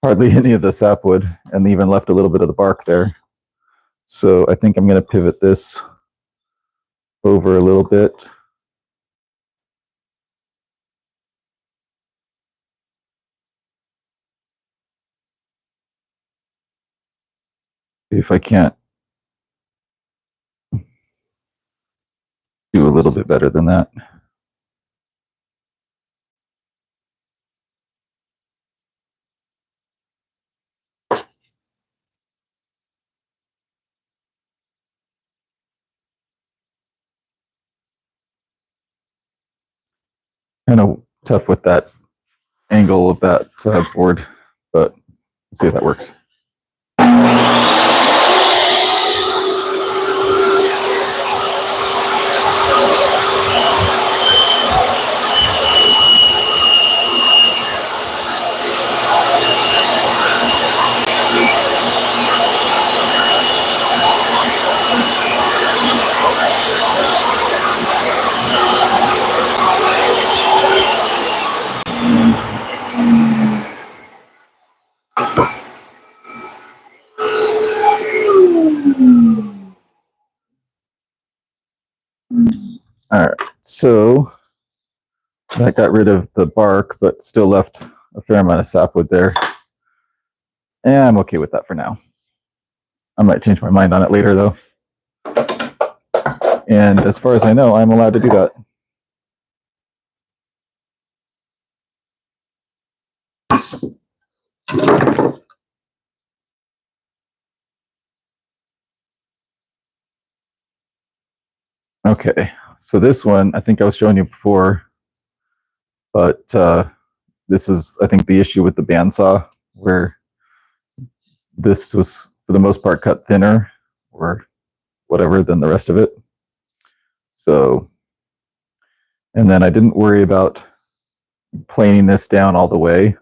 hardly any of the sapwood and even left a little bit of the bark there. So I think I'm going to pivot this over a little bit. If I can't do a little bit better than that. Kind of tough with that angle of that board, but let's see if that works. All right, so that got rid of the bark, but still left a fair amount of sapwood there. And I'm okay with that for now. I might change my mind on it later, though. And as far as I know, I'm allowed to do that. Okay, so this one, I think I was showing you before, but this is, I think, the issue with the bandsaw, where this was, for the most part, cut thinner or whatever than the rest of it. So, and then I didn't worry about planing this down all the way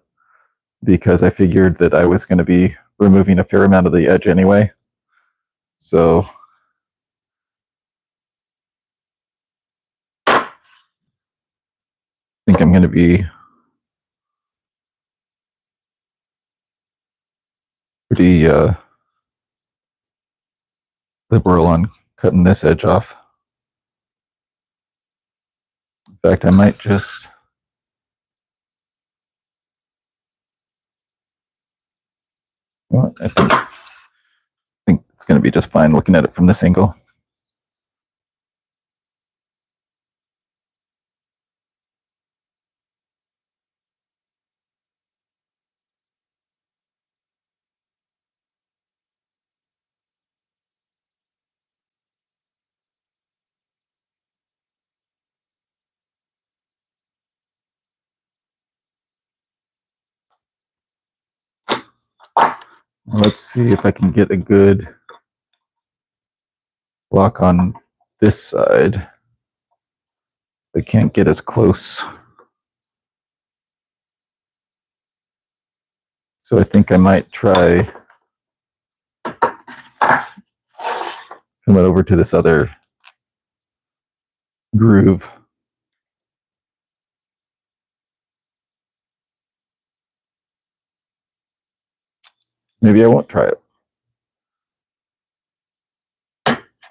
because I figured that I was going to be removing a fair amount of the edge anyway. So I think I'm going to be pretty liberal on cutting this edge off. In fact, I might just I think it's going to be just fine looking at it from this angle. Let's see if I can get a good block on this side. I can't get as close. So I think I might try coming over to this other groove. Maybe I won't try it.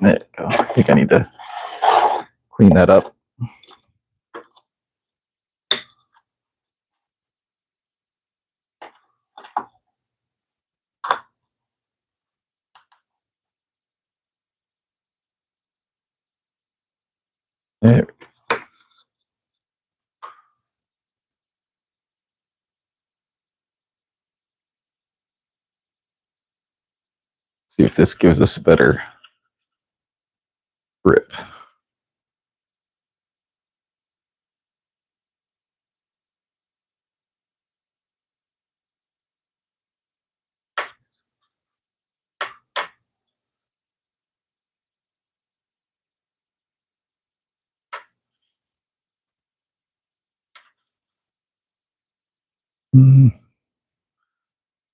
There you go. I think I need to clean that up. There we go. See if this gives us a better grip.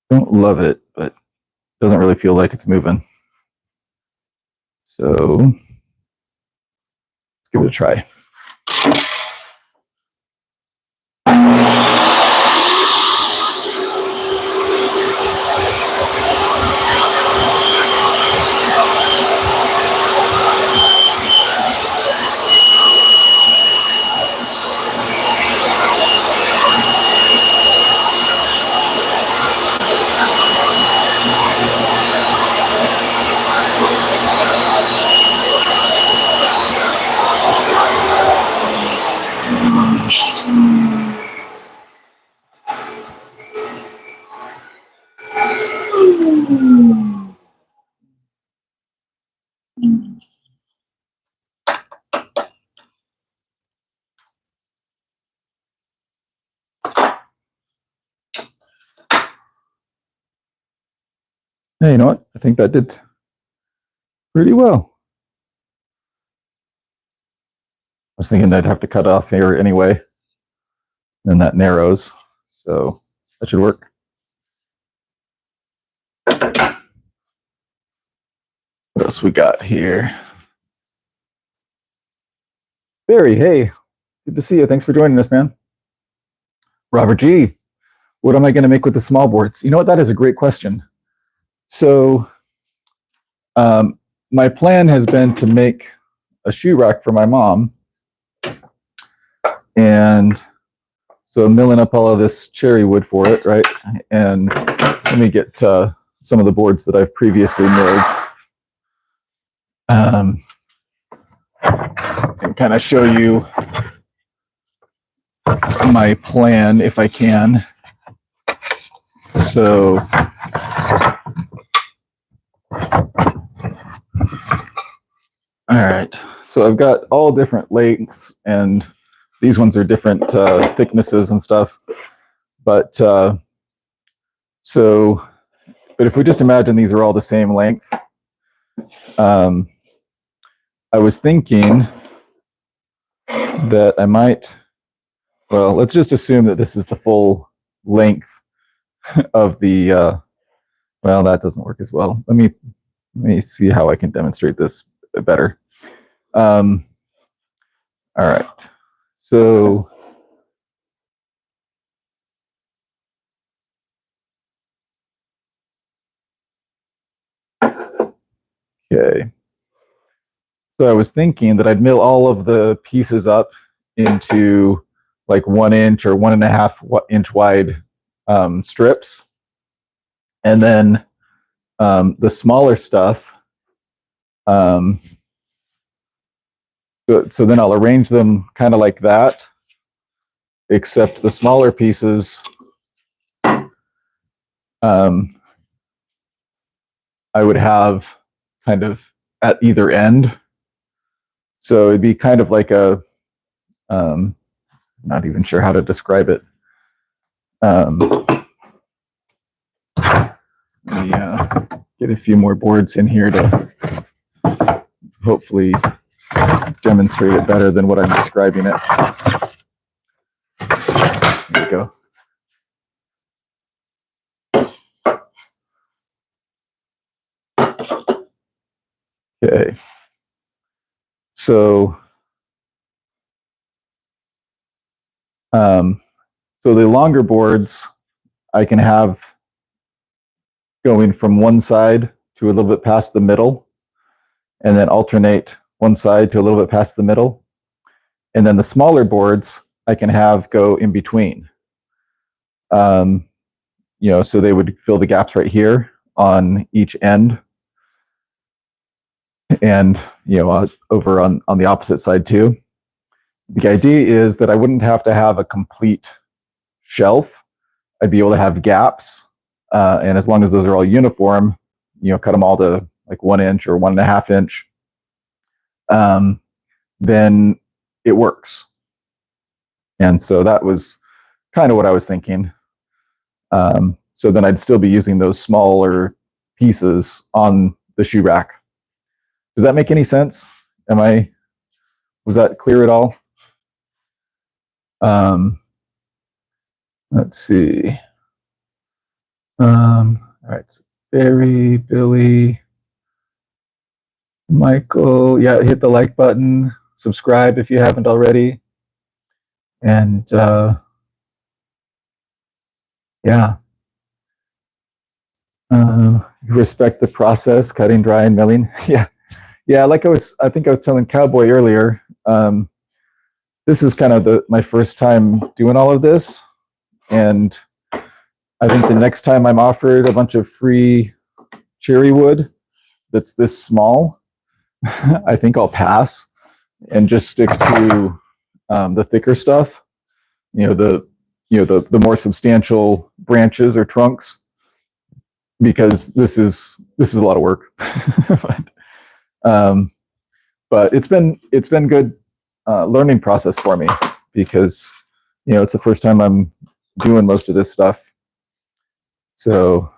Don't love it, but doesn't really feel like it's moving. So let's give it a try. Hey, you know what? I think that did pretty well. I was thinking I'd have to cut off here anyway, and that narrows, so that should work. What else we got here? Barry, hey, good to see you. Thanks for joining us, man. Robert G, what am I going to make with the small boards? You know what? That is a great question. So my plan has been to make a shoe rack for my mom. And so I'm milling up all of this cherry wood for it, right? And let me get some of the boards that I've previously milled. And kind of show you my plan if I can. So all right, so I've got all different lengths, and these ones are different thicknesses and stuff. But but if we just imagine these are all the same length, I was thinking that I might, well, let's just assume that this is the full length of the, well, that doesn't work as well. Let me see how I can demonstrate this better. All right, so okay. So I was thinking that I'd mill all of the pieces up into like 1 inch or 1.5 inch wide strips, and then the smaller stuff. So then I'll arrange them kind of like that, except the smaller pieces I would have kind of at either end. So it'd be kind of like a, not even sure how to describe it. Let me get a few more boards in here to hopefully demonstrate it better than what I'm describing it. There we go. Okay. So the longer boards I can have going from one side to a little bit past the middle, and then alternate one side to a little bit past the middle. And then the smaller boards I can have go in between. So they would fill the gaps right here on each end, and over on the opposite side too. The idea is that I wouldn't have to have a complete shelf. I'd be able to have gaps, and as long as those are all uniform, cut them all to like 1 inch or 1.5 inch, then it works. And so that was kind of what I was thinking. So then I'd still be using those smaller pieces on the shoe rack. Does that make any sense? Was that clear at all? Let's see. All right, so Barry, Billy, Michael, yeah, hit the like button, subscribe if you haven't already, and yeah. Respect the process, cutting, drying, milling. Yeah. Like I think I was telling Cowboy earlier. This is kind of my first time doing all of this, and I think the next time I'm offered a bunch of free cherry wood that's this small, I think I'll pass and just stick to the thicker stuff. The more substantial branches or trunks, because this is a lot of work. But it's been good learning process for me, because it's the first time I'm doing most of this stuff. So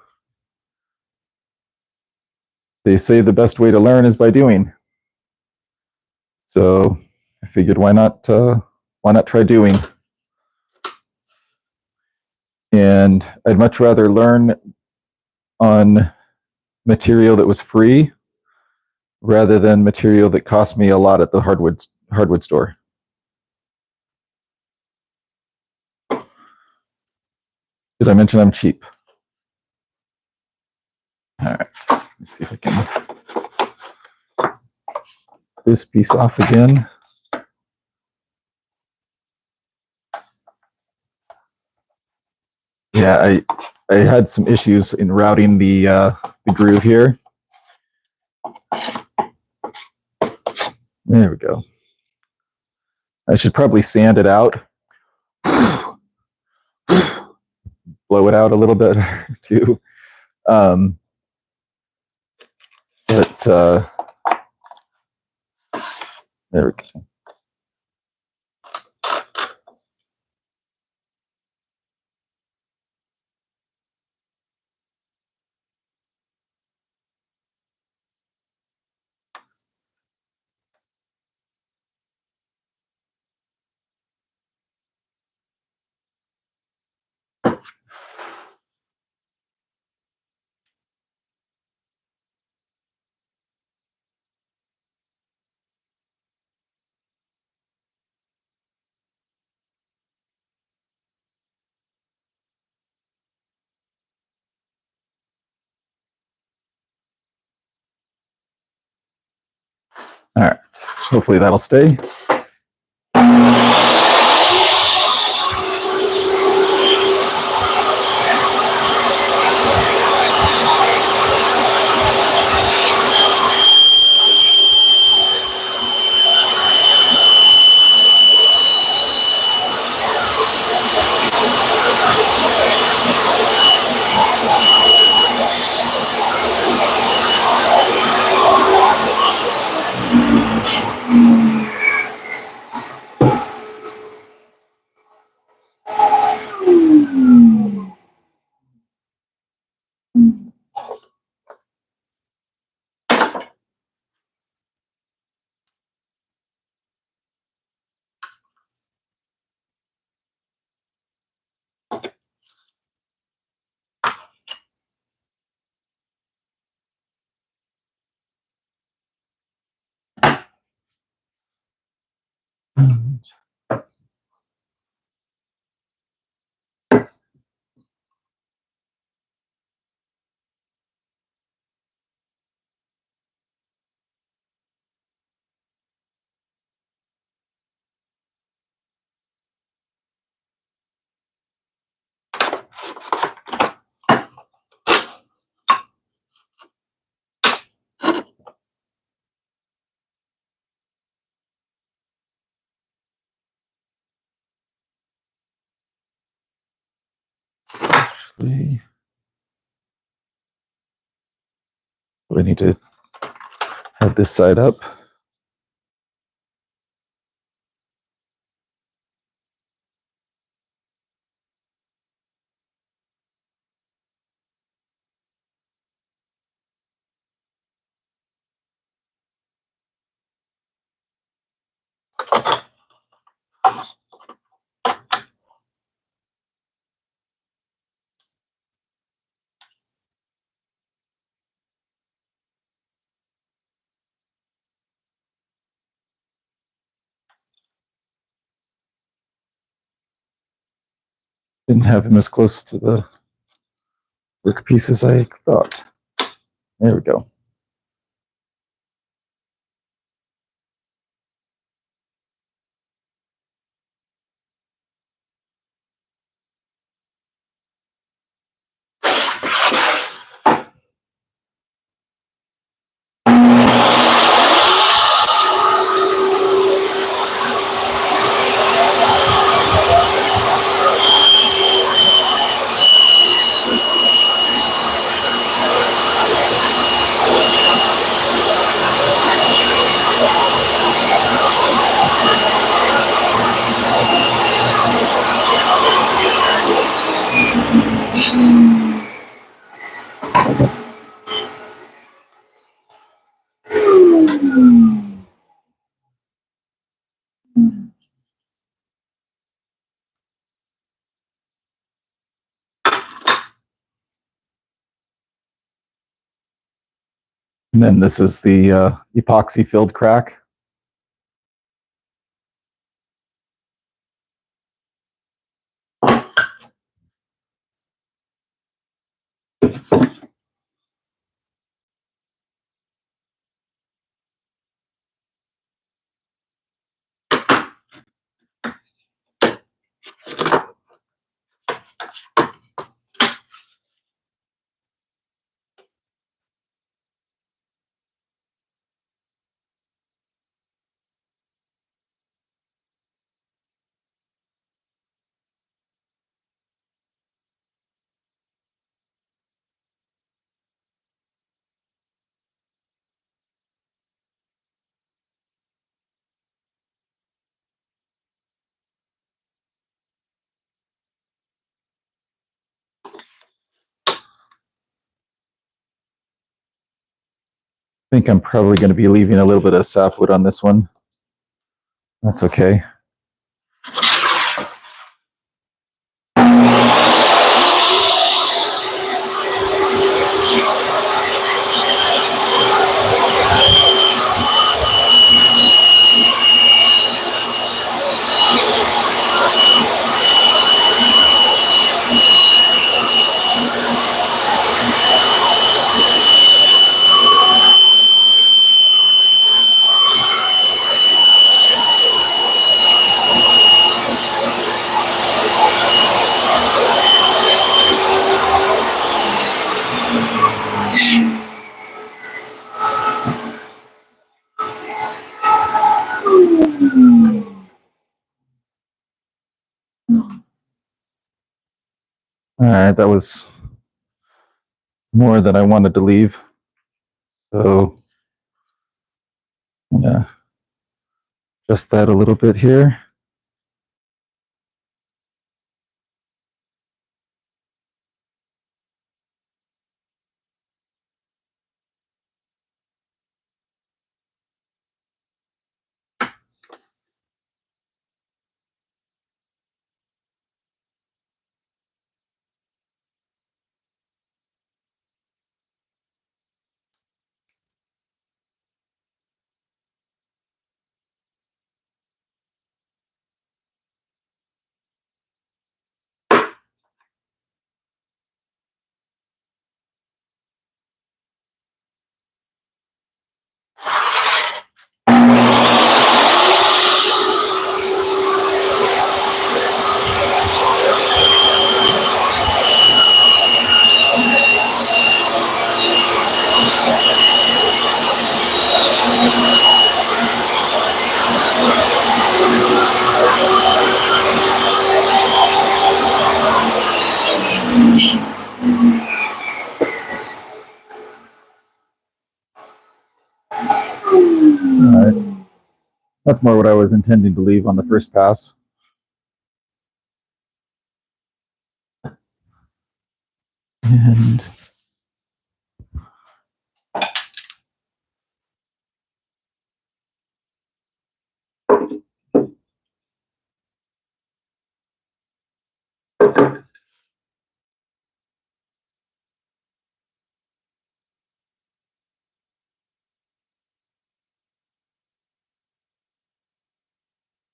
they say the best way to learn is by doing. So I figured, why not try doing? And I'd much rather learn on material that was free rather than material that cost me a lot at the hardwood store. Did I mention I'm cheap? All right, let's see if I can this piece off again. Yeah, I had some issues in routing the groove here. There we go. I should probably sand it out, blow it out a little bit too. But there we go. All right, hopefully that'll stay. actually, we need to have this side up. Didn't have him as close to the workpiece as I thought. There we go. And then this is the epoxy filled crack. I think I'm probably going to be leaving a little bit of sapwood on this one. That's okay. All right, that was more than I wanted to leave. So I'm gonna adjust that a little bit here. That's more what I was intending to leave on the first pass. And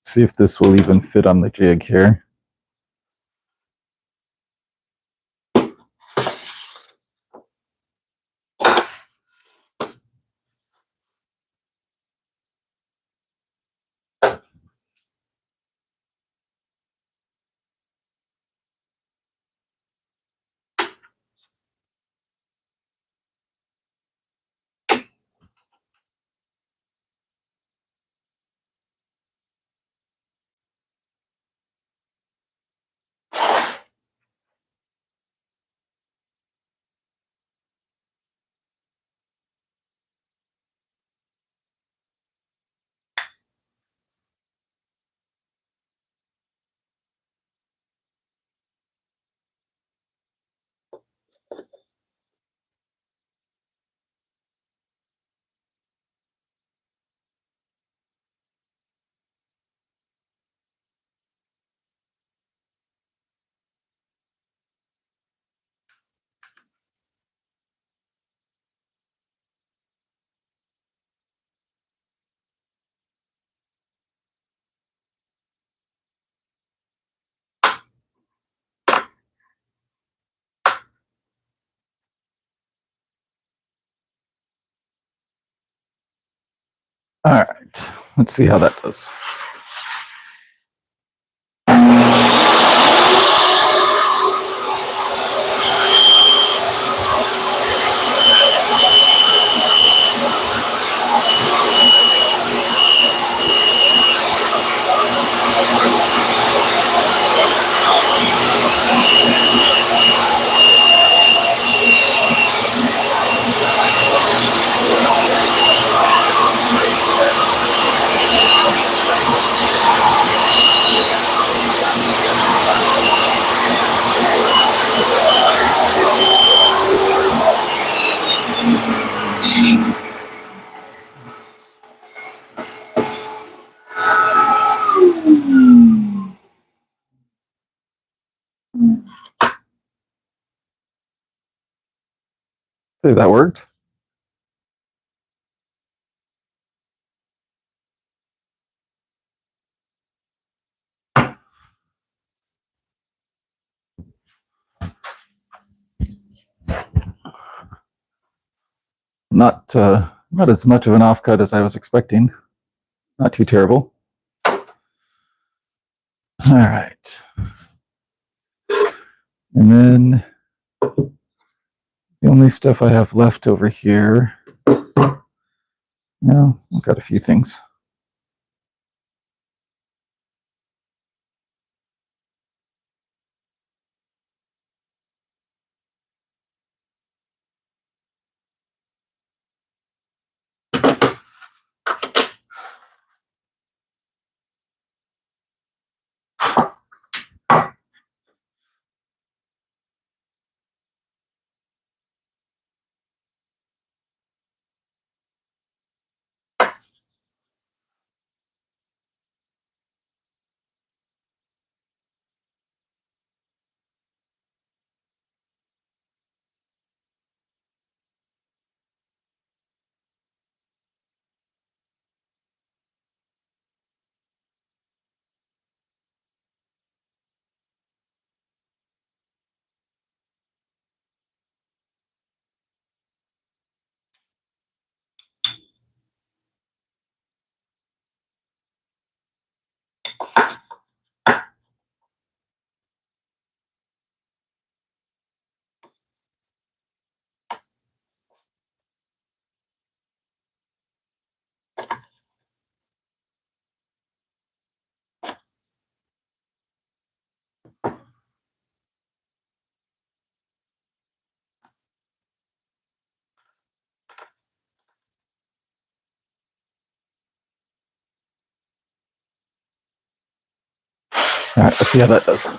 see if this will even fit on the jig here. All right, let's see how that does. See, that worked. Not as much of an offcut as I was expecting. Not too terrible. All right. And then the only stuff I have left over here, no, I've got a few things. All right, let's see how that does.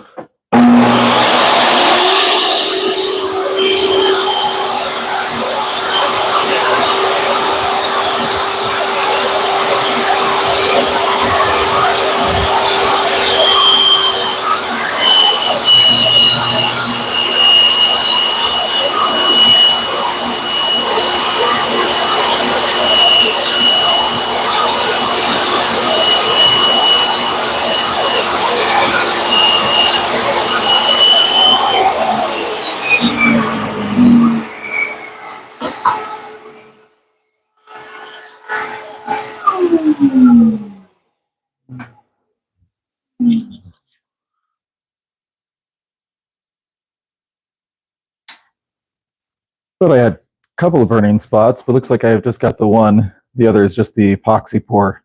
Thought I had a couple of burning spots, but looks like I've just got the one. The other is just the epoxy pour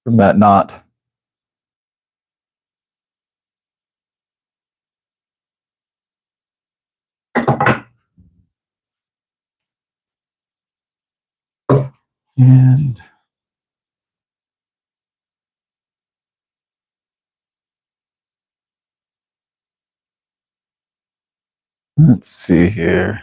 from that knot. And let's see here.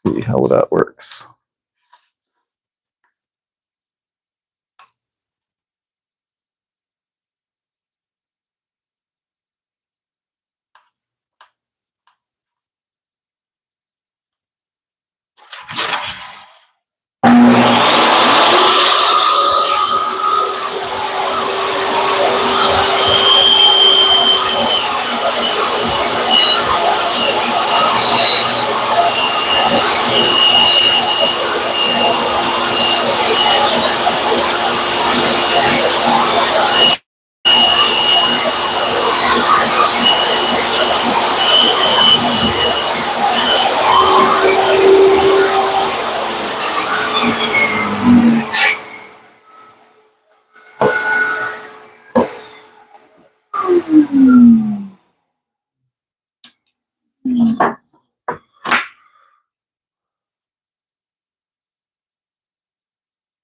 See how that works.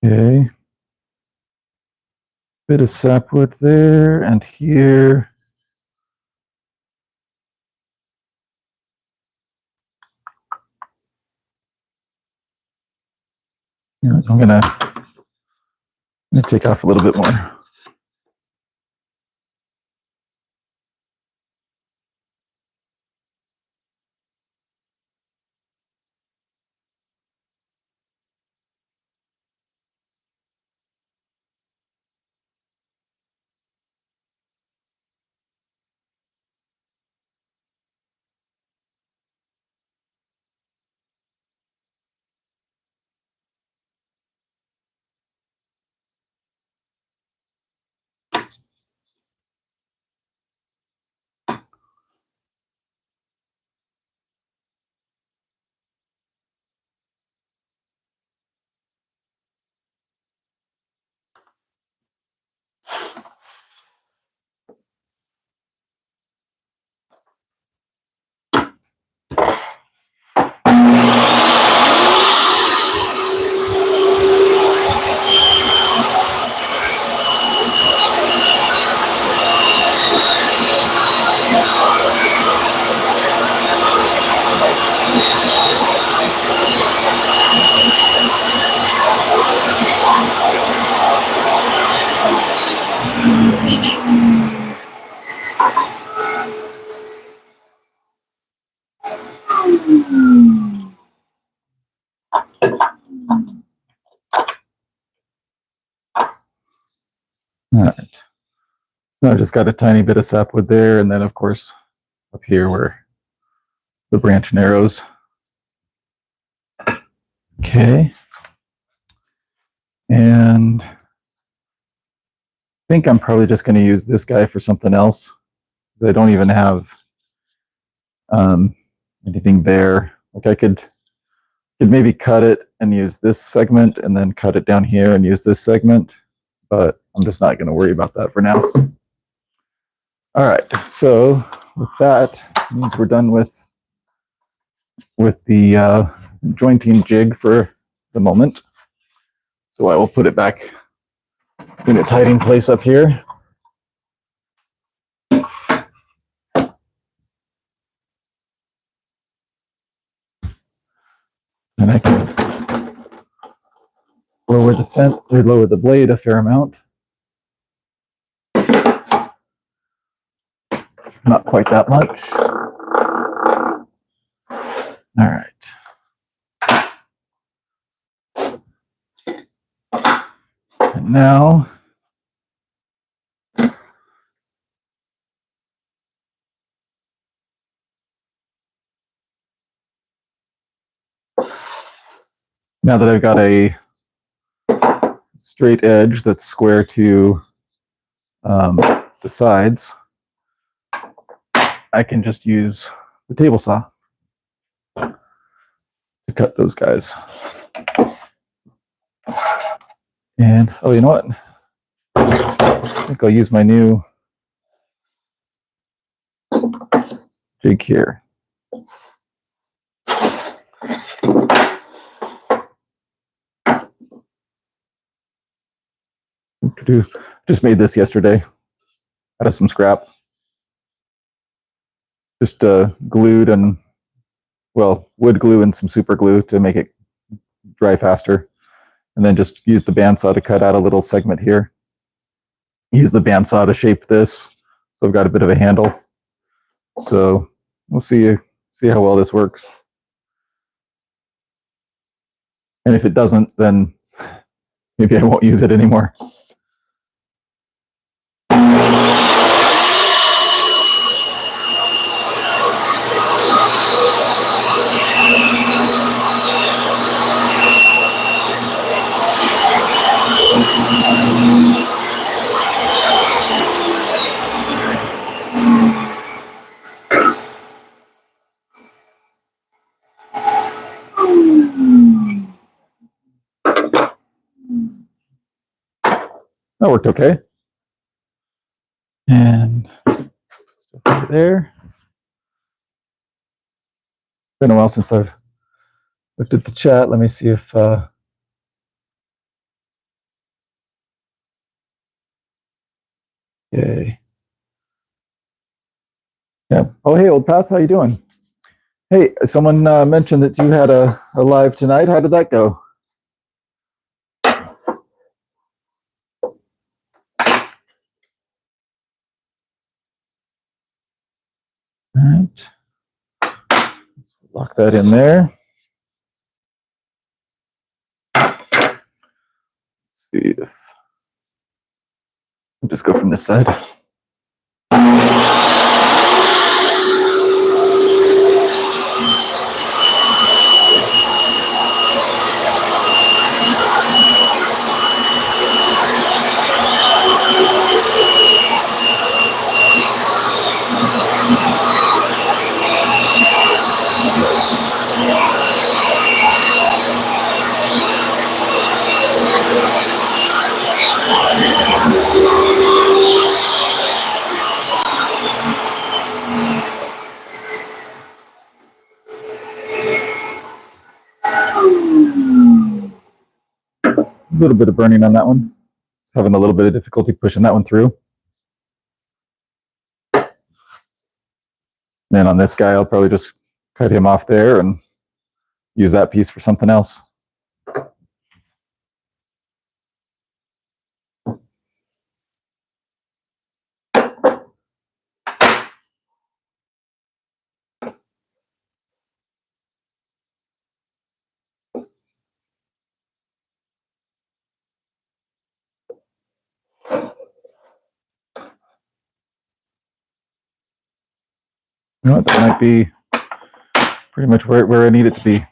Okay. Bit of sapwood there and here. Yeah, I'm gonna take off a little bit more. All right. So I just got a tiny bit of sapwood there, and then of course up here where the branch narrows. Okay. And I think I'm probably just going to use this guy for something else, because I don't even have anything there. Like I could maybe cut it and use this segment, and then cut it down here and use this segment, but I'm just not going to worry about that for now. All right, so with that, means we're done with the jointing jig for the moment. So I will put it back in its hiding place up here. And I can lower the blade a fair amount. Not quite that much. All right. And now that I've got a straight edge that's square to the sides, I can just use the table saw to cut those guys. And oh, you know what? I think I'll use my new jig here. Just made this yesterday out of some scrap. Just glued and, well, wood glue and some super glue to make it dry faster. And then just use the bandsaw to cut out a little segment here. Use the bandsaw to shape this, so I've got a bit of a handle. So we'll see how well this works. And if it doesn't, then maybe I won't use it anymore. That worked okay. And stuff over there. Been a while since I've looked at the chat. Let me see if okay. Yeah. Oh, hey, Old Path, how you doing? Hey, someone mentioned that you had a live tonight. How did that go? All right. Lock that in there. Let's see if I'll just go from this side. A little bit of burning on that one. Just having a little bit of difficulty pushing that one through. Then on this guy, I'll probably just cut him off there and use that piece for something else. You know what, that might be pretty much where I need it to be.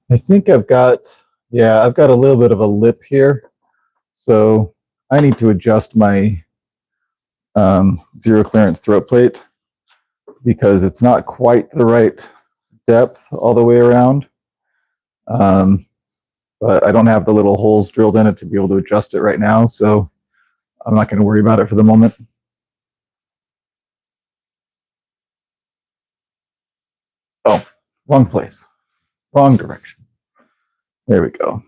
I think I've got a little bit of a lip here. So I need to adjust my zero clearance throat plate because it's not quite the right depth all the way around. But I don't have the little holes drilled in it to be able to adjust it right now. So I'm not going to worry about it for the moment. Oh, wrong place, wrong direction. There we go.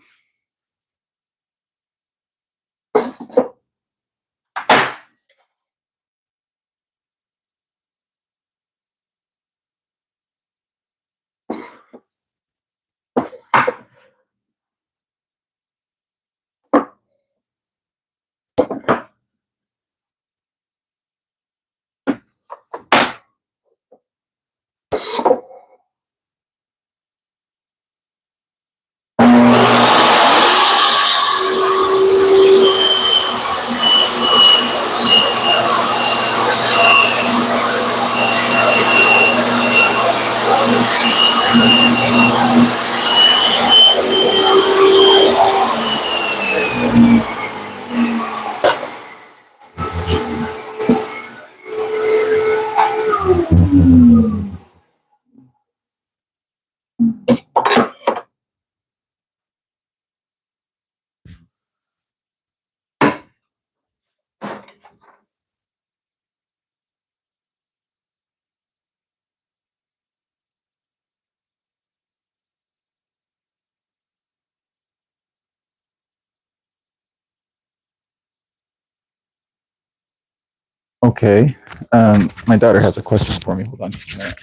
Okay, my daughter has a question for me. Hold on just a minute.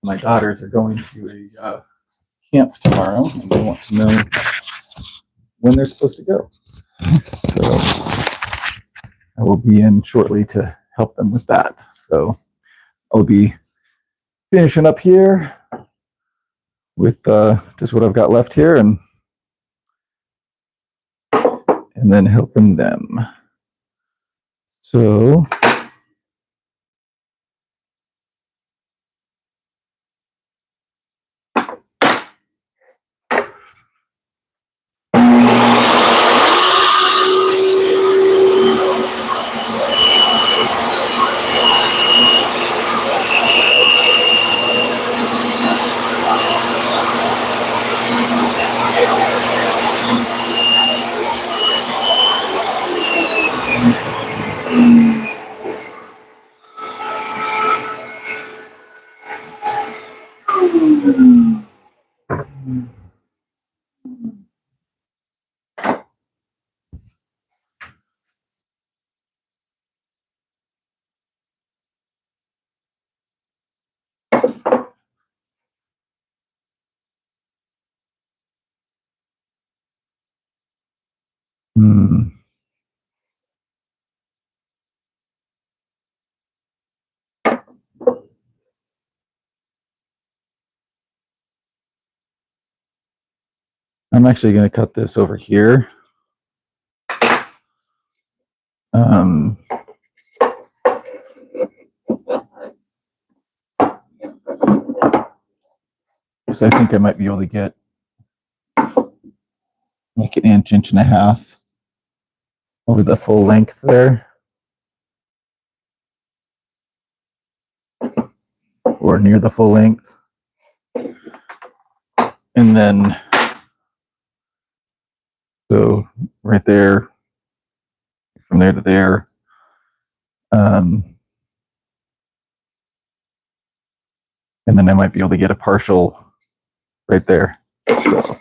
My daughters are going to a camp tomorrow, and they want to know when they're supposed to go. So I will be in shortly to help them with that. So I'll be finishing up here with just what I've got left here, and then helping them. So I'm actually going to cut this over here. Because I think I might be able to get like an inch, inch and a half over the full length there, or near the full length. And then, so right there, from there to there, and then I might be able to get a partial right there. So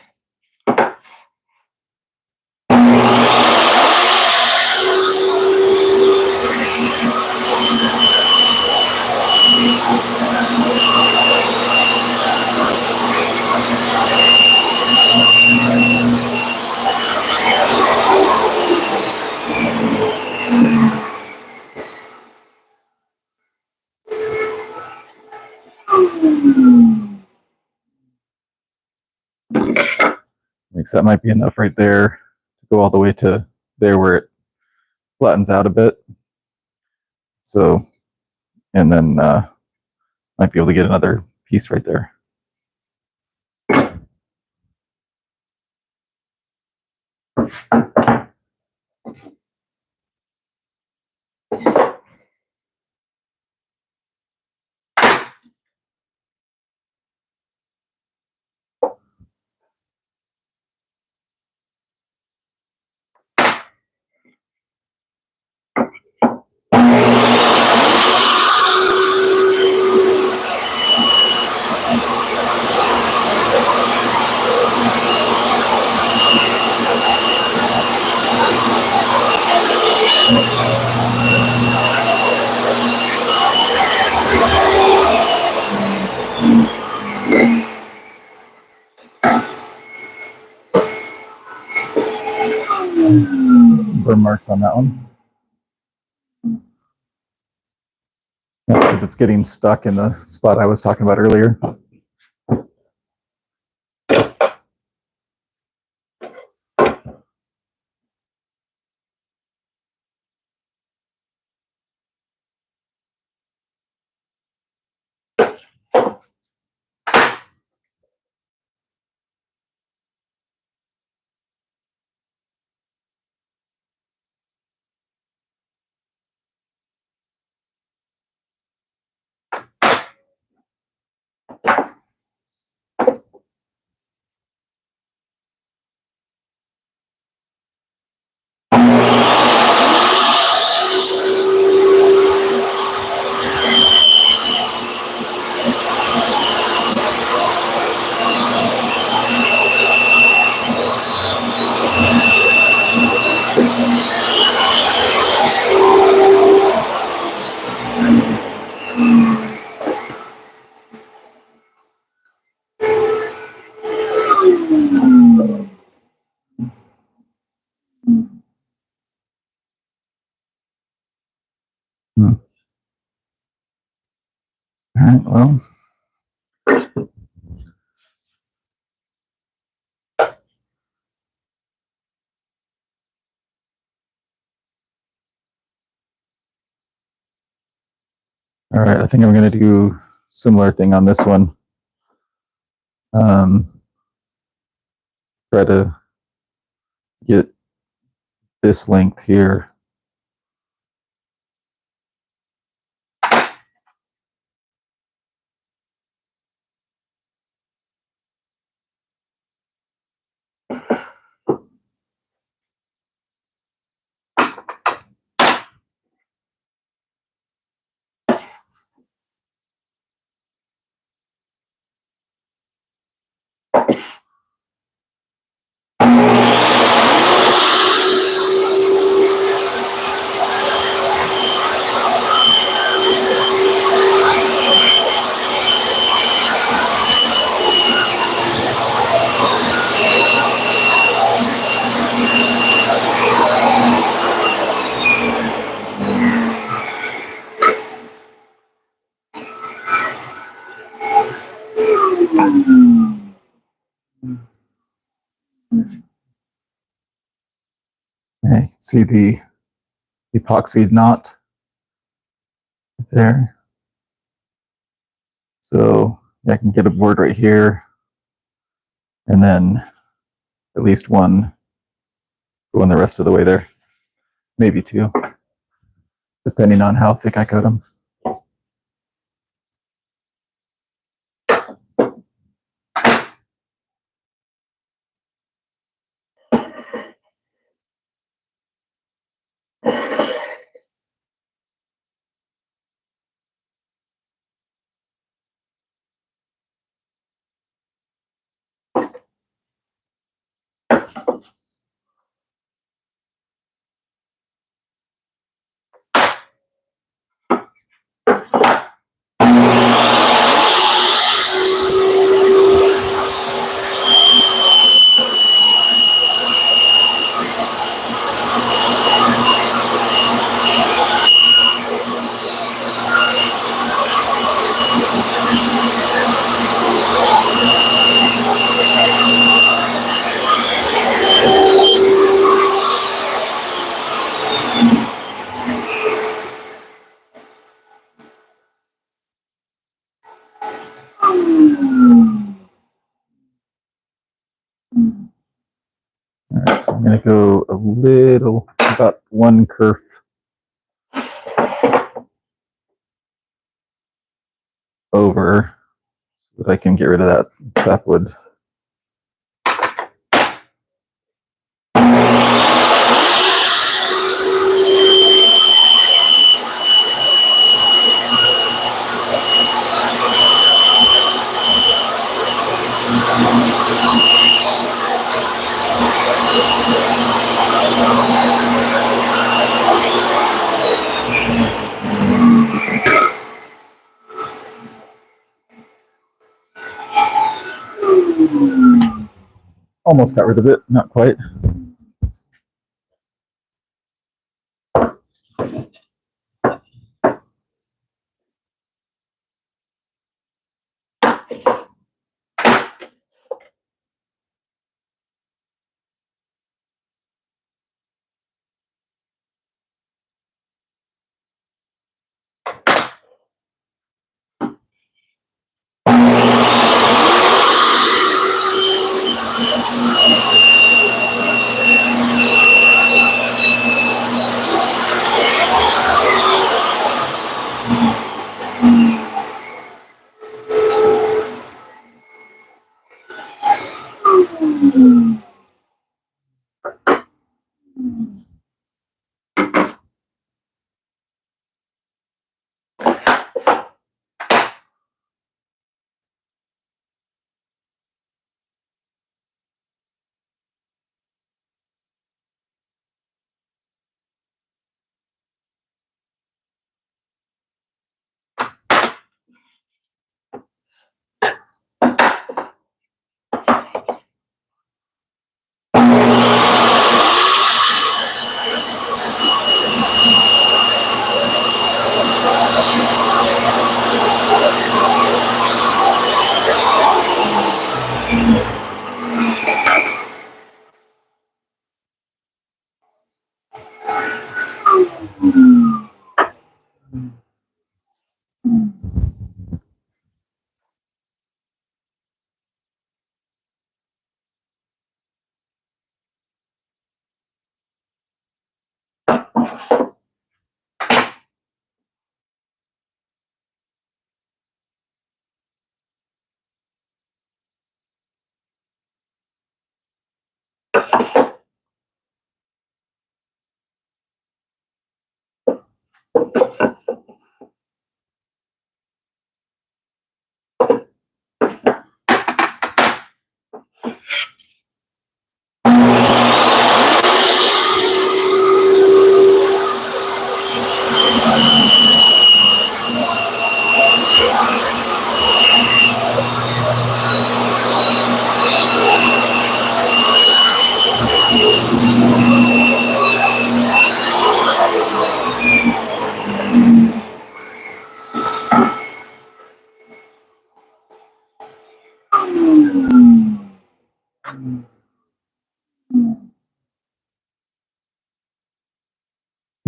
Thinks that might be enough right there to go all the way to there where it flattens out a bit. So, and then might be able to get another piece right there. Some burn marks on that one. Because it's getting stuck in the spot I was talking about earlier. All right, well. All right, I think I'm going to do similar thing on this one. Try to get this length here. Okay, see the epoxied knot there. So I can get a board right here, and then at least one going the rest of the way there, maybe two, depending on how thick I cut them. I'm going to go a little, about one kerf over so that I can get rid of that sapwood. Almost got rid of it, not quite.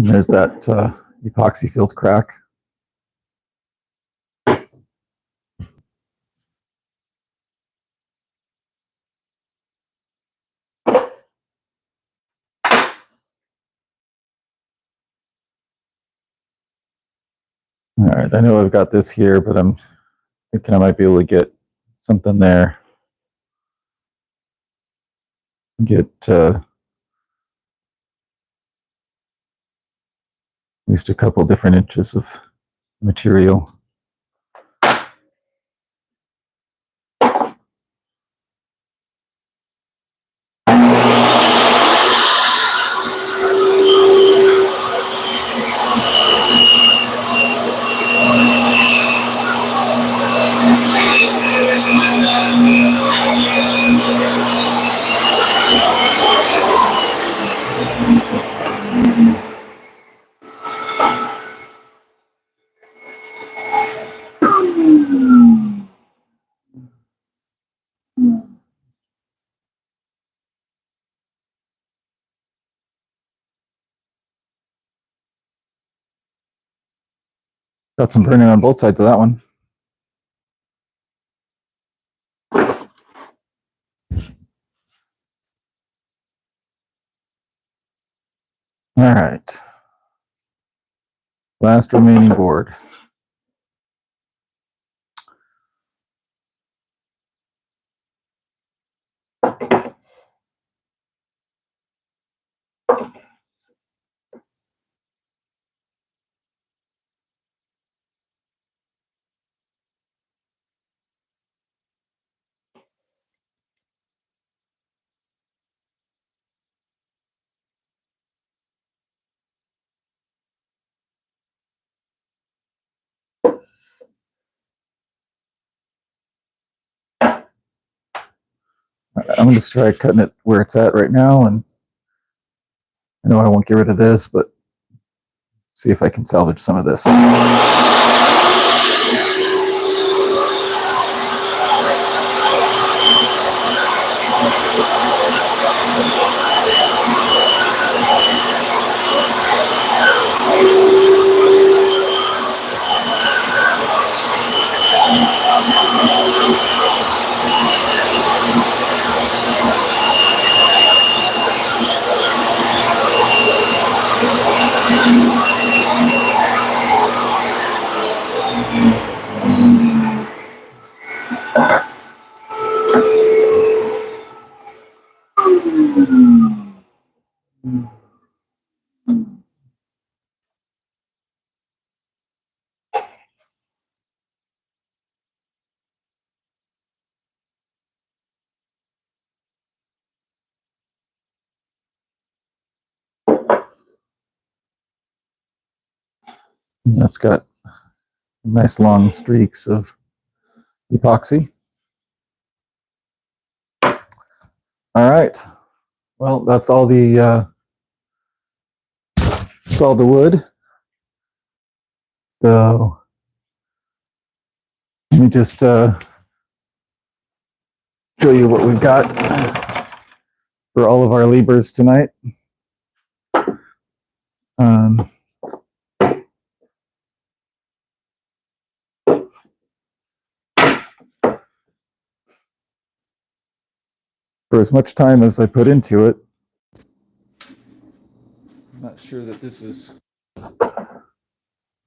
And there's that epoxy filled crack. All right, I know I've got this here, but I'm thinking I might be able to get something there. Get at least a couple different inches of material. Got some burning on both sides of that one. All right. Last remaining board. I'm going to try cutting it where it's at right now, and I know I won't get rid of this, but see if I can salvage some of this. That's got nice long streaks of epoxy. All right. Well, that's all the wood. So let me just show you what we've got for all of our labors tonight. For as much time as I put into it, I'm not sure that this is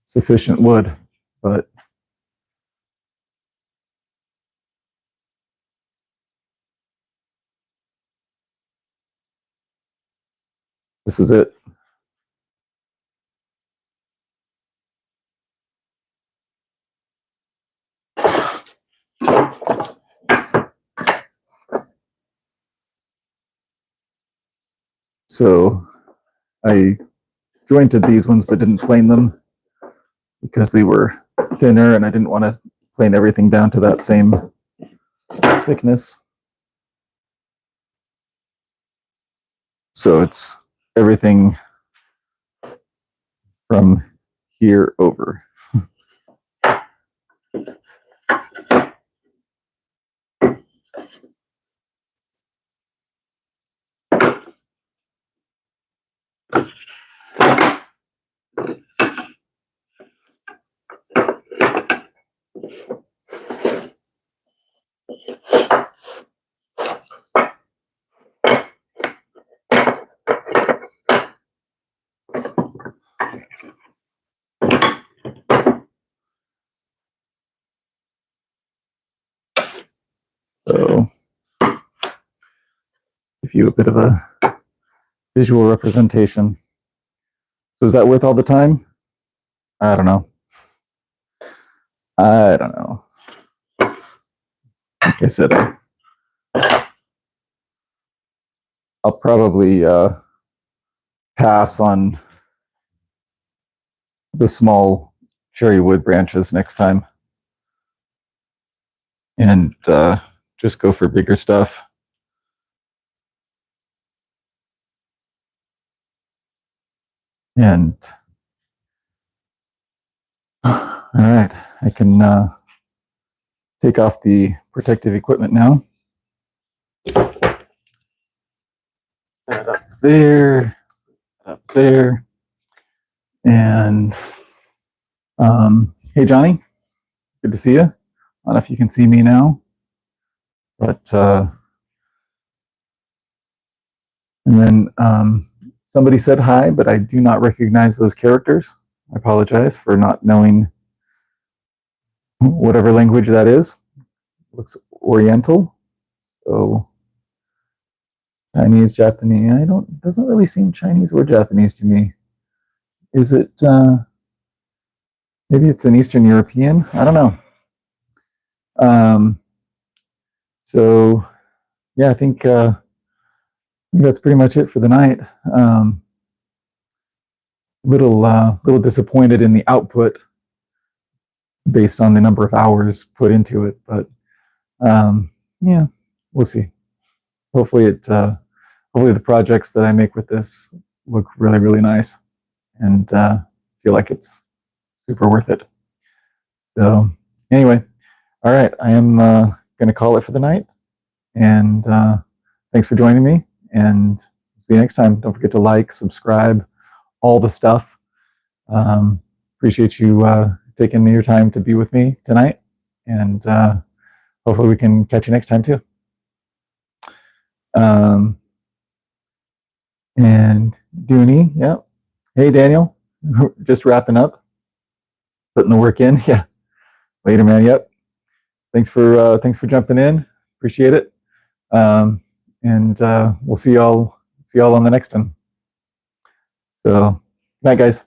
sufficient wood, but this is it. So I jointed these ones but didn't plane them because they were thinner and I didn't want to plane everything down to that same thickness. So it's everything from here over. So give you a bit of a visual representation. So is that worth all the time? I don't know. Like I said, I'll probably pass on the small cherry wood branches next time and just go for bigger stuff. And all right, I can take off the protective equipment now. That up there, and hey Johnny, good to see you. I don't know if you can see me now, but and then Somebody said hi, but I do not recognize those characters. I apologize for not knowing whatever language that is. It looks Oriental, so Chinese, Japanese. Doesn't really seem Chinese or Japanese to me. Is it? Maybe it's an Eastern European. I don't know. So yeah, I think that's pretty much it for the night. Little disappointed in the output based on the number of hours put into it, but yeah, we'll see. Hopefully the projects that I make with this look really, really nice, and feel like it's super worth it. So anyway, all right, I am going to call it for the night, and thanks for joining me, and see you next time. Don't forget to like, subscribe, all the stuff. Appreciate you taking your time to be with me tonight, and hopefully we can catch you next time too. And Dooney, yeah. Hey Daniel, just wrapping up, putting the work in. Yeah, later, man. Yep. Thanks for jumping in. Appreciate it. And we'll see y'all on the next one. So, good night, guys.